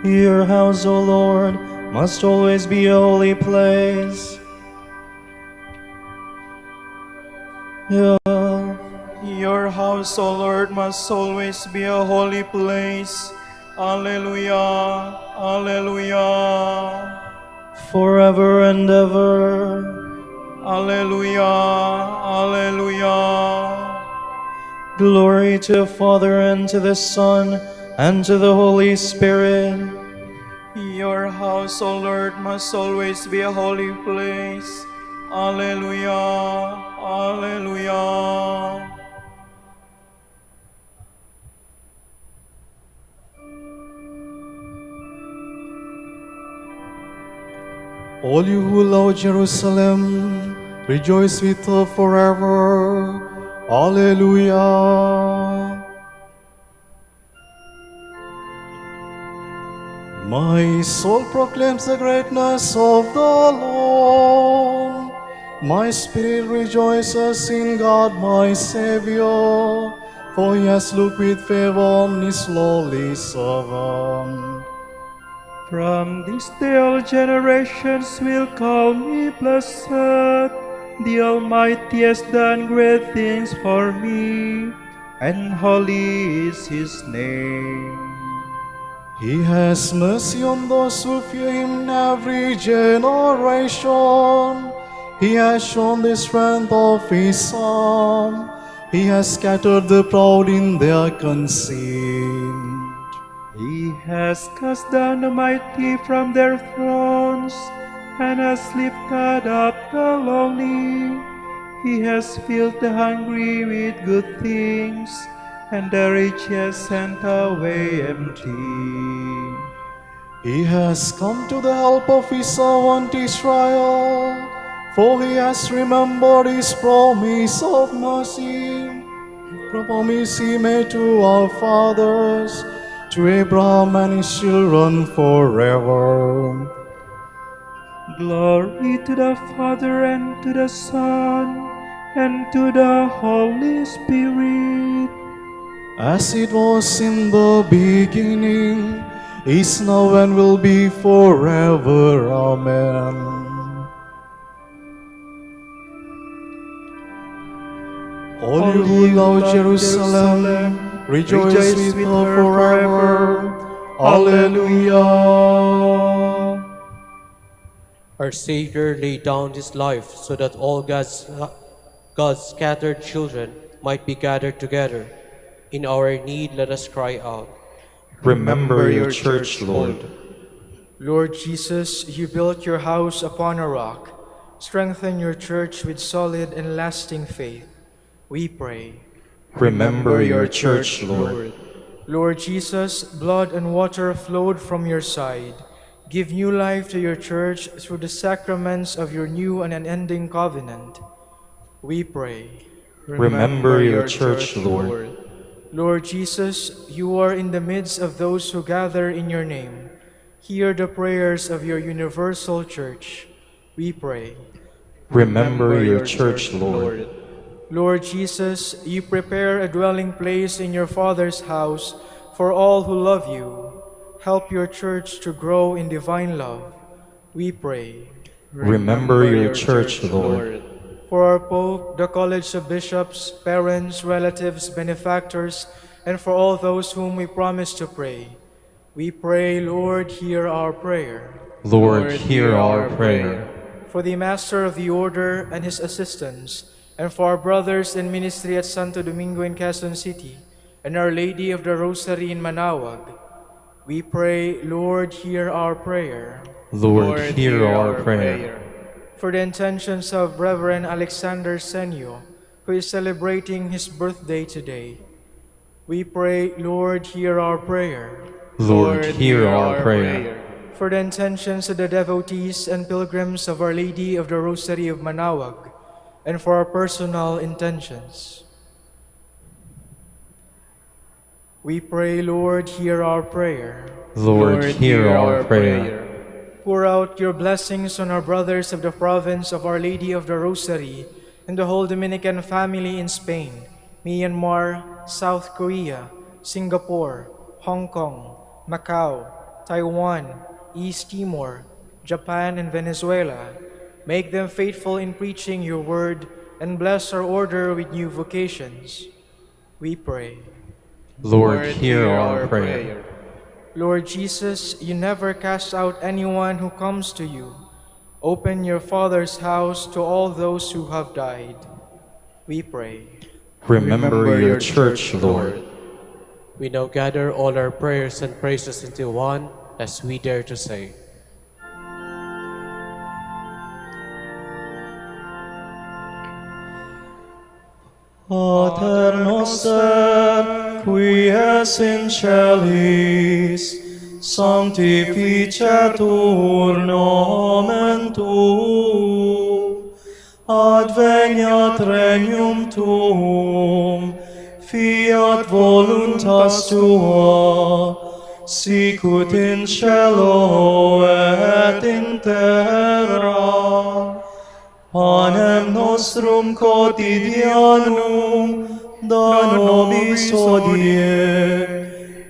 Your house, O Lord, must always be a holy place. Your house, O Lord, must always be a holy place. Alleluia. Alleluia. forever and ever. Alleluia, alleluia. Glory to the Father, and to the Son, and to the Holy Spirit. Your house, O Lord, must always be a holy place. Alleluia, alleluia. All you who love Jerusalem, rejoice with her forever. Alleluia. My soul proclaims the greatness of the Lord. My spirit rejoices in God my Savior, for he has looked with favor on his lowly servant. From this day all generations will call me blessed. The Almighty has done great things for me, and holy is his name. He has mercy on those who fear him in every generation. He has shown the strength of his arm. He has scattered the proud in their conceit. He has cast down the mighty from their thrones, and has lifted up the lowly. He has filled the hungry with good things, and the rich has sent away empty. He has come to the help of his servant Israel, for he has remembered his promise of mercy, the promise he made to our fathers, to Abraham and his children forever. Glory to the Father, and to the Son, and to the Holy Spirit. As it was in the beginning, is now, and will be forever. Amen. All you who love Jerusalem, rejoice with her forever. Alleluia. Our Savior laid down his life so that all God's scattered children might be gathered together. In our need, let us cry out. Remember your church, Lord. Lord Jesus, you built your house upon a rock. Strengthen your church with solid and lasting faith. We pray. Remember your church, Lord. Lord Jesus, blood and water flowed from your side. Give new life to your church through the sacraments of your new and unending covenant. We pray. Remember your church, Lord. Lord Jesus, you are in the midst of those who gather in your name. Hear the prayers of your universal church. We pray. Remember your church, Lord. Lord Jesus, you prepare a dwelling place in your Father's house for all who love you. Help your church to grow in divine love. We pray. Remember your church, Lord. For our Pope, the College of Bishops, parents, relatives, benefactors, and for all those whom we promise to pray, we pray, Lord, hear our prayer. Lord, hear our prayer. For the Master of the Order and his assistants, and for our brothers in ministry at Santo Domingo in Quezon City, and Our Lady of the Rosary in Manaoag, we pray, Lord, hear our prayer. Lord, hear our prayer. For the intentions of Reverend Alexander Senyo, who is celebrating his birthday today, we pray, Lord, hear our prayer. Lord, hear our prayer. For the intentions of the devotees and pilgrims of Our Lady of the Rosary of Manaoag, and for our personal intentions, we pray, Lord, hear our prayer. Lord, hear our prayer. Pour out your blessings on our brothers of the province of Our Lady of the Rosary and the whole Dominican family in Spain, Myanmar, South Korea, Singapore, Hong Kong, Macau, Taiwan, East Timor, Japan, and Venezuela. Make them faithful in preaching your word and bless our order with new vocations. We pray. Lord, hear our prayer. Lord Jesus, you never cast out anyone who comes to you. Open your Father's house to all those who have died. We pray. Remember your church, Lord. We now gather all our prayers and praises into one as we dare to say. Pater noster, qui es in celis, sanctificetur nomen tuum, adveniat regnum tuum, fiat voluntas tua, sicut in cielo et in terra. Panem nostrum quotidianum da nobis hodie,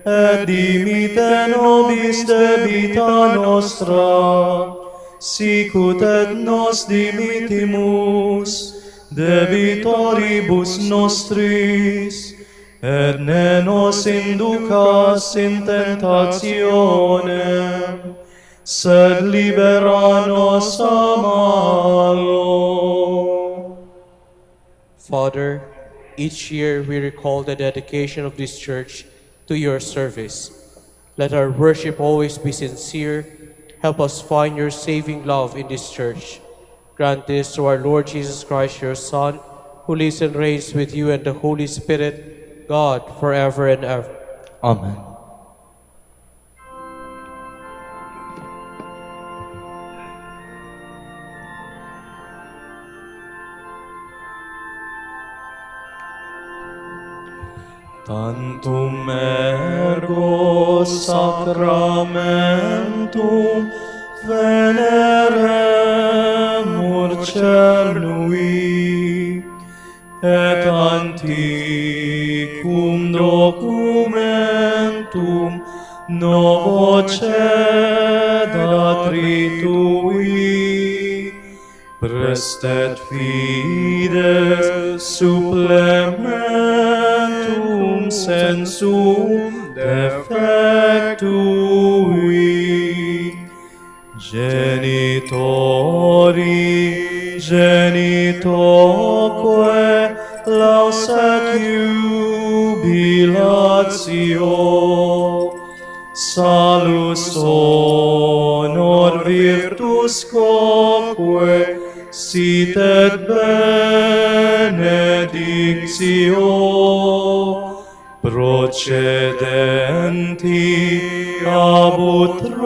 et dimite nobis debita nostra, sicut et nos dimitimus debitoribus nostris, et ne nos inducas in tentationem, sed libera nos a malo. Father, each year we recall the dedication of this church to your service. Let our worship always be sincere. Help us find your saving love in this church. Grant this to our Lord Jesus Christ, your Son, who lives and reigns with you and the Holy Spirit, God, forever and ever. Amen. Tantum ergo sacramentum veneremur cernui, et antiquum documentum novo cedat ritui, prestet fides supplementum sensum defectui. Genitori, genitoque, laus et jubilatio, salus honor virtus quoque, sit et benedictio, procedenti ab utroque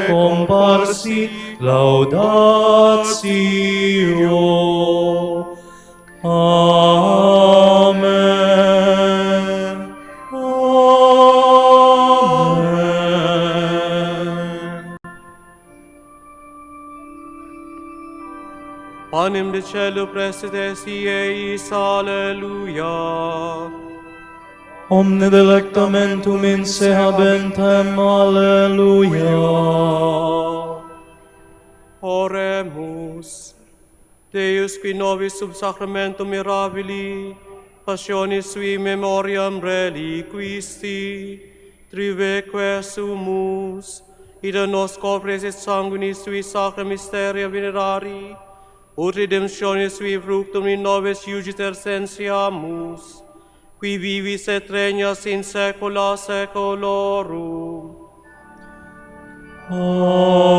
comparsi laudatio. Amen. Amen. Panem de cielo prestetes eis, alleluia. Omne delectamentum in se habentem, alleluia. Oremus. Deus qui nobis sub sacramentum mirabili, passionis sui memoriam reliquisti, triveque sumus, ida nos corpores et sanguinis sui sacra mysteria venerari, ut redemptionis sui fructum in nobis iugiter sensiamus, qui vivis et regnas in saecula saeculorum. Amen.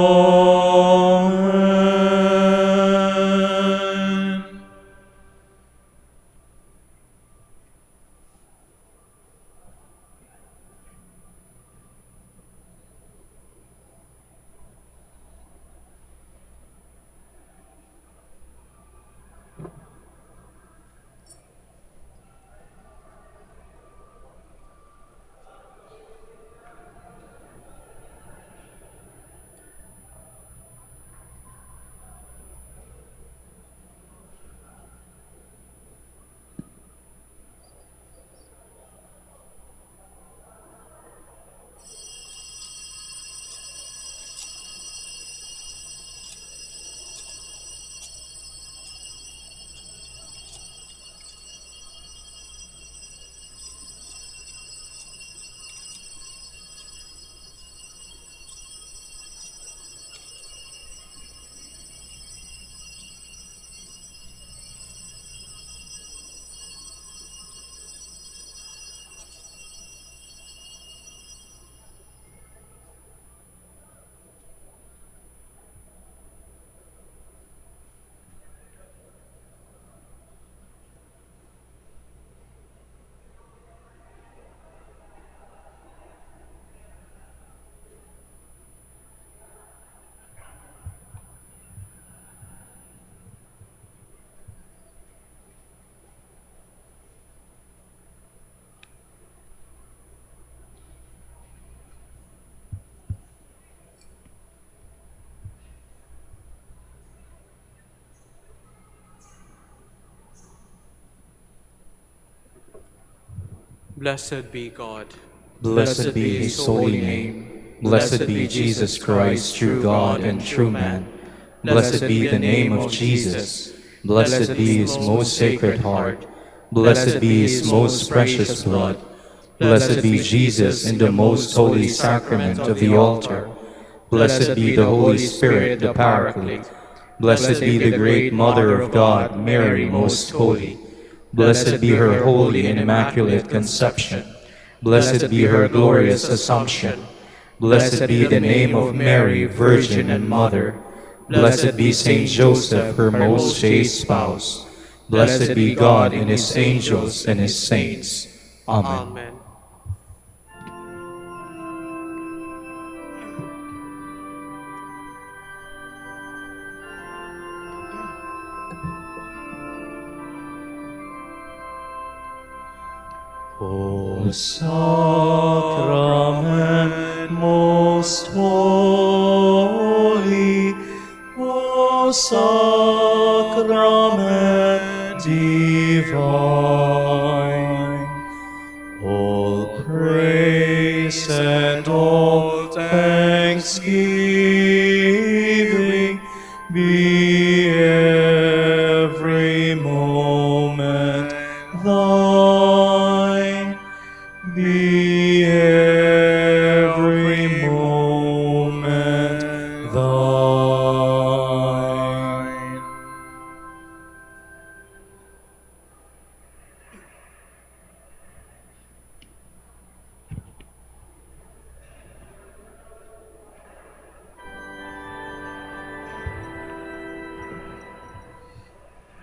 Blessed be God. Blessed be his holy name. Blessed be Jesus Christ, true God and true man. Blessed be the name of Jesus. Blessed be his most sacred heart. Blessed be his most precious blood. Blessed be Jesus in the most holy sacrament of the altar. Blessed be the Holy Spirit, the Paraclete. Blessed be the great Mother of God, Mary most holy. Blessed be her holy and immaculate conception. Blessed be her glorious assumption. Blessed be the name of Mary, Virgin and Mother. Blessed be Saint Joseph, her most chaste spouse. Blessed be God and his angels and his saints. Amen. Amen. O sacrament most holy, O sacrament divine, all praise and all thanksgiving be every moment thine, be every moment thine.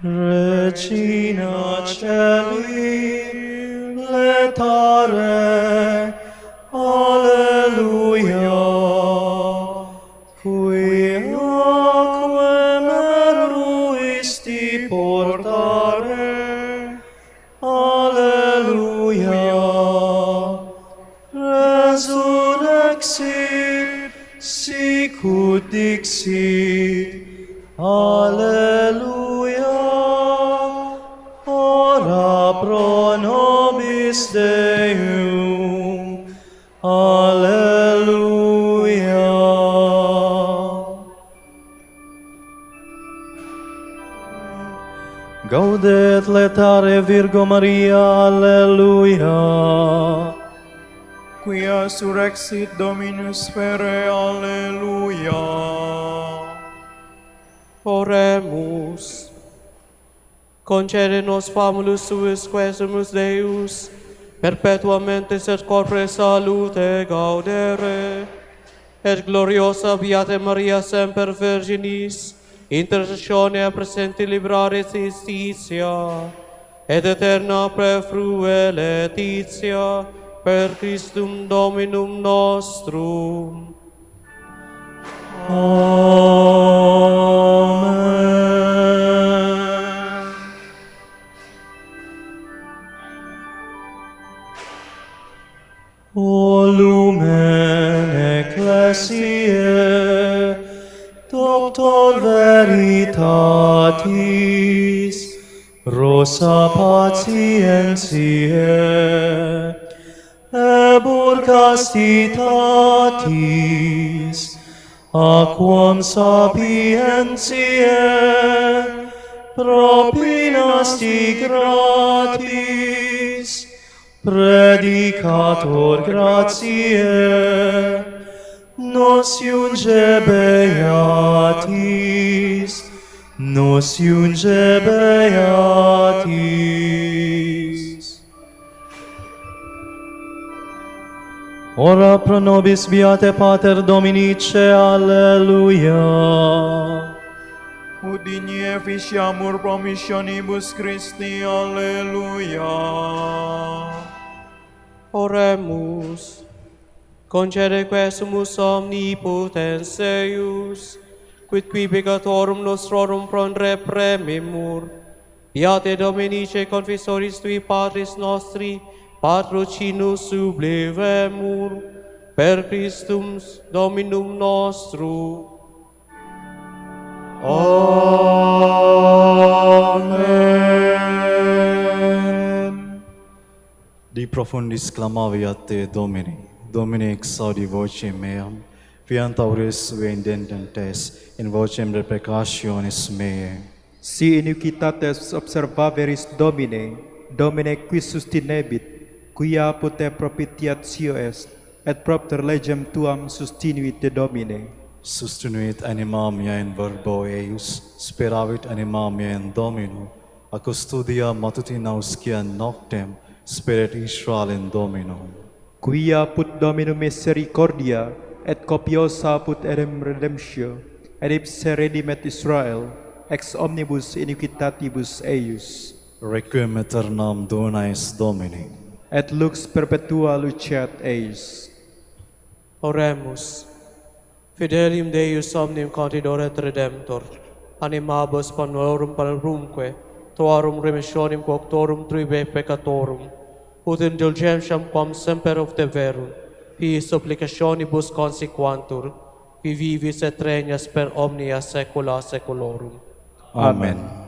Regina Celi, letare, alleluia, qui aquae meruisti portare, alleluia, resurrexit, sicut dixit, alleluia. Ora pro nobis Deum. Alleluia. Gaudet letare Virgo Maria. Alleluia. Quia surrexit Dominus fere. Alleluia. Oremus. Concede nos famulus suis quesumus Deus, perpetuamente sed corpore salute gaudere, et gloriosa Beate Maria semper Virginis, intercessione a presenti libraris justitia, et eterna pre frue Laetitia, per Christum Dominum nostrum. Amen. O lumen ecclesiae, doctor veritatis, rosa patientiae, ebur castitatis, aquam sapientiae, propinasti gratis, predicator gratiae, nos iunge beatis, nos iunge beatis. Ora pro nobis Beate Pater Dominice, alleluia. Ut digne efficiamur promissionibus Christi, alleluia. Oremus. Concede quesumus omnipotens Deus, quid qui peccatorum nostrorum pro repremimur. Beate Dominice confessoris tui Patris nostri, patrocinus sublevemur, per Christum Dominum nostrum. Amen. Di profundis clamaviat te Domini, Domini exaudi vocem meam, fiantauris vendendentes in vocem reprecationis meae. Si iniquitates observaveris Domine, Domine qui sustinebit, quia pote propitiatio est, et propter legem tuam sustinuit de Domine. Sustinuit anima mea in verbo eius, speravit anima mea in Domino, a custodia matutina uscia noctem, spirit Israel in Domino. Quia put Dominum misericordia, et copiosa put edem redemptio, et ipse redimet Israel, ex omnibus iniquitatibus eius. Requiem aeternam dona est Domini. Et lux perpetua luceat eis. Oremus. Fidelium Deus omnium contidor et redemptor, animabus panorum palrumque, tuarum remissionem quoctorum tribe peccatorum, ut indulgentiam quam semper obteverum, qui supplicationibus consequantur, qui vivis et regnas per omnia saecula saeculorum. Amen.